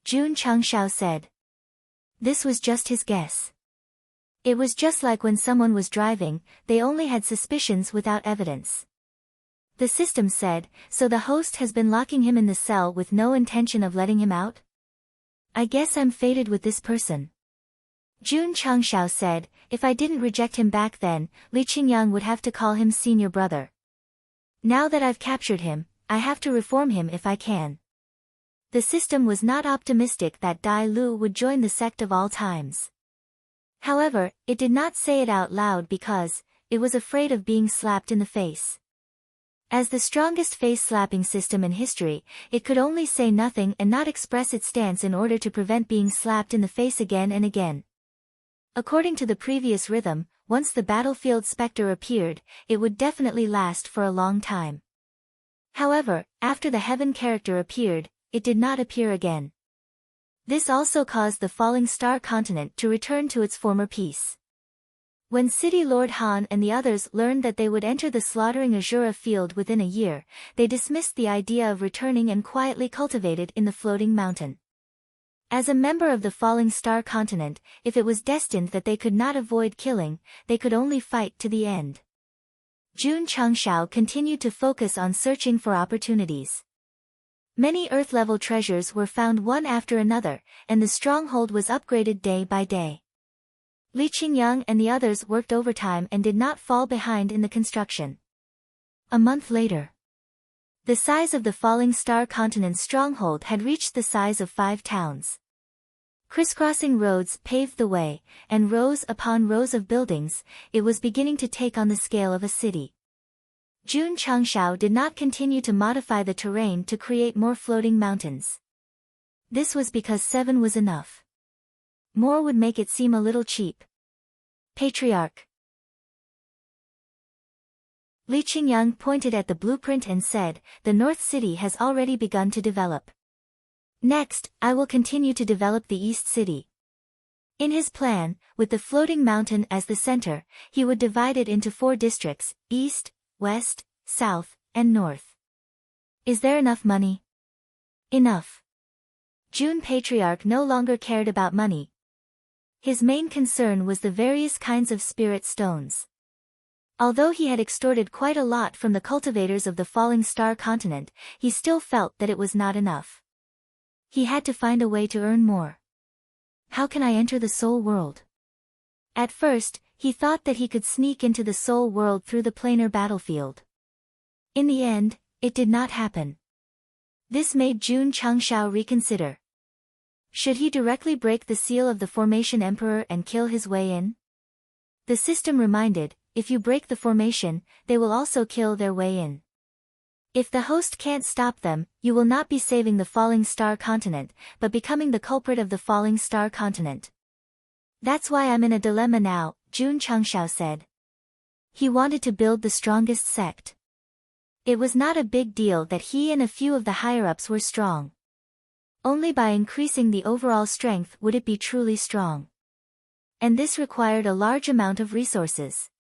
Jun Changshao said. This was just his guess. It was just like when someone was driving, they only had suspicions without evidence. The system said, so the host has been locking him in the cell with no intention of letting him out? I guess I'm fated with this person. Jun Changshao said, if I didn't reject him back then, Li Qingyang would have to call him senior brother. Now that I've captured him, I have to reform him if I can. The system was not optimistic that Dai Lu would join the sect of all times. However, it did not say it out loud because, it was afraid of being slapped in the face. As the strongest face-slapping system in history, it could only say nothing and not express its stance in order to prevent being slapped in the face again and again. According to the previous rhythm, once the battlefield specter appeared, it would definitely last for a long time. However, after the heaven character appeared, it did not appear again. This also caused the falling star continent to return to its former peace. When City Lord Han and the others learned that they would enter the slaughtering Azura field within a year, they dismissed the idea of returning and quietly cultivated in the floating mountain. As a member of the falling star continent, if it was destined that they could not avoid killing, they could only fight to the end. Jun Changshao continued to focus on searching for opportunities. Many Earth-level treasures were found one after another, and the stronghold was upgraded day by day. Li Qingyang and the others worked overtime and did not fall behind in the construction. A month later, the size of the falling star continent's stronghold had reached the size of 5 towns. Crisscrossing roads paved the way, and rows upon rows of buildings, it was beginning to take on the scale of a city. Jun Changshao did not continue to modify the terrain to create more floating mountains. This was because 7 was enough. More would make it seem a little cheap. Patriarch. Li Qingyang pointed at the blueprint and said, "The North City has already begun to develop. Next, I will continue to develop the East City." In his plan, with the floating mountain as the center, he would divide it into 4 districts: East, West, South, and North. Is there enough money? Enough. June Patriarch no longer cared about money. His main concern was the various kinds of spirit stones. Although he had extorted quite a lot from the cultivators of the Falling Star continent, he still felt that it was not enough. He had to find a way to earn more. How can I enter the soul world? At first, he thought that he could sneak into the soul world through the planar battlefield. In the end, it did not happen. This made Jun Changshao reconsider. Should he directly break the seal of the Formation Emperor and kill his way in? The system reminded, if you break the formation, they will also kill their way in. If the host can't stop them, you will not be saving the Falling Star continent, but becoming the culprit of the Falling Star continent. That's why I'm in a dilemma now, Jun Changshao said. He wanted to build the strongest sect. It was not a big deal that he and a few of the higher-ups were strong. Only by increasing the overall strength would it be truly strong. And this required a large amount of resources.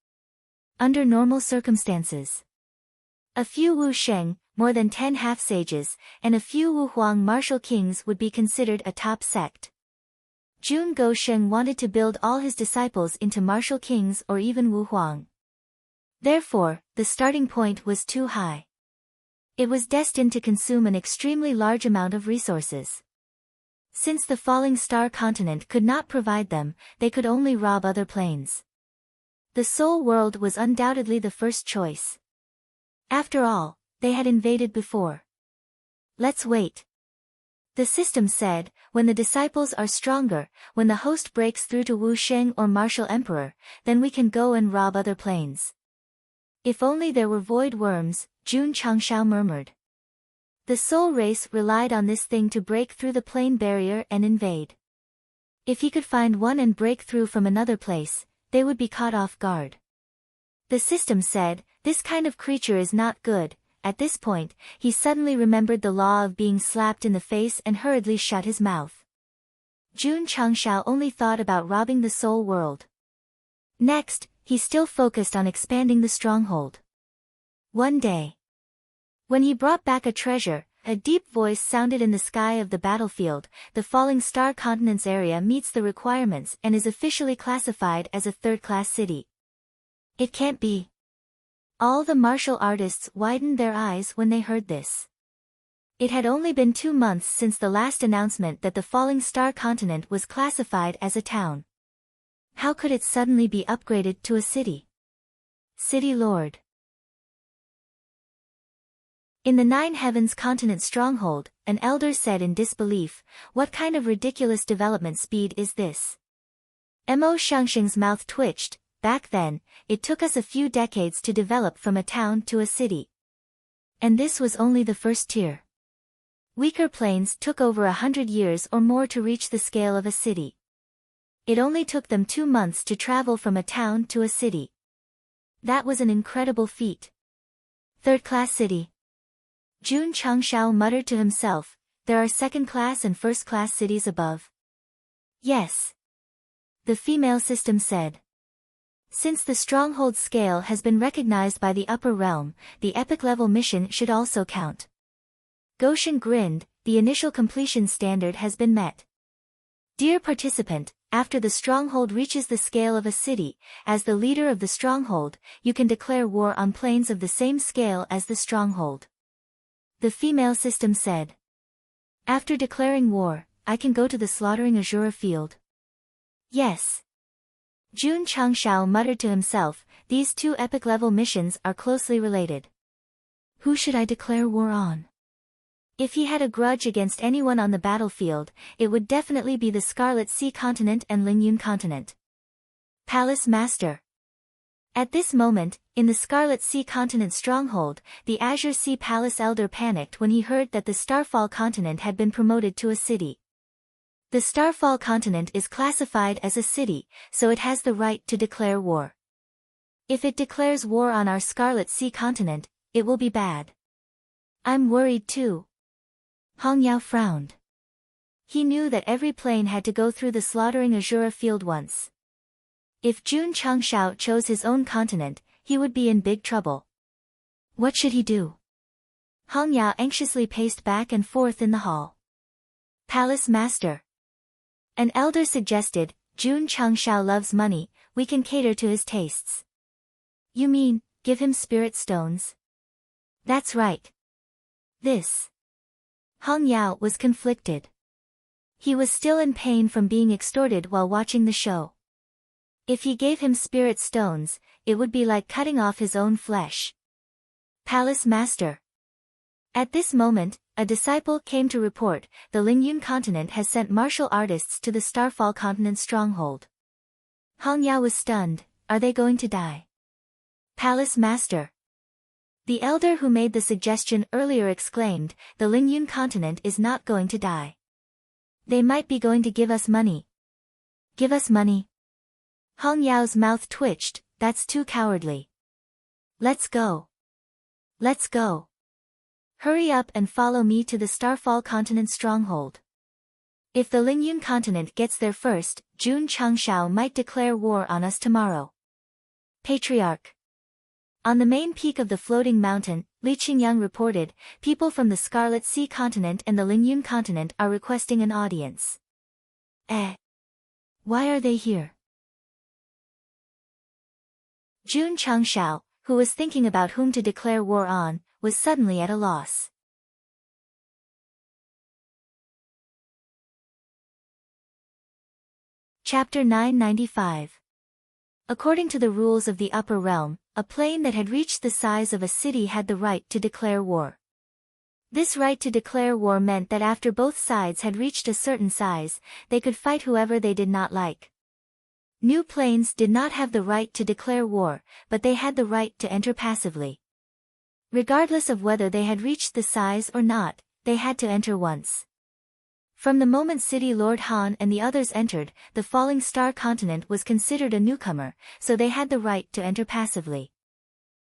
Under normal circumstances, a few Wu Sheng, more than 10 half-sages, and a few Wu Huang martial kings would be considered a top sect. Jun Gosheng wanted to build all his disciples into martial kings or even Wu Huang. Therefore, the starting point was too high. It was destined to consume an extremely large amount of resources. Since the Falling Star continent could not provide them, they could only rob other planes. The Soul World was undoubtedly the first choice. After all, they had invaded before. Let's wait. The system said, when the disciples are stronger, when the host breaks through to Wu Sheng or Martial Emperor, then we can go and rob other planes. If only there were void worms, Jun Changshao murmured. The soul race relied on this thing to break through the plane barrier and invade. If he could find one and break through from another place, they would be caught off guard. The system said, this kind of creature is not good. At this point, he suddenly remembered the law of being slapped in the face and hurriedly shut his mouth. Jun Changshao only thought about robbing the soul world. Next, he still focused on expanding the stronghold. One day, when he brought back a treasure, a deep voice sounded in the sky of the battlefield. The Falling Star Continent's area meets the requirements and is officially classified as a third-class city. It can't be. All the martial artists widened their eyes when they heard this. It had only been 2 months since the last announcement that the Falling Star Continent was classified as a town. How could it suddenly be upgraded to a city? City Lord. In the Nine Heavens Continent stronghold, an elder said in disbelief, "What kind of ridiculous development speed is this?" Mo Shangxing's mouth twitched. Back then, it took us a few decades to develop from a town to a city. And this was only the first tier. Weaker planes took over 100 years or more to reach the scale of a city. It only took them 2 months to travel from a town to a city. That was an incredible feat. Third-class city. Jun Changshao muttered to himself, there are second-class and first-class cities above. Yes. The female system said. Since the stronghold scale has been recognized by the upper realm, the epic level mission should also count. Goshen grinned, the initial completion standard has been met. Dear participant, after the stronghold reaches the scale of a city, as the leader of the stronghold, you can declare war on planes of the same scale as the stronghold. The female system said. After declaring war, I can go to the slaughtering Azura field. Yes. Jun Changshao muttered to himself, these 2 epic-level missions are closely related. Who should I declare war on? If he had a grudge against anyone on the battlefield, it would definitely be the Scarlet Sea Continent and Lingyun Continent. Palace Master. At this moment, in the Scarlet Sea Continent stronghold, the Azure Sea Palace Elder panicked when he heard that the Starfall Continent had been promoted to a city. The Starfall Continent is classified as a city, so it has the right to declare war. If it declares war on our Scarlet Sea continent, it will be bad. I'm worried too. Hong Yao frowned. He knew that every plane had to go through the slaughtering Azura field once. If Jun Changshao chose his own continent, he would be in big trouble. What should he do? Hong Yao anxiously paced back and forth in the hall. Palace Master. An elder suggested, Jun Changshao loves money, we can cater to his tastes. You mean, give him spirit stones? That's right. This. Hong Yao was conflicted. He was still in pain from being extorted while watching the show. If he gave him spirit stones, it would be like cutting off his own flesh. Palace Master. At this moment, a disciple came to report, the Lingyun continent has sent martial artists to the Starfall continent stronghold. Hong Yao was stunned, are they going to die? Palace Master. The elder who made the suggestion earlier exclaimed, the Lingyun continent is not going to die. They might be going to give us money. Give us money? Hong Yao's mouth twitched, that's too cowardly. Let's go. Let's go. Hurry up and follow me to the Starfall continent stronghold. If the Lingyun continent gets there first, Jun Changshao might declare war on us tomorrow. Patriarch. On the main peak of the floating mountain, Li Qingyang reported, people from the Scarlet Sea continent and the Lingyun continent are requesting an audience. Why are they here? Jun Changshao, who was thinking about whom to declare war on, was suddenly at a loss. Chapter 995. According to the rules of the upper realm, a plane that had reached the size of a city had the right to declare war. This right to declare war meant that after both sides had reached a certain size, they could fight whoever they did not like. New planes did not have the right to declare war, but they had the right to enter passively. Regardless of whether they had reached the size or not, they had to enter once. From the moment City Lord Han and the others entered, the Falling Star continent was considered a newcomer, so they had the right to enter passively.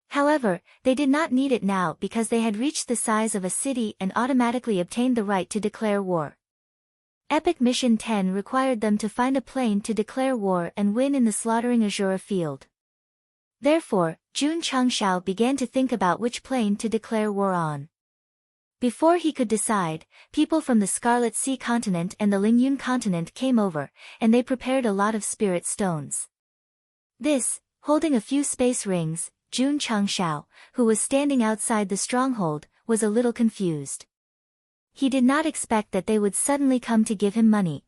However, they did not need it now because they had reached the size of a city and automatically obtained the right to declare war. Epic Mission 10 required them to find a plane to declare war and win in the slaughtering Azura field. Therefore, Jun Changshao began to think about which plane to declare war on. Before he could decide, people from the Scarlet Sea continent and the Lingyun continent came over, and they prepared a lot of spirit stones. This, holding a few space rings, Jun Changshao, who was standing outside the stronghold, was a little confused. He did not expect that they would suddenly come to give him money.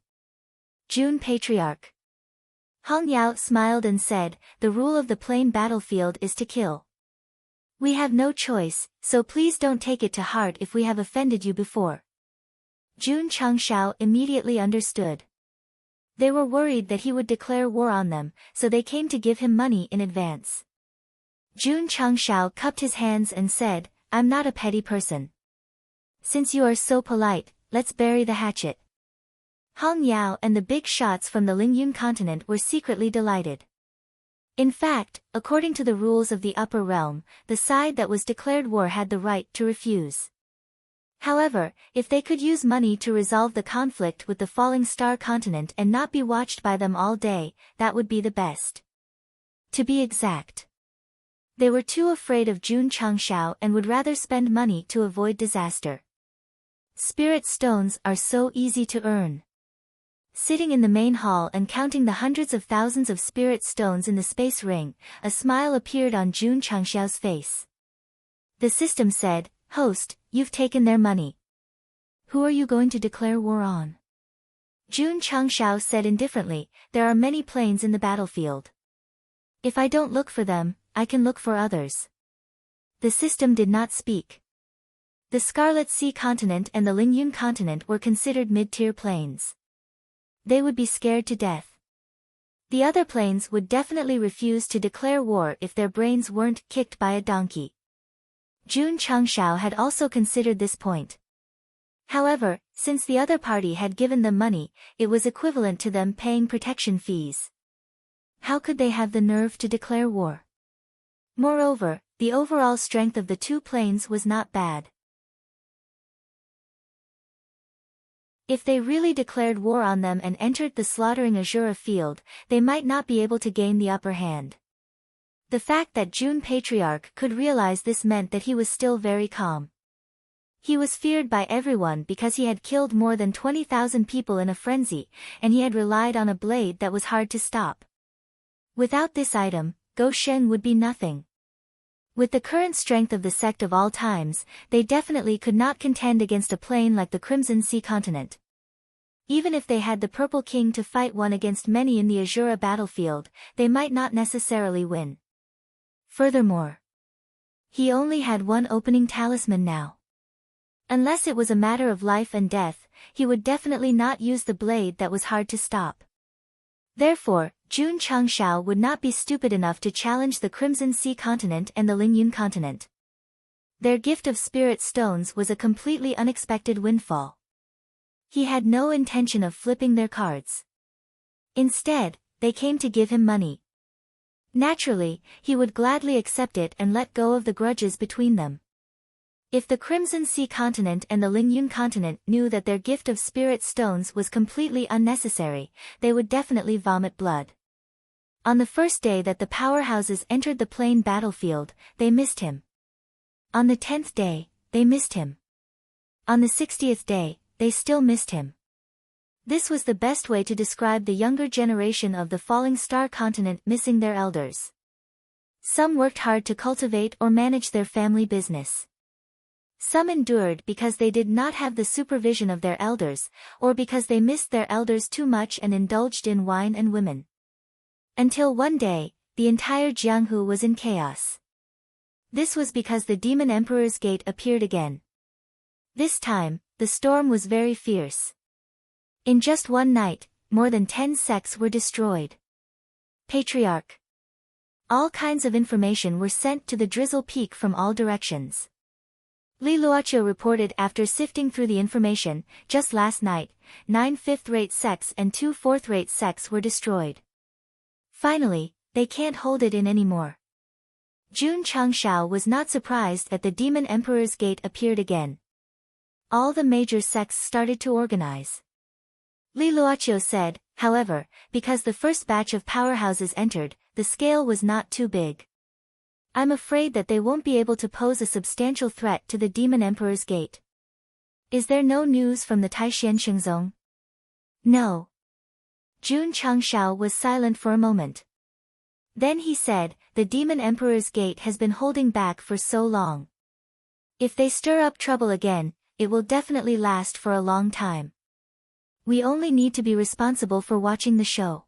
Jun Patriarch. Hong Yao smiled and said, the rule of the plain battlefield is to kill. We have no choice, so please don't take it to heart if we have offended you before. Jun Changshao immediately understood. They were worried that he would declare war on them, so they came to give him money in advance. Jun Changshao cupped his hands and said, I'm not a petty person. Since you are so polite, let's bury the hatchet. Hong Yao and the big shots from the Lingyun continent were secretly delighted. In fact, according to the rules of the upper realm, the side that was declared war had the right to refuse. However, if they could use money to resolve the conflict with the Falling Star continent and not be watched by them all day, that would be the best. To be exact. They were too afraid of Jun Changshao and would rather spend money to avoid disaster. Spirit stones are so easy to earn. Sitting in the main hall and counting the hundreds of thousands of spirit stones in the space ring, a smile appeared on Jun Changshao's face. The system said, Host, you've taken their money. Who are you going to declare war on? Jun Changshao said indifferently, there are many planes in the battlefield. If I don't look for them, I can look for others. The system did not speak. The Scarlet Sea continent and the Lingyun continent were considered mid-tier planes. They would be scared to death. The other planes would definitely refuse to declare war if their brains weren't kicked by a donkey. Jun Changshao had also considered this point. However, since the other party had given them money, it was equivalent to them paying protection fees. How could they have the nerve to declare war? Moreover, the overall strength of the two planes was not bad. If they really declared war on them and entered the slaughtering Azura field, they might not be able to gain the upper hand. The fact that June Patriarch could realize this meant that he was still very calm. He was feared by everyone because he had killed more than 20,000 people in a frenzy, and he had relied on a blade that was hard to stop. Without this item, Go Shen would be nothing. With the current strength of the sect of all times, they definitely could not contend against a plane like the Crimson Sea continent. Even if they had the Purple King to fight one against many in the Azura battlefield, they might not necessarily win. Furthermore, he only had one opening talisman now. Unless it was a matter of life and death, he would definitely not use the blade that was hard to stop. Therefore, Jun Changshao would not be stupid enough to challenge the Crimson Sea continent and the Lingyun continent. Their gift of spirit stones was a completely unexpected windfall. He had no intention of flipping their cards. Instead, they came to give him money. Naturally, he would gladly accept it and let go of the grudges between them. If the Crimson Sea continent and the Lingyun continent knew that their gift of spirit stones was completely unnecessary, they would definitely vomit blood. On the first day that the powerhouses entered the plain battlefield, they missed him. On the 10th day, they missed him. On the 60th day, they still missed him. This was the best way to describe the younger generation of the Falling Star continent missing their elders. Some worked hard to cultivate or manage their family business. Some endured because they did not have the supervision of their elders, or because they missed their elders too much and indulged in wine and women. Until one day, the entire Jianghu was in chaos. This was because the Demon Emperor's Gate appeared again. This time, the storm was very fierce. In just one night, more than 10 sects were destroyed. Patriarch. All kinds of information were sent to the Drizzle Peak from all directions. Li Luoqiu reported after sifting through the information, just last night, 9 fifth-rate sects and 2 fourth-rate sects were destroyed. Finally, they can't hold it in anymore. Jun Changshao was not surprised that the Demon Emperor's Gate appeared again. All the major sects started to organize. Li Luoqiu said, however, because the first batch of powerhouses entered, the scale was not too big. I'm afraid that they won't be able to pose a substantial threat to the Demon Emperor's Gate. Is there no news from the Taishan Shengzong? No. Jun Changshao was silent for a moment. Then he said, the Demon Emperor's Gate has been holding back for so long. If they stir up trouble again, it will definitely last for a long time. We only need to be responsible for watching the show.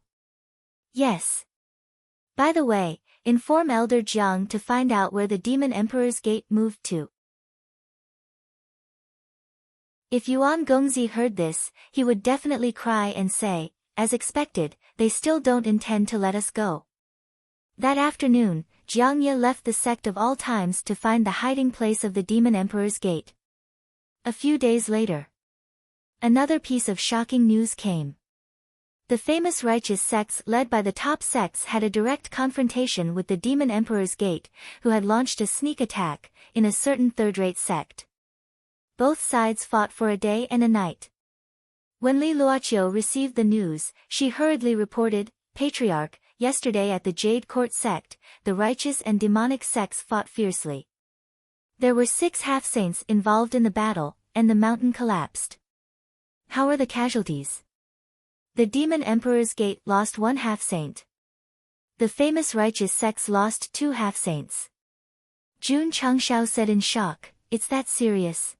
Yes. By the way, inform Elder Jiang to find out where the Demon Emperor's Gate moved to. If Yuan Gongzi heard this, he would definitely cry and say, as expected, they still don't intend to let us go. That afternoon, Jiang Ye left the Sect of all times to find the hiding place of the Demon Emperor's Gate. A few days later, another piece of shocking news came. The famous righteous sects led by the top sects had a direct confrontation with the Demon Emperor's Gate, who had launched a sneak attack, in a certain third-rate sect. Both sides fought for a day and a night. When Li Luoqiu received the news, she hurriedly reported, Patriarch, yesterday at the Jade Court sect, the righteous and demonic sects fought fiercely. There were 6 half-saints involved in the battle, and the mountain collapsed. How are the casualties? The Demon Emperor's Gate lost 1 half-saint. The famous righteous sects lost 2 half-saints. Jun Changshao said in shock, it's that serious?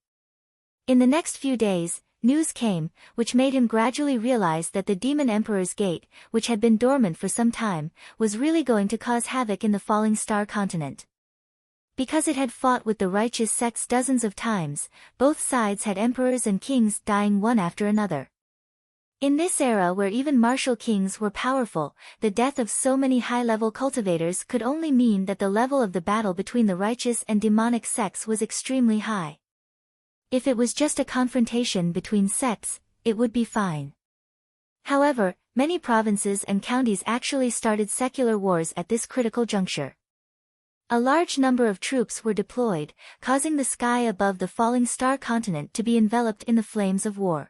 In the next few days, news came, which made him gradually realize that the Demon Emperor's Gate, which had been dormant for some time, was really going to cause havoc in the Falling Star continent. Because it had fought with the righteous sects dozens of times, both sides had emperors and kings dying one after another. In this era where even martial kings were powerful, the death of so many high-level cultivators could only mean that the level of the battle between the righteous and demonic sects was extremely high. If it was just a confrontation between sects, it would be fine. However, many provinces and counties actually started secular wars at this critical juncture. A large number of troops were deployed, causing the sky above the falling star continent to be enveloped in the flames of war.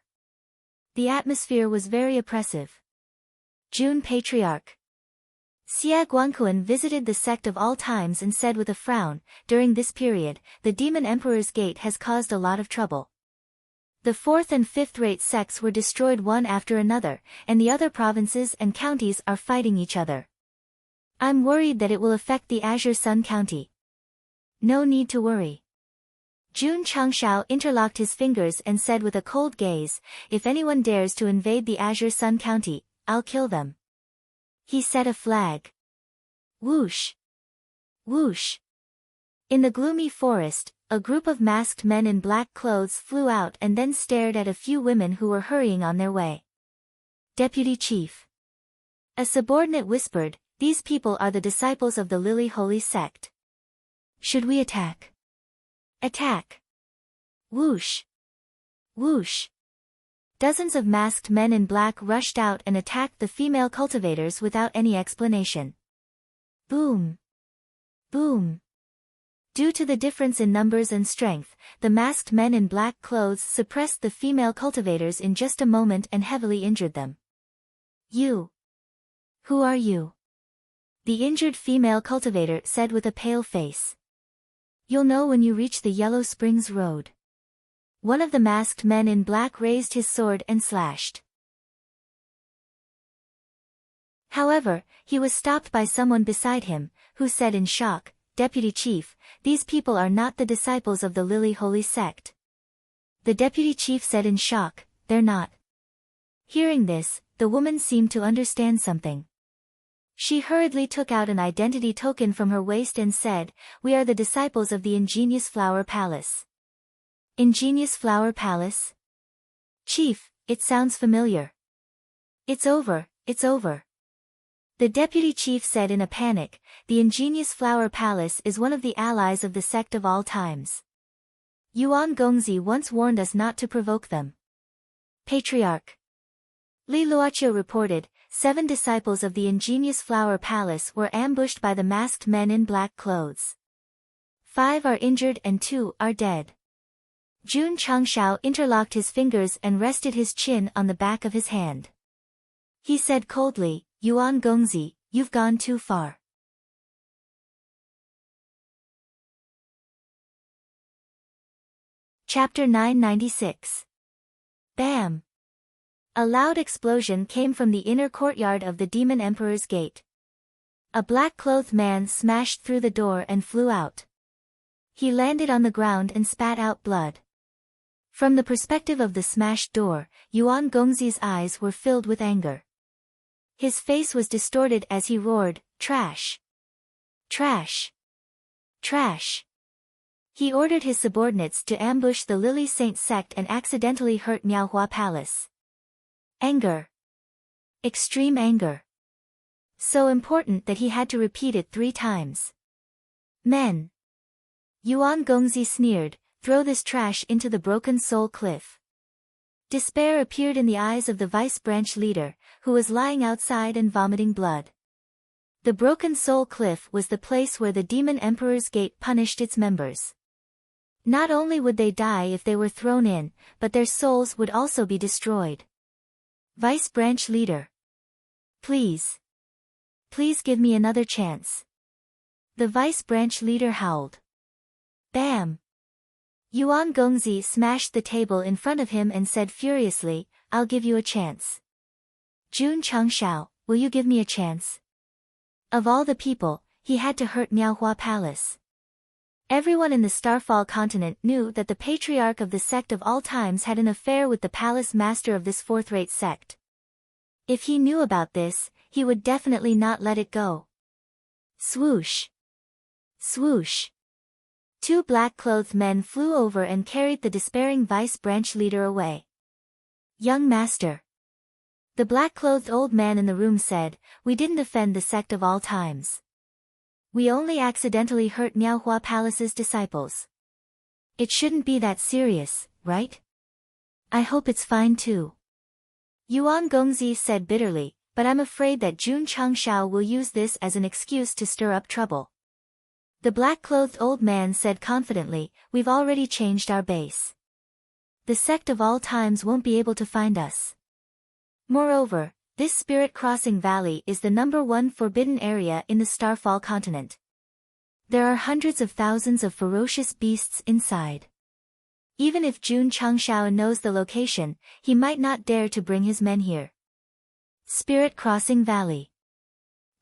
The atmosphere was very oppressive. June Patriarch. Xie Guangquan visited the sect of all times and said with a frown, during this period, the Demon Emperor's Gate has caused a lot of trouble. The 4th and 5th-rate sects were destroyed one after another, and the other provinces and counties are fighting each other. I'm worried that it will affect the Azure Sun County. No need to worry. Jun Changshao interlocked his fingers and said with a cold gaze, if anyone dares to invade the Azure Sun County, I'll kill them. He set a flag. Whoosh! Whoosh! In the gloomy forest, a group of masked men in black clothes flew out and then stared at a few women who were hurrying on their way. Deputy Chief. A subordinate whispered, these people are the disciples of the Lily Holy Sect. Should we attack? Attack! Whoosh! Whoosh! Dozens of masked men in black rushed out and attacked the female cultivators without any explanation. Boom! Boom! Due to the difference in numbers and strength, the masked men in black clothes suppressed the female cultivators in just a moment and heavily injured them. You! Who are you? The injured female cultivator said with a pale face. You'll know when you reach the Yellow Springs Road. One of the masked men in black raised his sword and slashed. However, he was stopped by someone beside him, who said in shock, Deputy Chief, these people are not the disciples of the Lily Holy Sect. The Deputy Chief said in shock, they're not. Hearing this, the woman seemed to understand something. She hurriedly took out an identity token from her waist and said, we are the disciples of the Ingenious Flower Palace. Ingenious Flower Palace? Chief, it sounds familiar. It's over, it's over. The Deputy Chief said in a panic, the Ingenious Flower Palace is one of the allies of the Sect of all times. Yuan Gongzi once warned us not to provoke them. Patriarch. Li Luoqiu reported, 7 disciples of the Ingenious Flower Palace were ambushed by the masked men in black clothes. 5 are injured and 2 are dead. Jun Changshao interlocked his fingers and rested his chin on the back of his hand. He said coldly, Yuan Gongzi, you've gone too far. Chapter 996. Bam! A loud explosion came from the inner courtyard of the Demon Emperor's Gate. A black-clothed man smashed through the door and flew out. He landed on the ground and spat out blood. From the perspective of the smashed door, Yuan Gongzi's eyes were filled with anger. His face was distorted as he roared, Trash! Trash! Trash! He ordered his subordinates to ambush the Lily Saint sect and accidentally hurt Miaohua Palace. Anger. Extreme anger. So important that he had to repeat it 3 times. Men. Yuan Gongzi sneered, throw this trash into the Broken Soul Cliff. Despair appeared in the eyes of the vice branch leader, who was lying outside and vomiting blood. The Broken Soul Cliff was the place where the Demon Emperor's Gate punished its members. Not only would they die if they were thrown in, but their souls would also be destroyed. Vice branch leader. Please. Please give me another chance. The vice branch leader howled. Bam! Yuan Gongzi smashed the table in front of him and said furiously, I'll give you a chance. Jun Changshao, will you give me a chance? Of all the people, he had to hurt Miaohua Palace. Everyone in the Starfall continent knew that the patriarch of the sect of all times had an affair with the palace master of this 4th-rate sect. If he knew about this, he would definitely not let it go. Swoosh! Swoosh! 2 black-clothed men flew over and carried the despairing vice branch leader away. Young master. The black-clothed old man in the room said, we didn't offend the sect of all times. We only accidentally hurt Miaohua Palace's disciples. It shouldn't be that serious, right? I hope it's fine too. Yuan Gongzi said bitterly, but I'm afraid that Jun Changshao will use this as an excuse to stir up trouble. The black-clothed old man said confidently, "We've already changed our base. The sect of all times won't be able to find us. Moreover, this Spirit Crossing Valley is the #1 forbidden area in the Starfall continent. There are hundreds of thousands of ferocious beasts inside. Even if Jun Changshao knows the location, he might not dare to bring his men here." Spirit Crossing Valley.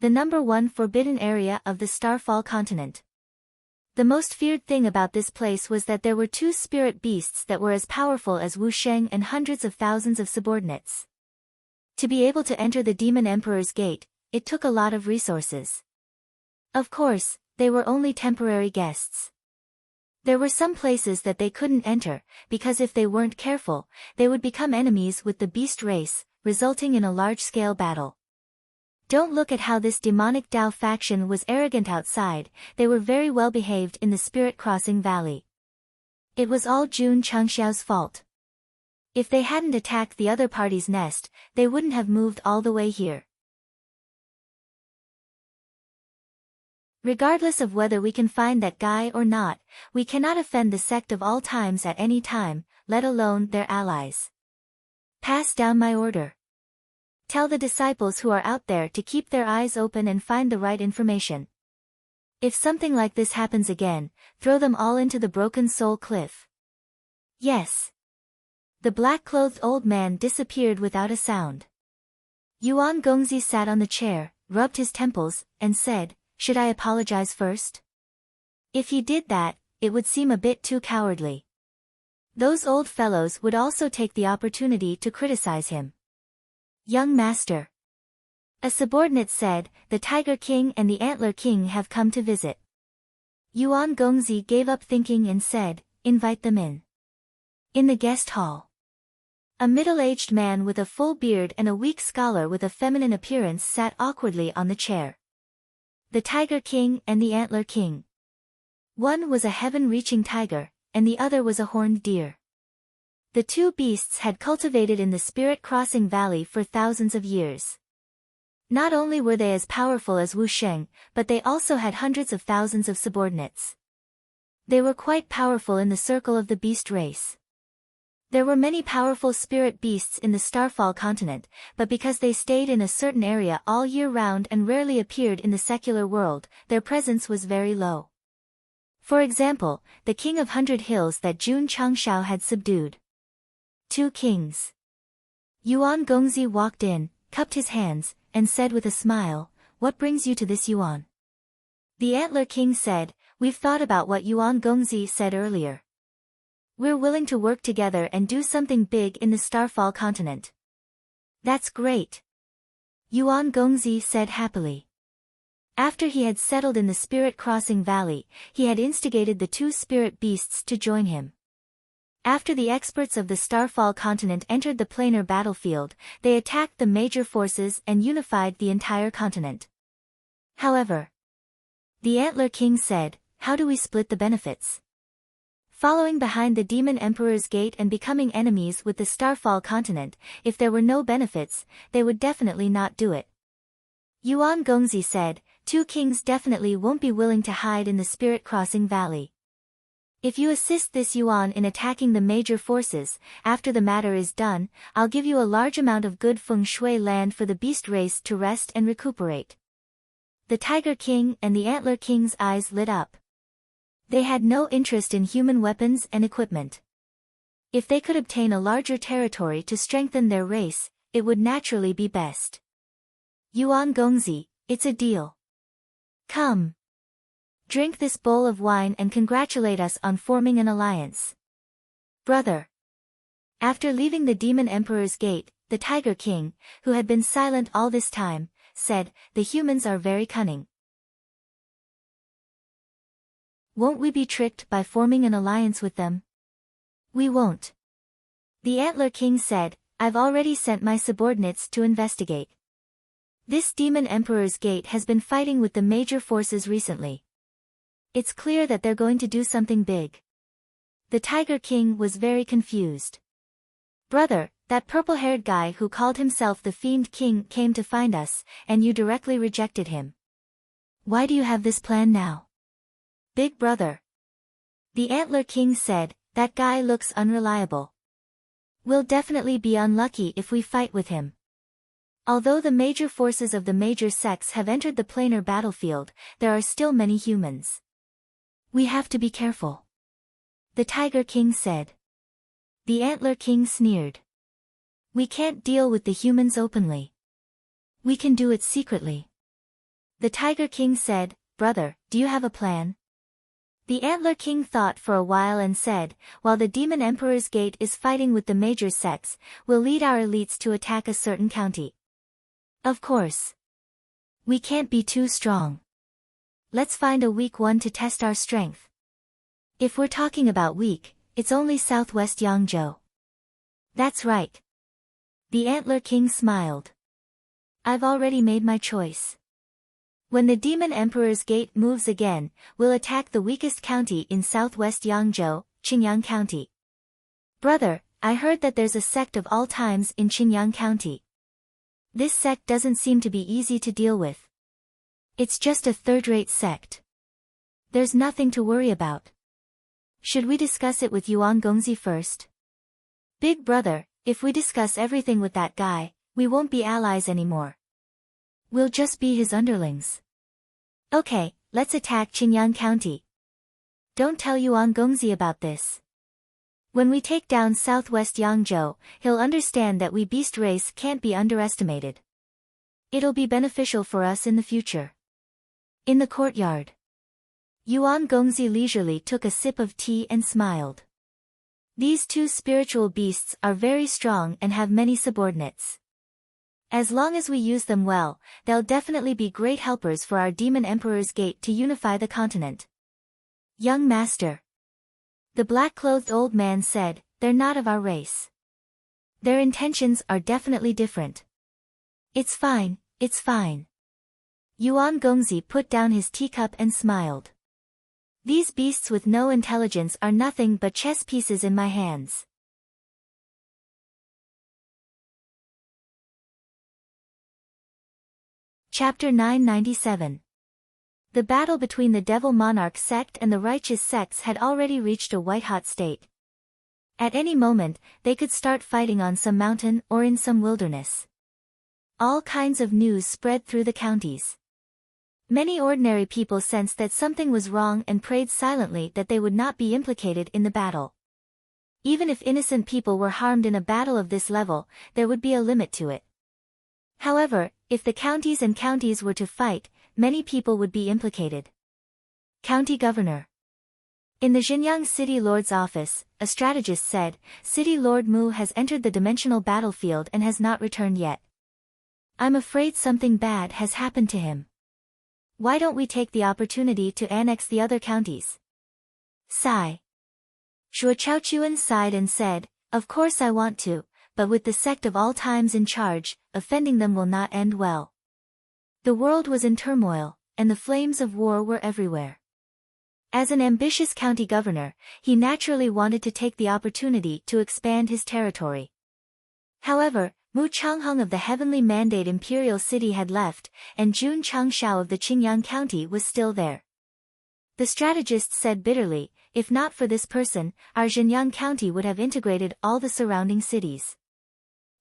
The #1 forbidden area of the Starfall continent. The most feared thing about this place was that there were 2 spirit beasts that were as powerful as Wu Sheng and hundreds of thousands of subordinates. To be able to enter the Demon Emperor's gate, it took a lot of resources. Of course, they were only temporary guests. There were some places that they couldn't enter, because if they weren't careful, they would become enemies with the beast race, resulting in a large-scale battle. Don't look at how this demonic Dao faction was arrogant outside, they were very well behaved in the Spirit Crossing Valley. It was all Jun Changxiao's fault. If they hadn't attacked the other party's nest, they wouldn't have moved all the way here. Regardless of whether we can find that guy or not, we cannot offend the sect of all times at any time, let alone their allies. Pass down my order. Tell the disciples who are out there to keep their eyes open and find the right information. If something like this happens again, throw them all into the Broken Soul Cliff. Yes. The black-clothed old man disappeared without a sound. Yuan Gongzi sat on the chair, rubbed his temples, and said, "Should I apologize first?" If he did that, it would seem a bit too cowardly. Those old fellows would also take the opportunity to criticize him. "Young master," a subordinate said, "the Tiger King and the Antler King have come to visit." Yuan Gongzi gave up thinking and said, "Invite them in." In the guest hall, a middle-aged man with a full beard and a weak scholar with a feminine appearance sat awkwardly on the chair. The Tiger King and the Antler King. One was a heaven-reaching tiger, and the other was a horned deer. The 2 beasts had cultivated in the Spirit Crossing Valley for thousands of years. Not only were they as powerful as Wu Sheng, but they also had hundreds of thousands of subordinates. They were quite powerful in the circle of the beast race. There were many powerful spirit beasts in the Starfall continent, but because they stayed in a certain area all year round and rarely appeared in the secular world, their presence was very low. For example, the King of 100 Hills that Jun Changshao had subdued. 2 kings. Yuan Gongzi walked in, cupped his hands, and said with a smile, "What brings you to this Yuan?" The Antler King said, "We've thought about what Yuan Gongzi said earlier. We're willing to work together and do something big in the Starfall continent." "That's great," Yuan Gongzi said happily. After he had settled in the Spirit Crossing Valley, he had instigated the 2 spirit beasts to join him. After the experts of the Starfall continent entered the planar battlefield, they attacked the major forces and unified the entire continent. However, the Antler King said, "How do we split the benefits?" Following behind the Demon Emperor's gate and becoming enemies with the Starfall continent, if there were no benefits, they would definitely not do it. Yuan Gongzi said, 2 kings definitely won't be willing to hide in the Spirit Crossing Valley. If you assist this Yuan in attacking the major forces, after the matter is done, I'll give you a large amount of good feng shui land for the beast race to rest and recuperate. The Tiger King and the Antler King's eyes lit up. They had no interest in human weapons and equipment. If they could obtain a larger territory to strengthen their race, it would naturally be best. Yuan Gongzi, it's a deal. Come. Drink this bowl of wine and congratulate us on forming an alliance. Brother. After leaving the Demon Emperor's gate, the Tiger King, who had been silent all this time, said, "The humans are very cunning. Won't we be tricked by forming an alliance with them?" "We won't." The Antler King said, "I've already sent my subordinates to investigate. This Demon Emperor's gate has been fighting with the major forces recently. It's clear that they're going to do something big." The Tiger King was very confused. "Brother, that purple-haired guy who called himself the Fiend King came to find us, and you directly rejected him. Why do you have this plan now?" Big brother. The Antler King said, that guy looks unreliable. We'll definitely be unlucky if we fight with him. Although the major forces of the major sects have entered the planar battlefield, there are still many humans. We have to be careful. The Tiger King said. The Antler King sneered. We can't deal with the humans openly. We can do it secretly. The Tiger King said, brother, do you have a plan? The Antler King thought for a while and said, while the Demon Emperor's Gate is fighting with the major sects, we'll lead our elites to attack a certain county. Of course. We can't be too strong. Let's find a weak one to test our strength. If we're talking about weak, it's only southwest Yangzhou. That's right. The Antler King smiled. I've already made my choice. When the Demon Emperor's Gate moves again, we'll attack the weakest county in southwest Yangzhou, Qingyang County. Brother, I heard that there's a sect of all times in Qingyang County. This sect doesn't seem to be easy to deal with. It's just a third-rate sect. There's nothing to worry about. Should we discuss it with Yuan Gongzi first? Big brother, if we discuss everything with that guy, we won't be allies anymore. We'll just be his underlings. Okay, let's attack Qingyang County. Don't tell Yuan Gongzi about this. When we take down southwest Yangzhou, he'll understand that we beast race can't be underestimated. It'll be beneficial for us in the future. In the courtyard. Yuan Gongzi leisurely took a sip of tea and smiled. These two spiritual beasts are very strong and have many subordinates. As long as we use them well, they'll definitely be great helpers for our Demon Emperor's Gate to unify the continent. Young master. The black-clothed old man said, they're not of our race. Their intentions are definitely different. It's fine, it's fine. Yuan Gongzi put down his teacup and smiled. These beasts with no intelligence are nothing but chess pieces in my hands. Chapter 997. The battle between the Devil Monarch sect and the righteous sects had already reached a white-hot state. At any moment, they could start fighting on some mountain or in some wilderness. All kinds of news spread through the counties. Many ordinary people sensed that something was wrong and prayed silently that they would not be implicated in the battle. Even if innocent people were harmed in a battle of this level, there would be a limit to it. However, if the counties and counties were to fight, many people would be implicated. County Governor. In the Xinjiang City Lord's office, a strategist said, City Lord Mu has entered the dimensional battlefield and has not returned yet. I'm afraid something bad has happened to him. Why don't we take the opportunity to annex the other counties? Sigh. Shuo Chaochuan sighed and said, of course I want to, but with the sect of all times in charge, offending them will not end well. The world was in turmoil, and the flames of war were everywhere. As an ambitious county governor, he naturally wanted to take the opportunity to expand his territory. However, Mu Changheng of the Heavenly Mandate Imperial City had left, and Jun Changshao of the Qingyang County was still there. The strategist said bitterly, if not for this person, our Xinjiang County would have integrated all the surrounding cities.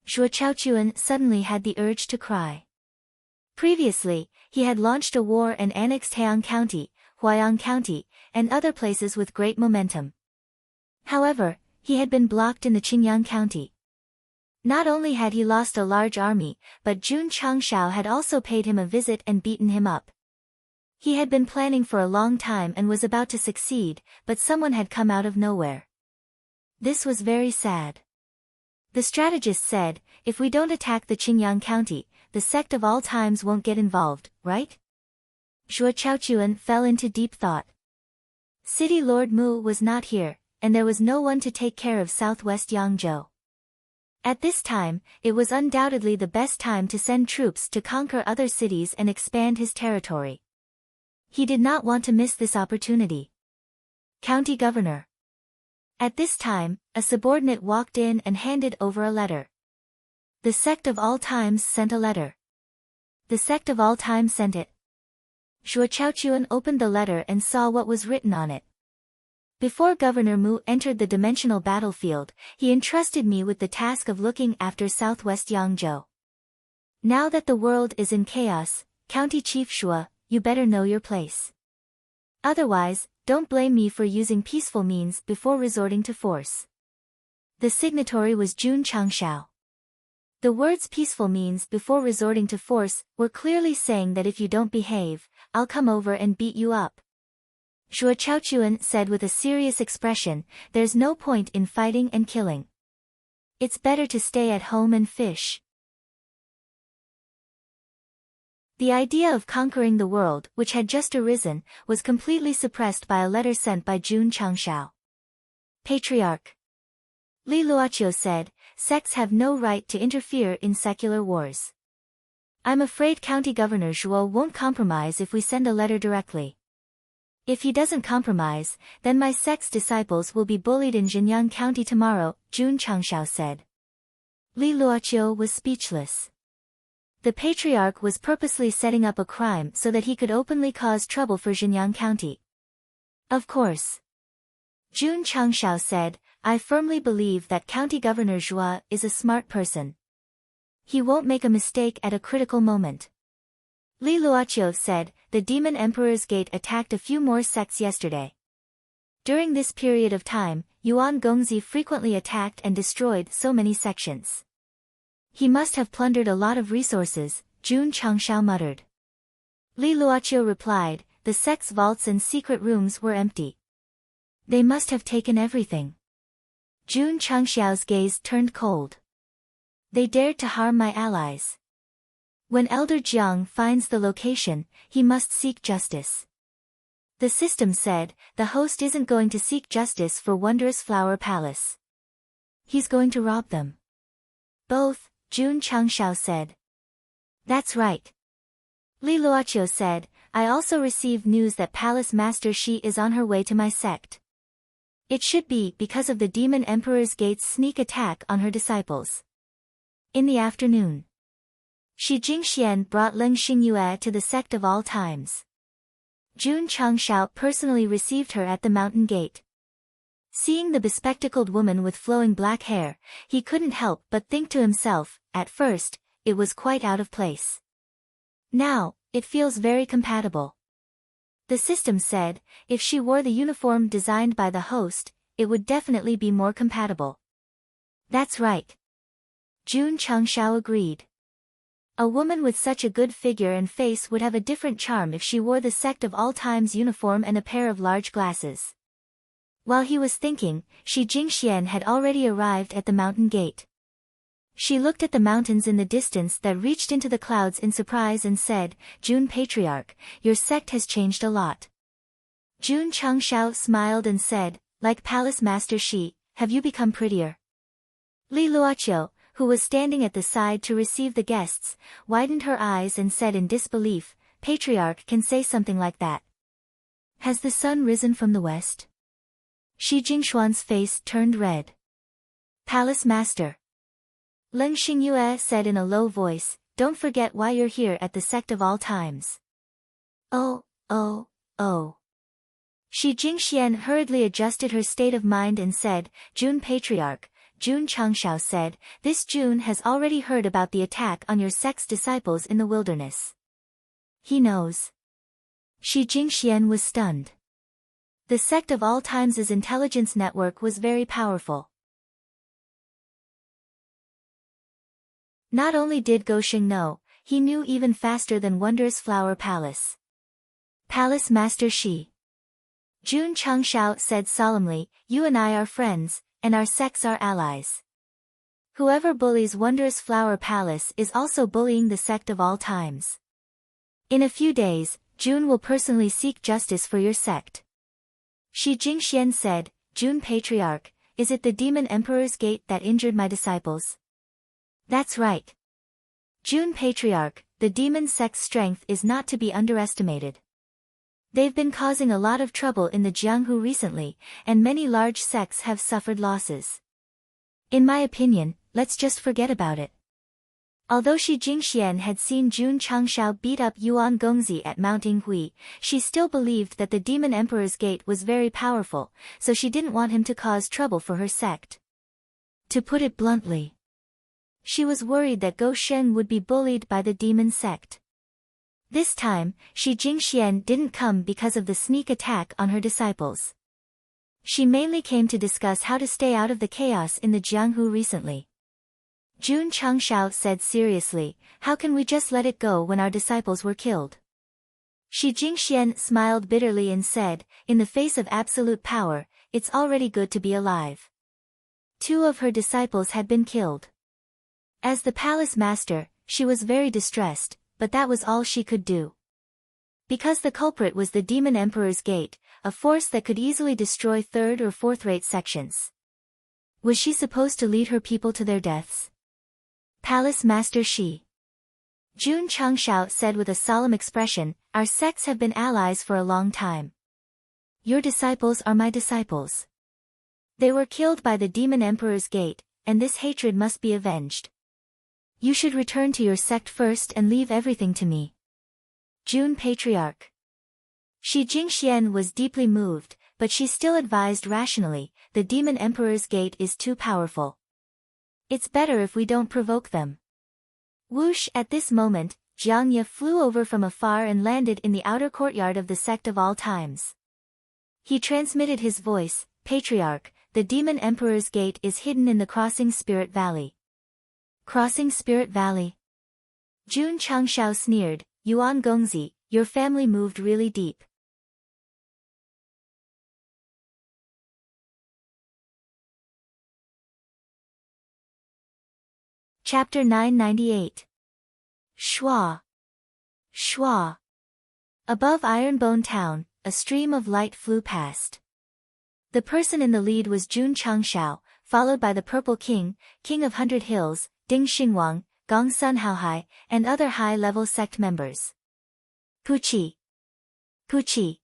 Shuo Chaochuan suddenly had the urge to cry. Previously, he had launched a war and annexed Heiyang County, Huaiyang County, and other places with great momentum. However, he had been blocked in the Qingyang County. Not only had he lost a large army, but Jun Changshao had also paid him a visit and beaten him up. He had been planning for a long time and was about to succeed, but someone had come out of nowhere. This was very sad. The strategist said, if we don't attack the Qingyang County, the sect of all times won't get involved, right? Shuo Chaochuan fell into deep thought. City Lord Mu was not here, and there was no one to take care of southwest Yangzhou. At this time, it was undoubtedly the best time to send troops to conquer other cities and expand his territory. He did not want to miss this opportunity. County Governor. At this time, a subordinate walked in and handed over a letter. The sect of all times sent a letter. The sect of all times sent it. Zhuo Chaochuan opened the letter and saw what was written on it. Before Governor Mu entered the dimensional battlefield, he entrusted me with the task of looking after southwest Yangzhou. Now that the world is in chaos, County Chief Shuo, you better know your place. Otherwise, don't blame me for using peaceful means before resorting to force. The signatory was Jun Changshao. The words peaceful means before resorting to force were clearly saying that if you don't behave, I'll come over and beat you up. Zhuo Chaochuan said with a serious expression, there's no point in fighting and killing. It's better to stay at home and fish. The idea of conquering the world, which had just arisen, was completely suppressed by a letter sent by Jun Changshao. Patriarch Li Luoqiu said, sects have no right to interfere in secular wars. I'm afraid County Governor Zhuo won't compromise if we send a letter directly. If he doesn't compromise, then my sect's disciples will be bullied in Jinyang County tomorrow, Jun Changshao said. Li Luoqiu was speechless. The patriarch was purposely setting up a crime so that he could openly cause trouble for Jinyang County. Of course. Jun Changshao said, I firmly believe that County Governor Zhuo is a smart person. He won't make a mistake at a critical moment. Li Luoqiu said, the Demon Emperor's Gate attacked a few more sects yesterday. During this period of time, Yuan Gongzi frequently attacked and destroyed so many sections. He must have plundered a lot of resources, Jun Changshao muttered. Li Luoqiu replied, the sect's vaults and secret rooms were empty. They must have taken everything. Jun Changshao's gaze turned cold. They dared to harm my allies. When Elder Jiang finds the location, he must seek justice. The system said, the host isn't going to seek justice for Wondrous Flower Palace. He's going to rob them. Both, Jun Changshao said. That's right. Li Luoqiu said, I also received news that Palace Master Shi is on her way to my sect. It should be because of the Demon Emperor's Gate's sneak attack on her disciples. In the afternoon, Shi Jingxian brought Leng Xingyue to the Sect of All Times. Jun Changshao personally received her at the mountain gate. Seeing the bespectacled woman with flowing black hair, he couldn't help but think to himself, at first, it was quite out of place. Now, it feels very compatible. The system said, if she wore the uniform designed by the host, it would definitely be more compatible. That's right. Jun Changshao agreed. A woman with such a good figure and face would have a different charm if she wore the Sect of All Times uniform and a pair of large glasses. While he was thinking, Shi Jingxian had already arrived at the mountain gate. She looked at the mountains in the distance that reached into the clouds in surprise and said, Jun Patriarch, your sect has changed a lot. Jun Changshao smiled and said, like Palace Master Shi, have you become prettier? Li Luoqiu, who was standing at the side to receive the guests, widened her eyes and said in disbelief, Patriarch can say something like that. Has the sun risen from the west? Shi Jingshuan's face turned red. Palace Master. Leng Xingyue said in a low voice, don't forget why you're here at the Sect of All Times. Oh. Shi Jingxian hurriedly adjusted her state of mind and said, Jun Patriarch, Jun Changshao said, this Jun has already heard about the attack on your sect's disciples in the wilderness. He knows. Shi Jingxian was stunned. The Sect of All Times' intelligence network was very powerful. Not only did Gosheng know, he knew even faster than Wondrous Flower Palace. Palace Master Shi. Jun Changshao said solemnly, you and I are friends, and our sects are allies. Whoever bullies Wondrous Flower Palace is also bullying the Sect of All Times. In a few days, Jun will personally seek justice for your sect. Shi Jingxian said, Jun Patriarch, is it the Demon Emperor's Gate that injured my disciples? That's right. Jun Patriarch, the demon sect's strength is not to be underestimated. They've been causing a lot of trouble in the Jianghu recently, and many large sects have suffered losses. In my opinion, let's just forget about it. Although Shi Jingxian had seen Jun Changshao beat up Yuan Gongzi at Mount Yinghui, she still believed that the Demon Emperor's Gate was very powerful, so she didn't want him to cause trouble for her sect. To put it bluntly, she was worried that Go Sheng would be bullied by the demon sect. This time, Shi Jingxian didn't come because of the sneak attack on her disciples. She mainly came to discuss how to stay out of the chaos in the Jianghu recently. Jun Changshao said seriously, "How can we just let it go when our disciples were killed?" Shi Jingxian smiled bitterly and said, "In the face of absolute power, it's already good to be alive." 2 of her disciples had been killed. As the palace master, she was very distressed, but that was all she could do. Because the culprit was the Demon Emperor's Gate, a force that could easily destroy 3rd or 4th-rate sections. Was she supposed to lead her people to their deaths? Palace Master Shi. Jun Changshao said with a solemn expression, "Our sects have been allies for a long time. Your disciples are my disciples. They were killed by the Demon Emperor's Gate, and this hatred must be avenged. You should return to your sect first and leave everything to me." Jun Patriarch. Shi Jingxian was deeply moved, but she still advised rationally, "The Demon Emperor's Gate is too powerful. It's better if we don't provoke them." Whoosh! At this moment, Jiang Ye flew over from afar and landed in the outer courtyard of the Sect of All Times. He transmitted his voice, "Patriarch, the Demon Emperor's Gate is hidden in the Crossing Spirit Valley." Crossing Spirit Valley? Jun Changshao sneered, "Yuan Gongzi, your family moved really deep." Chapter 998. Schwa. Schwa. Above Ironbone Town, a stream of light flew past. The person in the lead was Jun Changshao, followed by the Purple King, King of 100 Hills, Ding Xingwang, Gong Sun Haohai, and other high-level sect members. Puqi. Puqi.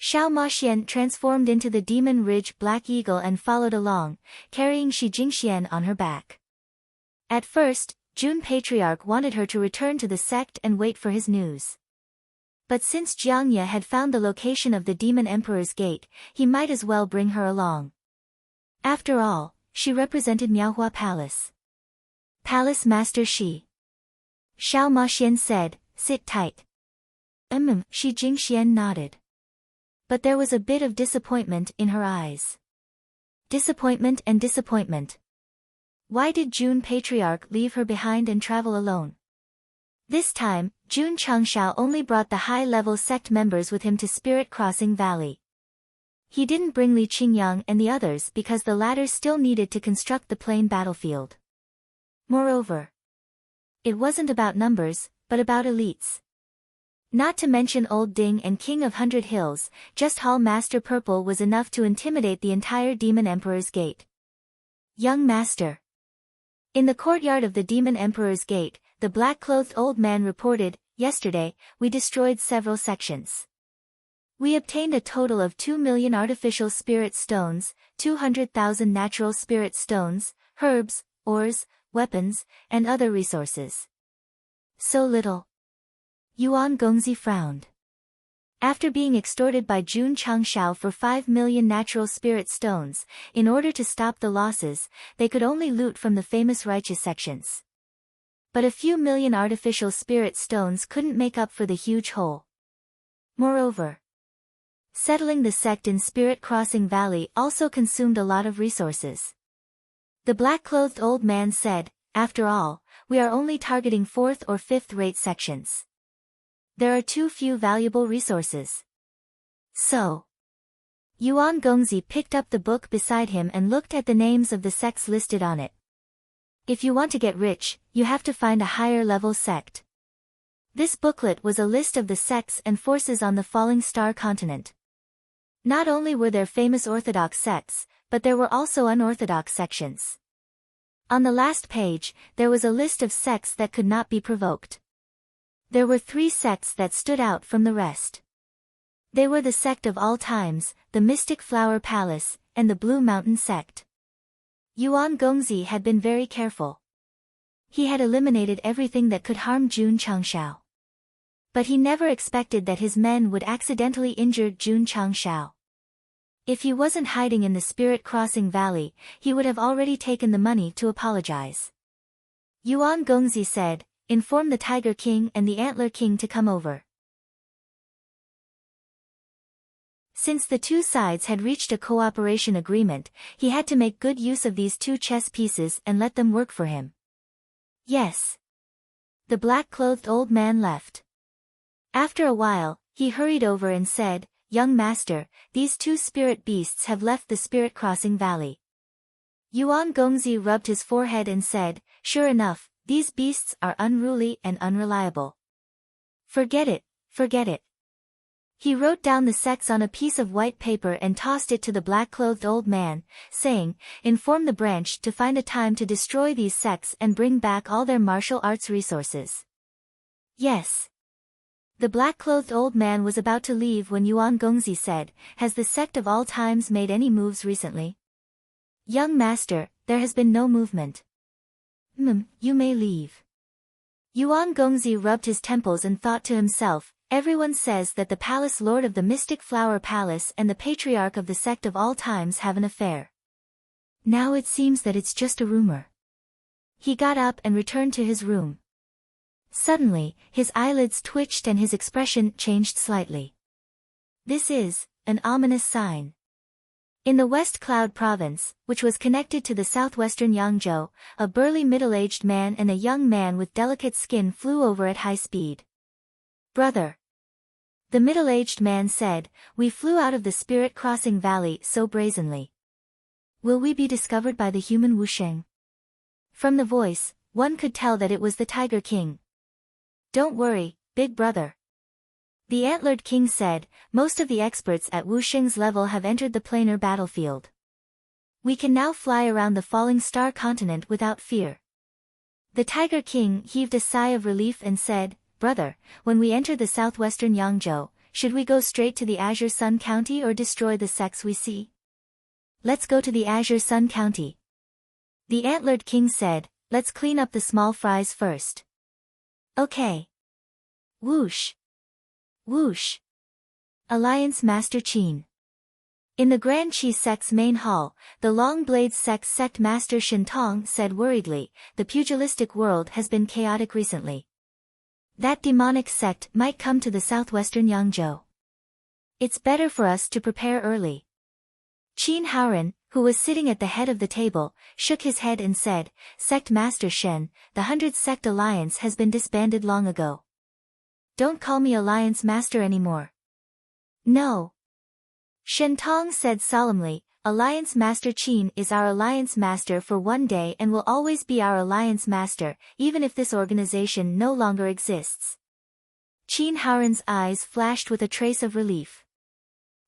Xiao Maxian transformed into the Demon Ridge Black Eagle and followed along, carrying Shi Jingxian on her back. At first, Jun Patriarch wanted her to return to the sect and wait for his news. But since Jiang Ye had found the location of the Demon Emperor's Gate, he might as well bring her along. After all, she represented Miaohua Palace. Palace Master Shi. Xiao Maxian said, "Sit tight." Shi Jingxian nodded. But there was a bit of disappointment in her eyes. Disappointment and disappointment. Why did Jun Patriarch leave her behind and travel alone? This time, Jun Changshao only brought the high-level sect members with him to Spirit Crossing Valley. He didn't bring Li Qingyang and the others because the latter still needed to construct the plain battlefield. Moreover, it wasn't about numbers, but about elites. Not to mention Old Ding and King of 100 Hills, just Hall Master Purple was enough to intimidate the entire Demon Emperor's Gate. Young Master. In the courtyard of the Demon Emperor's Gate, the black-clothed old man reported, "Yesterday, we destroyed several sections. We obtained a total of 2 million artificial spirit stones, 200,000 natural spirit stones, herbs, ores, weapons, and other resources." So little. Yuan Gongzi frowned. After being extorted by Jun Changshao for 5 million natural spirit stones, in order to stop the losses, they could only loot from the famous righteous sections. But a few million artificial spirit stones couldn't make up for the huge hole. Moreover, settling the sect in Spirit Crossing Valley also consumed a lot of resources. The black-clothed old man said, "After all, we are only targeting 4th or 5th-rate sections. There are too few valuable resources." So, Yuan Gongzi picked up the book beside him and looked at the names of the sects listed on it. If you want to get rich, you have to find a higher-level sect. This booklet was a list of the sects and forces on the Falling Star continent. Not only were there famous orthodox sects, but there were also unorthodox sections. On the last page, there was a list of sects that could not be provoked. There were 3 sects that stood out from the rest. They were the Sect of All Times, the Mystic Flower Palace, and the Blue Mountain Sect. Yuan Gongzi had been very careful. He had eliminated everything that could harm Jun Changshao. But he never expected that his men would accidentally injure Jun Changshao. If he wasn't hiding in the Spirit Crossing Valley, he would have already taken the money to apologize. Yuan Gongzi said, "Inform the Tiger King and the Antler King to come over." Since the two sides had reached a cooperation agreement, he had to make good use of these two chess pieces and let them work for him. Yes. The black-clothed old man left. After a while, he hurried over and said, "Young master, these two spirit beasts have left the Spirit Crossing Valley." Yuan Gongzi rubbed his forehead and said, "Sure enough, these beasts are unruly and unreliable. Forget it, forget it." He wrote down the sects on a piece of white paper and tossed it to the black-clothed old man, saying, "Inform the branch to find a time to destroy these sects and bring back all their martial arts resources." Yes. The black-clothed old man was about to leave when Yuan Gongzi said, "Has the sect of all times made any moves recently?" "Young master, there has been no movement." You may leave." Yuan Gongzi rubbed his temples and thought to himself, "Everyone says that the palace lord of the Mystic Flower Palace and the patriarch of the sect of all times have an affair. Now it seems that it's just a rumor." He got up and returned to his room. Suddenly, his eyelids twitched and his expression changed slightly. This is an ominous sign. In the West Cloud province, which was connected to the southwestern Yangzhou, a burly middle-aged man and a young man with delicate skin flew over at high speed. "Brother," the middle-aged man said, "we flew out of the Spirit Crossing Valley so brazenly. Will we be discovered by the human Wusheng?" From the voice, one could tell that it was the Tiger King. "Don't worry, big brother." The Antlered King said, "Most of the experts at Wusheng's level have entered the planar battlefield. We can now fly around the falling star continent without fear." The Tiger King heaved a sigh of relief and said, "Brother, when we enter the southwestern Yangzhou, should we go straight to the Azure Sun County or destroy the sects we see?" "Let's go to the Azure Sun County." The Antlered King said, "Let's clean up the small fries first." "Okay." Whoosh. Whoosh. Alliance Master Qin. In the Grand Qi sect's main hall, the Long Blade sect's sect master Shintong said worriedly, "The pugilistic world has been chaotic recently. That demonic sect might come to the southwestern Yangzhou. It's better for us to prepare early." Qin Haoren, who was sitting at the head of the table, shook his head and said, "Sect Master Shen, the 100 Sect Alliance has been disbanded long ago. Don't call me Alliance Master anymore." "No." Shentong said solemnly, "Alliance Master Qin is our Alliance Master for one day and will always be our Alliance Master, even if this organization no longer exists." Qin Haoren's eyes flashed with a trace of relief.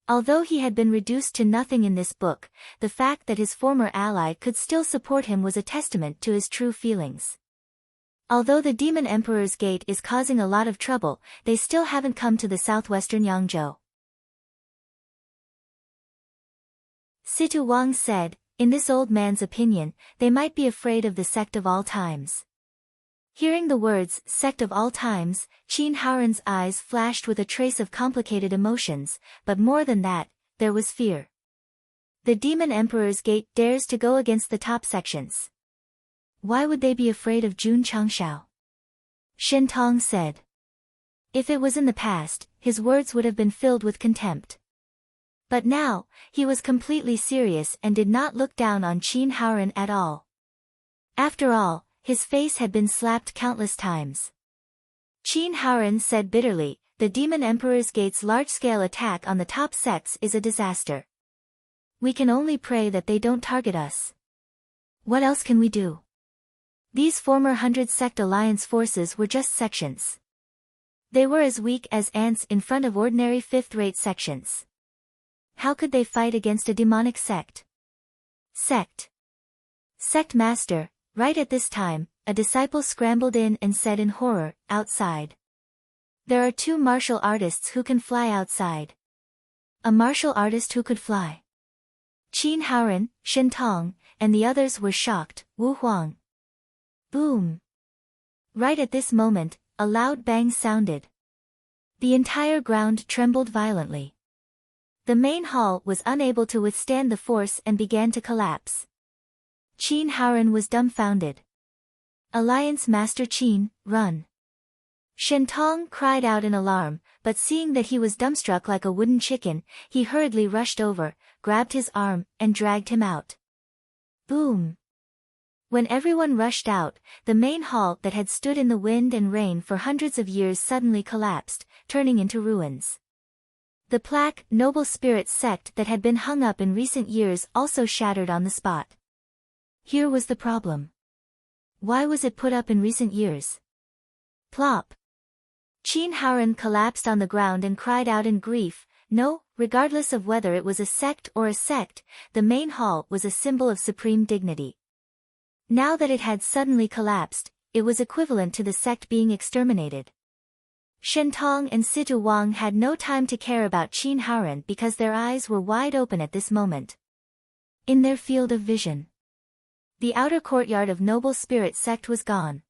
Although he had been reduced to nothing in this book, the fact that his former ally could still support him was a testament to his true feelings. Although the Demon Emperor's Gate is causing a lot of trouble, they still haven't come to the southwestern Yangzhou. Situ Wang said, "In this old man's opinion, they might be afraid of the Sect of all times." Hearing the words, "Sect of all times," Qin Haoren's eyes flashed with a trace of complicated emotions, but more than that, there was fear. The Demon Emperor's Gate dares to go against the top sections. Why would they be afraid of Jun Changshao? Shintong said. If it was in the past, his words would have been filled with contempt. But now, he was completely serious and did not look down on Qin Haoren at all. After all, his face had been slapped countless times. Qin Haoren said bitterly, "The Demon Emperor's Gate's large-scale attack on the top sects is a disaster. We can only pray that they don't target us. What else can we do? These former 100 Sect Alliance forces were just sections. They were as weak as ants in front of ordinary fifth-rate sections. How could they fight against a demonic sect?" Sect. Sect Master. Right at this time, a disciple scrambled in and said in horror, "Outside. There are 2 martial artists who can fly outside." A martial artist who could fly. Qin Haoren, Shintong, and the others were shocked. Wu Huang. Boom. Right at this moment, a loud bang sounded. The entire ground trembled violently. The main hall was unable to withstand the force and began to collapse. Qin Haoren was dumbfounded. Alliance Master Qin, run! Shen Tong cried out in alarm, but seeing that he was dumbstruck like a wooden chicken, he hurriedly rushed over, grabbed his arm, and dragged him out. Boom! When everyone rushed out, the main hall that had stood in the wind and rain for hundreds of years suddenly collapsed, turning into ruins. The plaque, Noble Spirits Sect, that had been hung up in recent years also shattered on the spot. Here was the problem. Why was it put up in recent years? Plop! Qin Haoren collapsed on the ground and cried out in grief. No, regardless of whether it was a sect or a sect, the main hall was a symbol of supreme dignity. Now that it had suddenly collapsed, it was equivalent to the sect being exterminated. Shen Tong and Situ Wang had no time to care about Qin Haoren because their eyes were wide open at this moment. In their field of vision, the outer courtyard of Noble Spirit Sect was gone.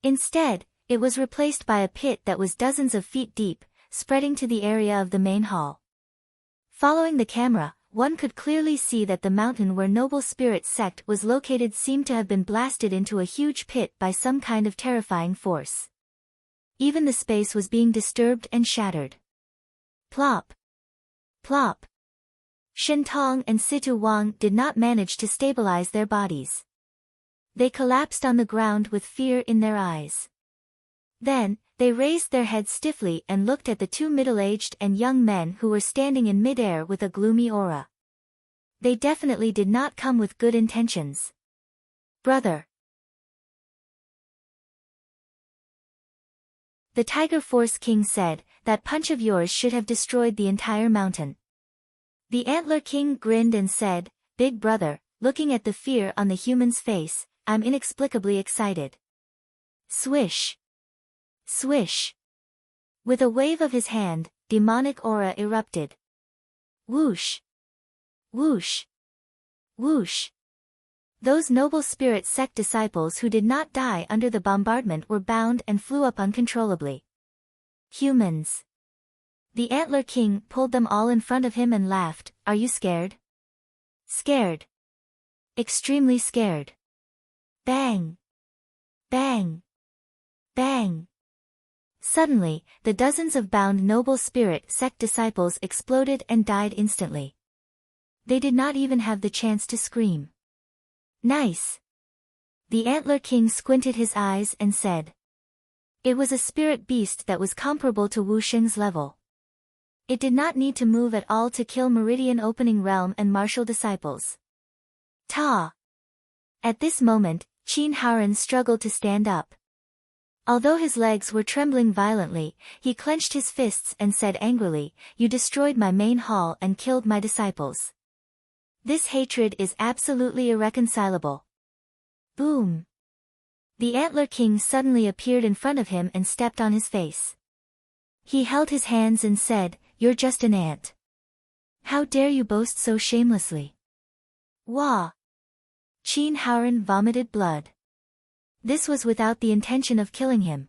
Instead, it was replaced by a pit that was dozens of feet deep, spreading to the area of the main hall. Following the camera, one could clearly see that the mountain where Noble Spirit Sect was located seemed to have been blasted into a huge pit by some kind of terrifying force. Even the space was being disturbed and shattered. Plop! Plop! Shen Tong and Situ Wang did not manage to stabilize their bodies. They collapsed on the ground with fear in their eyes. Then, they raised their heads stiffly and looked at the two middle-aged and young men who were standing in mid-air with a gloomy aura. They definitely did not come with good intentions. Brother! The Tiger Force King said, that punch of yours should have destroyed the entire mountain. The Antler King grinned and said, Big brother, looking at the fear on the human's face, I'm inexplicably excited. Swish! Swish! With a wave of his hand, demonic aura erupted. Whoosh! Whoosh! Whoosh! Those Noble Spirit Sect disciples who did not die under the bombardment were bound and flew up uncontrollably. Humans! The Antler King pulled them all in front of him and laughed. Are you scared? Scared. Extremely scared. Bang! Bang! Bang! Suddenly, the dozens of bound Noble Spirit Sect disciples exploded and died instantly. They did not even have the chance to scream. Nice! The Antler King squinted his eyes and said. It was a spirit beast that was comparable to Wu Sheng's level. It did not need to move at all to kill Meridian Opening Realm and martial disciples. Ta! At this moment, Qin Haoren struggled to stand up. Although his legs were trembling violently, he clenched his fists and said angrily, You destroyed my main hall and killed my disciples. This hatred is absolutely irreconcilable. Boom! The Antler King suddenly appeared in front of him and stepped on his face. He held his hands and said, You're just an ant. How dare you boast so shamelessly? Wah! Qin Haoren vomited blood. This was without the intention of killing him.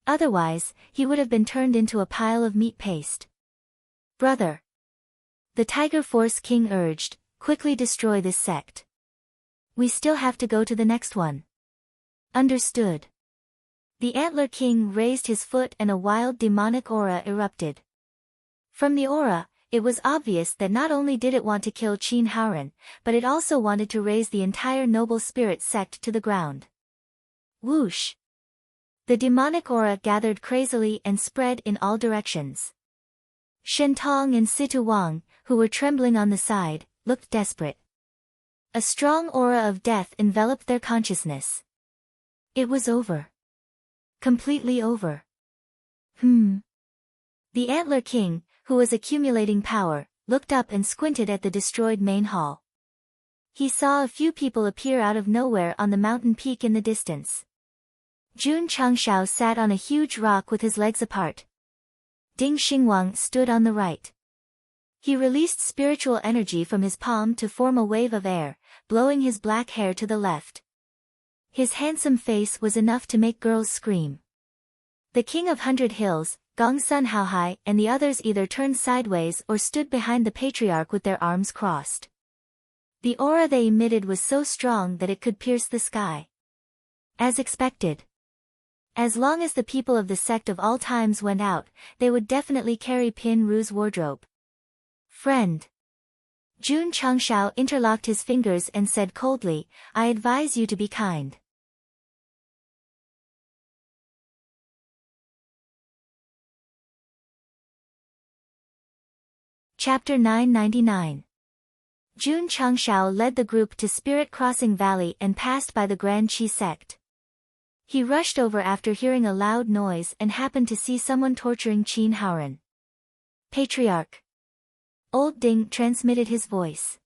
Otherwise, he would have been turned into a pile of meat paste. Brother! The Tiger Force King urged, quickly destroy this sect. We still have to go to the next one. Understood. The Antler King raised his foot and a wild demonic aura erupted. From the aura, it was obvious that not only did it want to kill Qin Haoren, but it also wanted to raise the entire Noble Spirit Sect to the ground. Whoosh! The demonic aura gathered crazily and spread in all directions. Shen Tong and Situ Wang, who were trembling on the side, looked desperate. A strong aura of death enveloped their consciousness. It was over. Completely over. The Antler King, who was accumulating power, looked up and squinted at the destroyed main hall. He saw a few people appear out of nowhere on the mountain peak in the distance. Jun Changshao sat on a huge rock with his legs apart. Ding Xingwang stood on the right. He released spiritual energy from his palm to form a wave of air, blowing his black hair to the left. His handsome face was enough to make girls scream. The king of 100 Hills, Gong Sun Haohai, and the others either turned sideways or stood behind the patriarch with their arms crossed. The aura they emitted was so strong that it could pierce the sky. As expected. As long as the people of the sect of all times went out, they would definitely carry Pin Ru's wardrobe. Friend. Jun Changshao interlocked his fingers and said coldly, I advise you to be kind. Chapter 999. Jun Changshao led the group to Spirit Crossing Valley and passed by the Grand Qi sect. He rushed over after hearing a loud noise and happened to see someone torturing Qin Haoran. Patriarch. Old Ding transmitted his voice.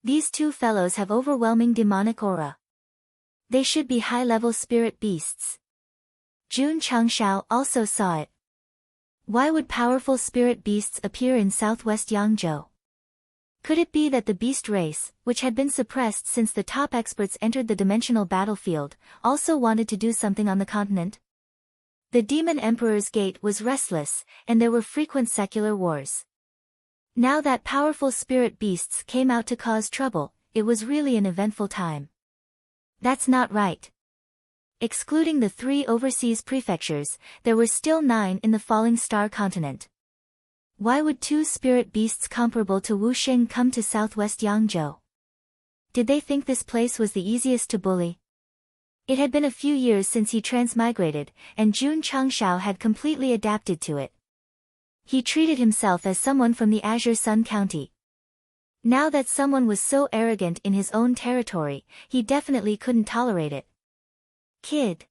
These two fellows have overwhelming demonic aura. They should be high-level spirit beasts. Jun Changshao also saw it. Why would powerful spirit beasts appear in southwest Yangzhou? Could it be that the beast race, which had been suppressed since the top experts entered the dimensional battlefield, also wanted to do something on the continent? The Demon Emperor's Gate was restless, and there were frequent secular wars. Now that powerful spirit beasts came out to cause trouble, it was really an eventful time. That's not right. Excluding the 3 overseas prefectures, there were still 9 in the Falling Star continent. Why would 2 spirit beasts comparable to Wu Sheng come to southwest Yangzhou? Did they think this place was the easiest to bully? It had been a few years since he transmigrated, and Jun Changshao had completely adapted to it. He treated himself as someone from the Azure Sun County. Now that someone was so arrogant in his own territory, he definitely couldn't tolerate it. Kid.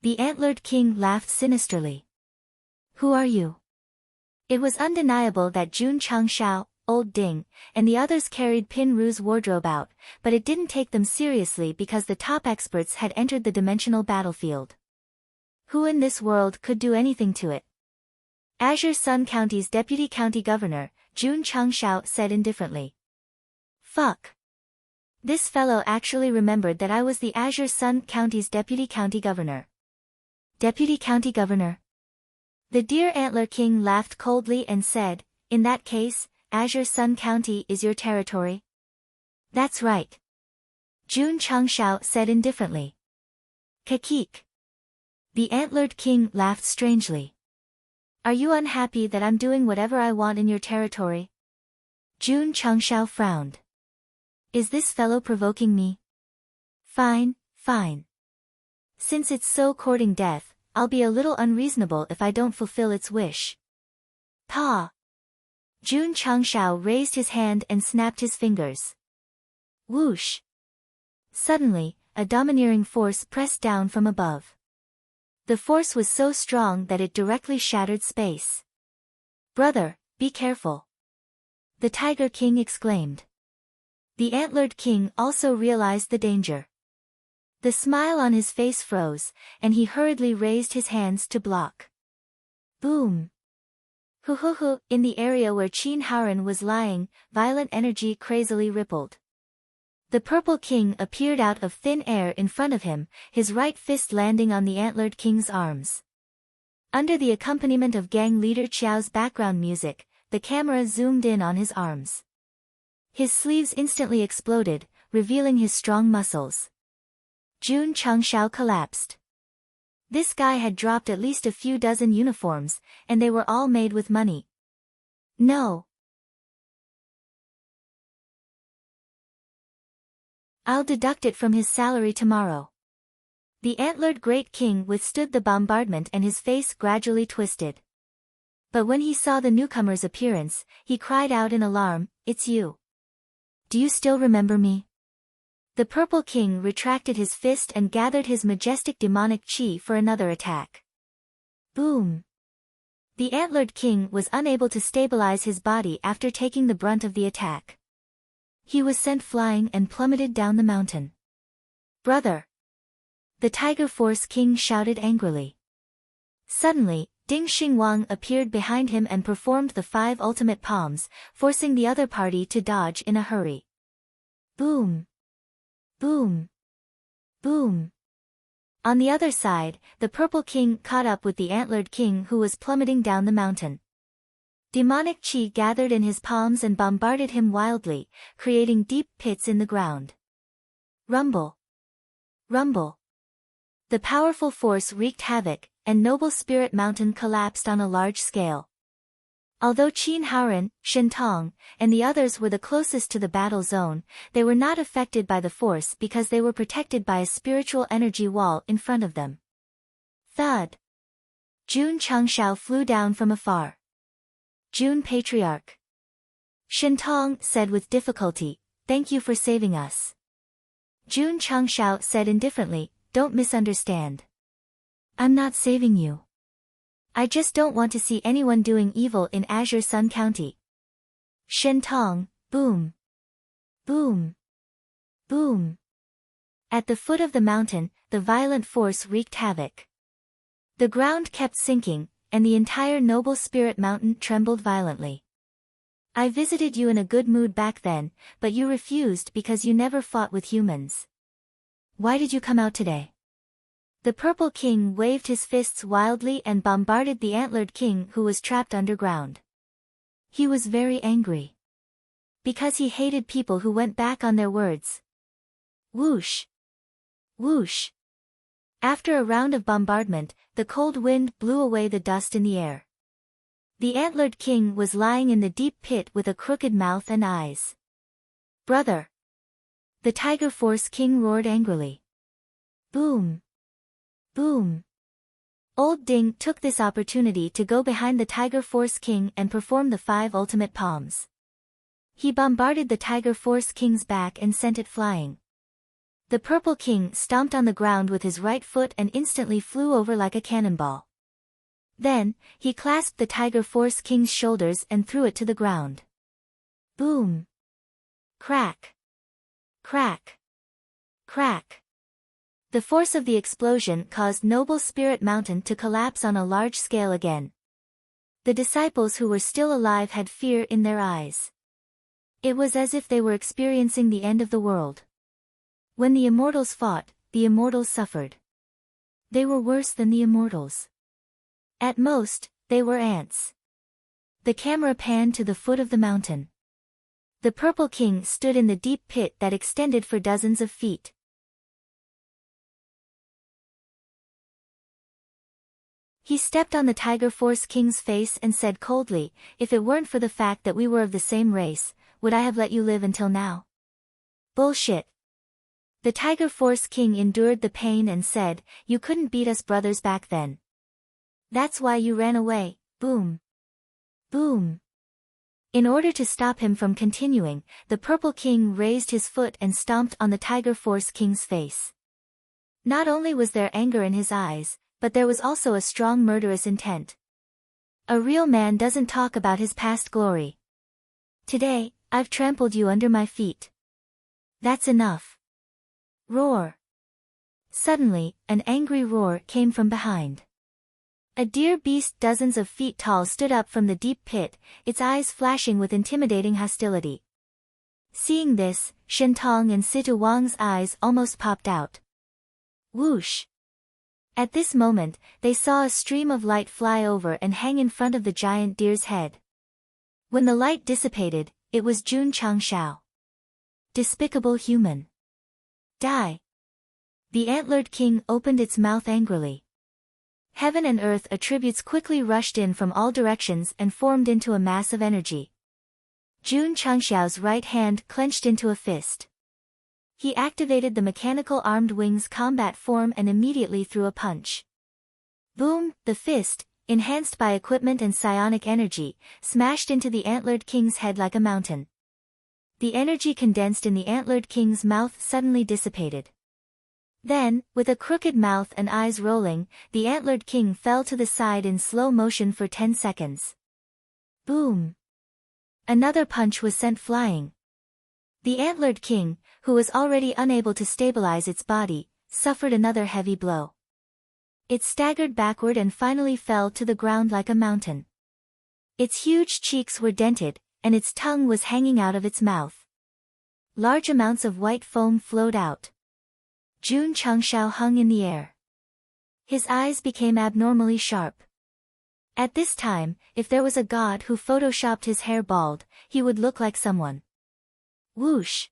The antlered king laughed sinisterly. Who are you? It was undeniable that Jun Changshao, Old Ding, and the others carried Pin Ru's wardrobe out, but it didn't take them seriously because the top experts had entered the dimensional battlefield. Who in this world could do anything to it? Azure Sun County's deputy county governor, Jun Changshao, said indifferently. Fuck. This fellow actually remembered that I was the Azure Sun County's deputy county governor. Deputy county governor? The Deer Antler King laughed coldly and said, in that case, Azure Sun County is your territory? That's right. Jun Changshao said indifferently. Kakik. The Antlered King laughed strangely. Are you unhappy that I'm doing whatever I want in your territory? Jun Changshao frowned. Is this fellow provoking me? Fine, fine. Since it's so courting death, I'll be a little unreasonable if I don't fulfill its wish. Pa! Jun Changshao raised his hand and snapped his fingers. Whoosh! Suddenly, a domineering force pressed down from above. The force was so strong that it directly shattered space. Brother, be careful. The Tiger King exclaimed. The Antlered King also realized the danger. The smile on his face froze, and he hurriedly raised his hands to block. Boom! Hu, in the area where Qin Haoran was lying, violent energy crazily rippled. The Purple King appeared out of thin air in front of him, his right fist landing on the Antlered King's arms. Under the accompaniment of gang leader Qiao's background music, the camera zoomed in on his arms. His sleeves instantly exploded, revealing his strong muscles. Jun Changshao collapsed. This guy had dropped at least a few dozen uniforms, and they were all made with money. No. I'll deduct it from his salary tomorrow. The Antlered Great King withstood the bombardment and his face gradually twisted. But when he saw the newcomer's appearance, he cried out in alarm, It's you. Do you still remember me? The Purple King retracted his fist and gathered his majestic demonic chi for another attack. Boom! The Antlered King was unable to stabilize his body after taking the brunt of the attack. He was sent flying and plummeted down the mountain. Brother! The Tiger Force King shouted angrily. Suddenly, Ding Xingwang appeared behind him and performed the 5 ultimate palms, forcing the other party to dodge in a hurry. Boom! Boom! Boom. On the other side, the Purple King caught up with the Antlered King who was plummeting down the mountain. Demonic chi gathered in his palms and bombarded him wildly, creating deep pits in the ground. Rumble. Rumble. The powerful force wreaked havoc, and Noble Spirit Mountain collapsed on a large scale. Although Qin Haoren, Shen Tong, and the others were the closest to the battle zone, they were not affected by the force because they were protected by a spiritual energy wall in front of them. Thud. Jun Changshao flew down from afar. Jun Patriarch. Shen Tong said with difficulty, "Thank you for saving us." Jun Changshao said indifferently, "Don't misunderstand. I'm not saving you. I just don't want to see anyone doing evil in Azure Sun County." Shen Tong, boom. Boom. Boom. At the foot of the mountain, the violent force wreaked havoc. The ground kept sinking, and the entire Noble Spirit Mountain trembled violently. "I visited you in a good mood back then, but you refused because you never fought with humans. Why did you come out today?" The Purple King waved his fists wildly and bombarded the Antlered King who was trapped underground. He was very angry. Because he hated people who went back on their words. Whoosh! Whoosh! After a round of bombardment, the cold wind blew away the dust in the air. The Antlered King was lying in the deep pit with a crooked mouth and eyes. "Brother!" The Tiger Force King roared angrily. Boom! Boom! Old Ding took this opportunity to go behind the Tiger Force King and perform the 5 ultimate palms. He bombarded the Tiger Force King's back and sent it flying. The Purple King stomped on the ground with his right foot and instantly flew over like a cannonball. Then, he clasped the Tiger Force King's shoulders and threw it to the ground. Boom! Crack! Crack! Crack! The force of the explosion caused Noble Spirit Mountain to collapse on a large scale again. The disciples who were still alive had fear in their eyes. It was as if they were experiencing the end of the world. When the immortals fought, the immortals suffered. They were worse than the immortals. At most, they were ants. The camera panned to the foot of the mountain. The Purple King stood in the deep pit that extended for dozens of feet. He stepped on the Tiger Force King's face and said coldly, "If it weren't for the fact that we were of the same race, would I have let you live until now?" Bullshit. The Tiger Force King endured the pain and said, "You couldn't beat us brothers back then. That's why you ran away." Boom. Boom. In order to stop him from continuing, the Purple King raised his foot and stomped on the Tiger Force King's face. Not only was there anger in his eyes, but there was also a strong murderous intent. A real man doesn't talk about his past glory. "Today, I've trampled you under my feet. That's enough." Roar. Suddenly, an angry roar came from behind. A deer beast dozens of feet tall stood up from the deep pit, its eyes flashing with intimidating hostility. Seeing this, Shen Tong and Situ Wang's eyes almost popped out. Whoosh! At this moment, they saw a stream of light fly over and hang in front of the giant deer's head. When the light dissipated, it was Jun Changshao. Despicable human. Die! The Antlered King opened its mouth angrily. Heaven and earth attributes quickly rushed in from all directions and formed into a mass of energy. Jun Changshao's right hand clenched into a fist. He activated the mechanical armed wings combat form and immediately threw a punch. Boom! The fist, enhanced by equipment and psionic energy, smashed into the Antlered King's head like a mountain. The energy condensed in the Antlered King's mouth suddenly dissipated. Then, with a crooked mouth and eyes rolling, the Antlered King fell to the side in slow motion for 10 seconds. Boom! Another punch was sent flying. The Antlered King, who was already unable to stabilize its body, suffered another heavy blow. It staggered backward and finally fell to the ground like a mountain. Its huge cheeks were dented, and its tongue was hanging out of its mouth. Large amounts of white foam flowed out. Jun Changshao hung in the air. His eyes became abnormally sharp. At this time, if there was a god who photoshopped his hair bald, he would look like someone. Whoosh!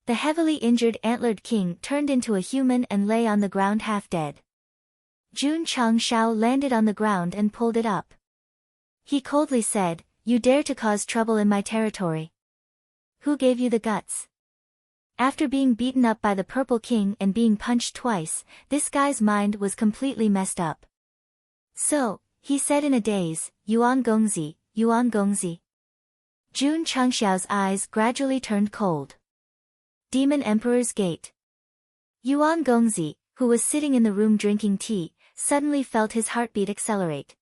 The heavily injured antlered king turned into a human and lay on the ground half dead. Jun Changshao landed on the ground and pulled it up. He coldly said, "You dare to cause trouble in my territory? Who gave you the guts?" After being beaten up by the Purple King and being punched twice, this guy's mind was completely messed up. "So," he said in a daze, "Yuan Gongzi, Yuan Gongzi." Jun Changshao's eyes gradually turned cold. Demon Emperor's Gate. Yuan Gongzi, who was sitting in the room drinking tea, suddenly felt his heartbeat accelerate.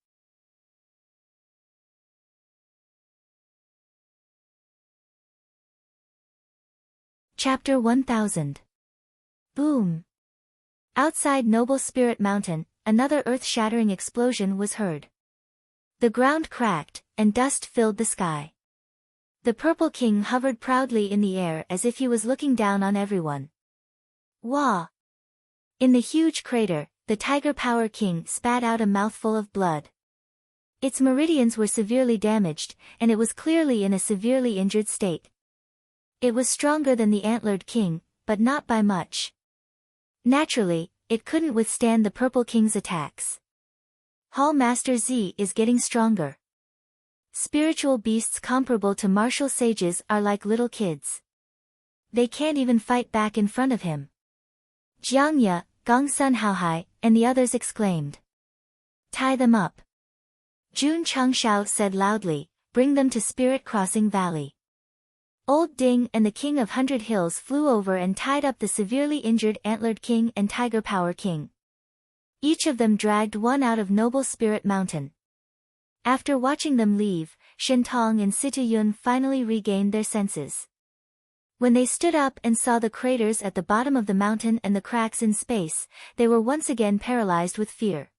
Chapter 1000. Boom! Outside Noble Spirit Mountain, another earth-shattering explosion was heard. The ground cracked, and dust filled the sky. The Purple King hovered proudly in the air as if he was looking down on everyone. Wah! In the huge crater, the Tiger Power King spat out a mouthful of blood. Its meridians were severely damaged, and it was clearly in a severely injured state. It was stronger than the Antlered King, but not by much. Naturally, it couldn't withstand the Purple King's attacks. Hall Master Z is getting stronger. Spiritual beasts comparable to martial sages are like little kids. They can't even fight back in front of him. Jiangya, Gongsun Haohai, and the others exclaimed. "Tie them up." Jun Changshao said loudly, "Bring them to Spirit Crossing Valley." Old Ding and the King of 100 Hills flew over and tied up the severely injured Antlered King and Tiger Power King. Each of them dragged one out of Noble Spirit Mountain. After watching them leave, Shentong and Situyun finally regained their senses. When they stood up and saw the craters at the bottom of the mountain and the cracks in space, they were once again paralyzed with fear.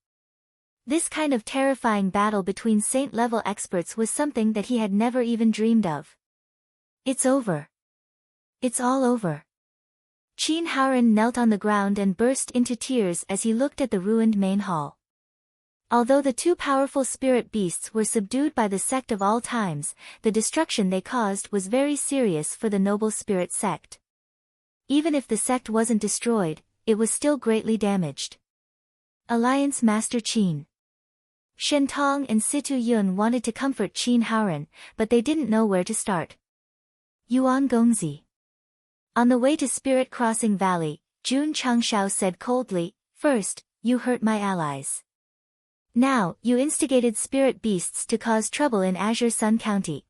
This kind of terrifying battle between saint-level experts was something that he had never even dreamed of. It's over. It's all over. Qin Haoren knelt on the ground and burst into tears as he looked at the ruined main hall. Although the two powerful spirit beasts were subdued by the Sect of all times, the destruction they caused was very serious for the Noble Spirit Sect. Even if the sect wasn't destroyed, it was still greatly damaged. Alliance Master Qin. Shentong and Situ Yun wanted to comfort Qin Haoren, but they didn't know where to start. Yuan Gongzi. On the way to Spirit Crossing Valley, Jun Changshao said coldly, "First, you hurt my allies. Now, you instigated spirit beasts to cause trouble in Azure Sun County.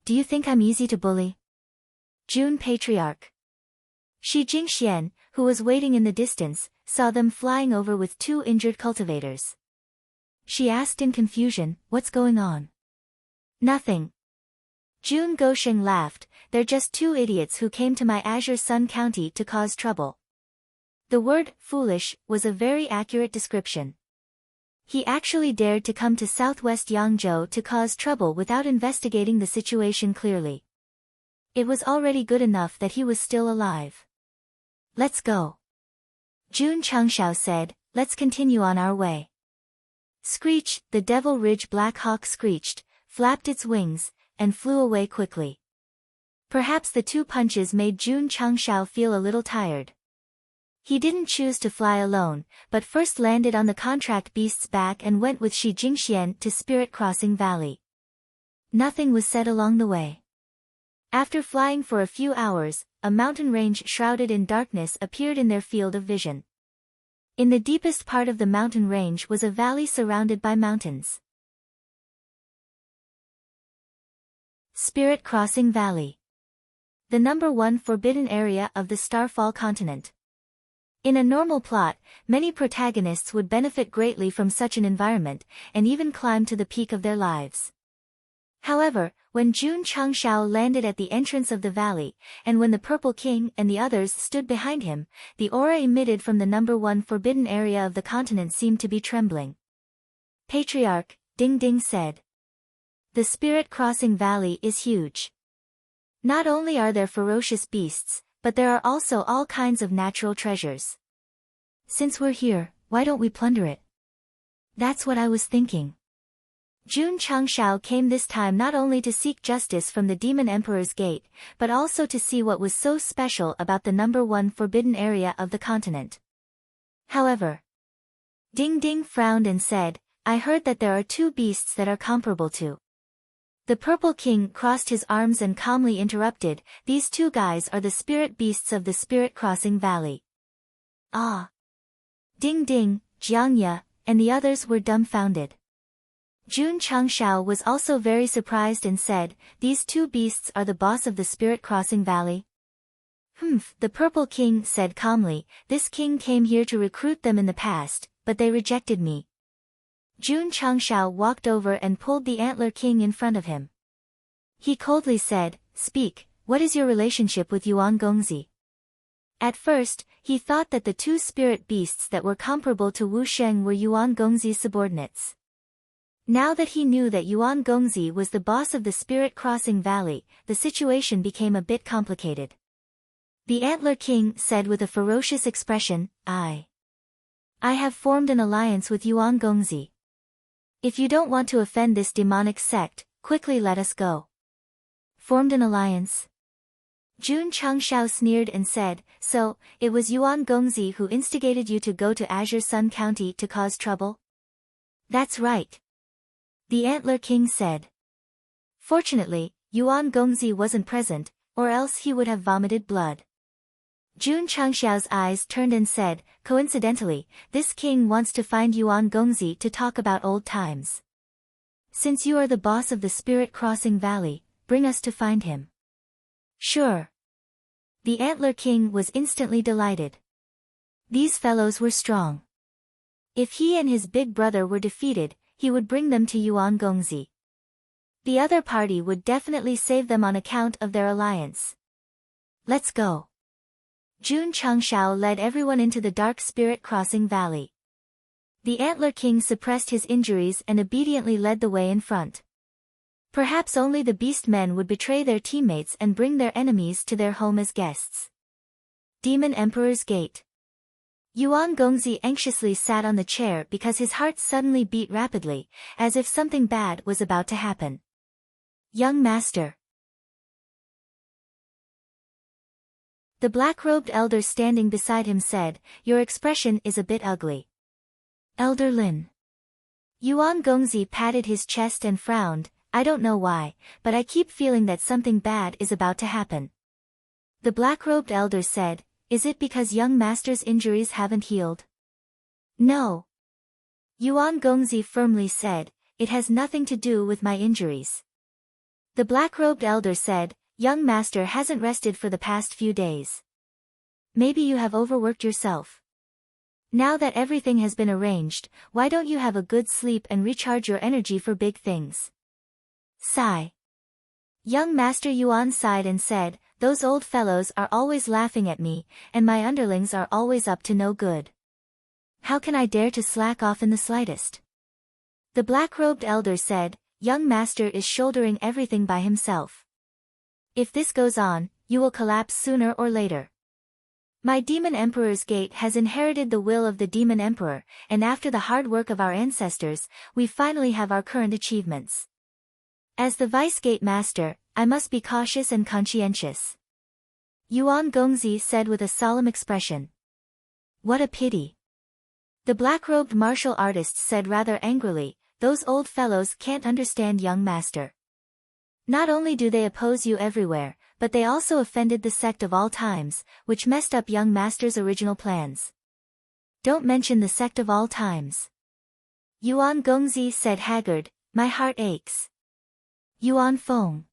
Do you think I'm easy to bully?" Jun Patriarch. Shi Jingxian, who was waiting in the distance, saw them flying over with two injured cultivators. She asked in confusion, "What's going on?" "Nothing." Jun Gosheng laughed, "They're just two idiots who came to my Azure Sun County to cause trouble." The word, foolish, was a very accurate description. He actually dared to come to southwest Yangzhou to cause trouble without investigating the situation clearly. It was already good enough that he was still alive. "Let's go." Jun Changshao said, "Let's continue on our way." Screech, the Devil Ridge Black Hawk screeched, flapped its wings, and flew away quickly. Perhaps the two punches made Jun Changshao feel a little tired. He didn't choose to fly alone, but first landed on the contract beast's back and went with Shi Jingxian to Spirit Crossing Valley. Nothing was said along the way. After flying for a few hours, a mountain range shrouded in darkness appeared in their field of vision. In the deepest part of the mountain range was a valley surrounded by mountains. Spirit Crossing Valley. The #1 forbidden area of the Starfall continent. In a normal plot, many protagonists would benefit greatly from such an environment, and even climb to the peak of their lives. However, when Jun Changshao landed at the entrance of the valley, and when the Purple King and the others stood behind him, the aura emitted from the #1 forbidden area of the continent seemed to be trembling. Patriarch, Ding Ding said. The Spirit Crossing Valley is huge. Not only are there ferocious beasts, but there are also all kinds of natural treasures. Since we're here, why don't we plunder it? That's what I was thinking. Jun Changshao came this time not only to seek justice from the Demon Emperor's gate, but also to see what was so special about the number one forbidden area of the continent. However, Ding Ding frowned and said, I heard that there are two beasts that are comparable to. The Purple King crossed his arms and calmly interrupted, these two guys are the spirit beasts of the Spirit Crossing Valley. Ah! Ding Ding, Jiangya, and the others were dumbfounded. Jun Changshao was also very surprised and said, these two beasts are the boss of the Spirit Crossing Valley? The Purple King said calmly, this king came here to recruit them in the past, but they rejected me. Jun Changshao walked over and pulled the Antler King in front of him. He coldly said, speak, what is your relationship with Yuan Gongzi? At first, he thought that the two spirit beasts that were comparable to Wu Sheng were Yuan Gongzi's subordinates. Now that he knew that Yuan Gongzi was the boss of the Spirit Crossing Valley, the situation became a bit complicated. The Antler King said with a ferocious expression, I have formed an alliance with Yuan Gongzi. If you don't want to offend this demonic sect, quickly let us go. Formed an alliance? Jun Changshao sneered and said, so, it was Yuan Gongzi who instigated you to go to Azure Sun County to cause trouble? That's right. The Antler King said. Fortunately, Yuan Gongzi wasn't present, or else he would have vomited blood. Jun Changshao's eyes turned and said, coincidentally, this king wants to find Yuan Gongzi to talk about old times. Since you are the boss of the Spirit Crossing Valley, bring us to find him. Sure. The Antler King was instantly delighted. These fellows were strong. If he and his big brother were defeated, he would bring them to Yuan Gongzi. The other party would definitely save them on account of their alliance. Let's go. Jun Changshao led everyone into the dark Spirit Crossing Valley. The Antler King suppressed his injuries and obediently led the way in front. Perhaps only the beast men would betray their teammates and bring their enemies to their home as guests. Demon Emperor's Gate. Yuan Gongzi anxiously sat on the chair because his heart suddenly beat rapidly, as if something bad was about to happen. Young Master. The black-robed elder standing beside him said, your expression is a bit ugly. Elder Lin. Yuan Gongzi patted his chest and frowned, I don't know why, but I keep feeling that something bad is about to happen. The black-robed elder said, is it because young master's injuries haven't healed? No. Yuan Gongzi firmly said, it has nothing to do with my injuries. The black-robed elder said, young master hasn't rested for the past few days. Maybe you have overworked yourself. Now that everything has been arranged, why don't you have a good sleep and recharge your energy for big things? Sigh. Young Master Yuan sighed and said, those old fellows are always laughing at me, and my underlings are always up to no good. How can I dare to slack off in the slightest? The black-robed elder said, young master is shouldering everything by himself. If this goes on, you will collapse sooner or later. My Demon Emperor's Gate has inherited the will of the Demon Emperor, and after the hard work of our ancestors, we finally have our current achievements. As the Vice Gate Master, I must be cautious and conscientious. Yuan Gongzi said with a solemn expression. What a pity. The black-robed martial artist said rather angrily, those old fellows can't understand young master. Not only do they oppose you everywhere, but they also offended the Sect of all times, which messed up young master's original plans. Don't mention the Sect of all times. Yuan Gongzi said haggard, my heart aches. Yuan Feng.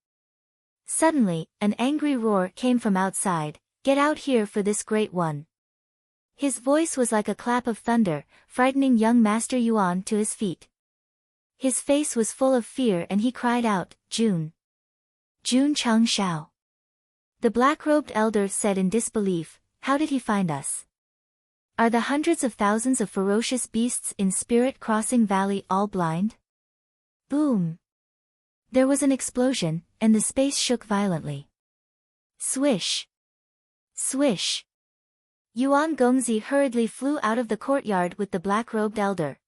Suddenly, an angry roar came from outside, get out here for this great one. His voice was like a clap of thunder, frightening young Master Yuan to his feet. His face was full of fear and he cried out, Jun Changshao. The black-robed elder said in disbelief, how did he find us? Are the hundreds of thousands of ferocious beasts in Spirit Crossing Valley all blind? Boom! There was an explosion, and the space shook violently. Swish! Swish! Yuan Gongzi hurriedly flew out of the courtyard with the black-robed elder.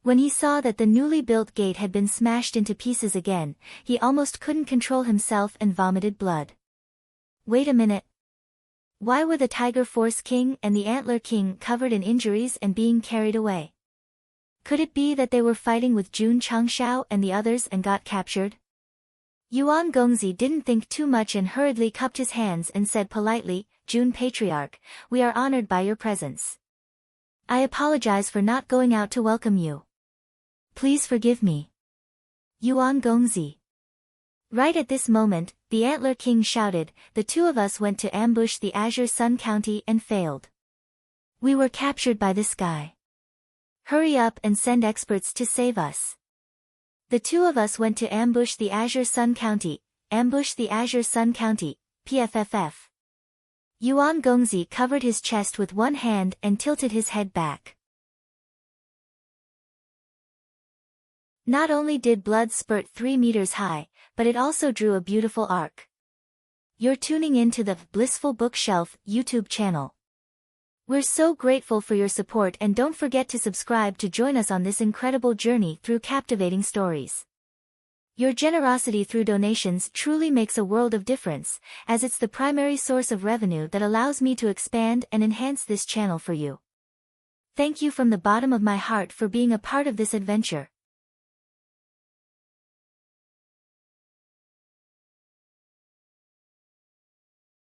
When he saw that the newly built gate had been smashed into pieces again, he almost couldn't control himself and vomited blood. Wait a minute. Why were the Tiger Force King and the Antler King covered in injuries and being carried away? Could it be that they were fighting with Jun Changshao and the others and got captured? Yuan Gongzi didn't think too much and hurriedly cupped his hands and said politely, Jun Patriarch, we are honored by your presence. I apologize for not going out to welcome you. Please forgive me. Yuan Gongzi. Right at this moment, the Antler King shouted, the two of us went to ambush the Azure Sun County and failed. We were captured by this guy. Hurry up and send experts to save us. The two of us went to ambush the Azure Sun County, PFFF. Yuan Gongzi covered his chest with one hand and tilted his head back. Not only did blood spurt 3 meters high, but it also drew a beautiful arc. You're tuning in to the Blissful Bookshelf YouTube channel. We're so grateful for your support and don't forget to subscribe to join us on this incredible journey through captivating stories. Your generosity through donations truly makes a world of difference, as it's the primary source of revenue that allows me to expand and enhance this channel for you. Thank you from the bottom of my heart for being a part of this adventure.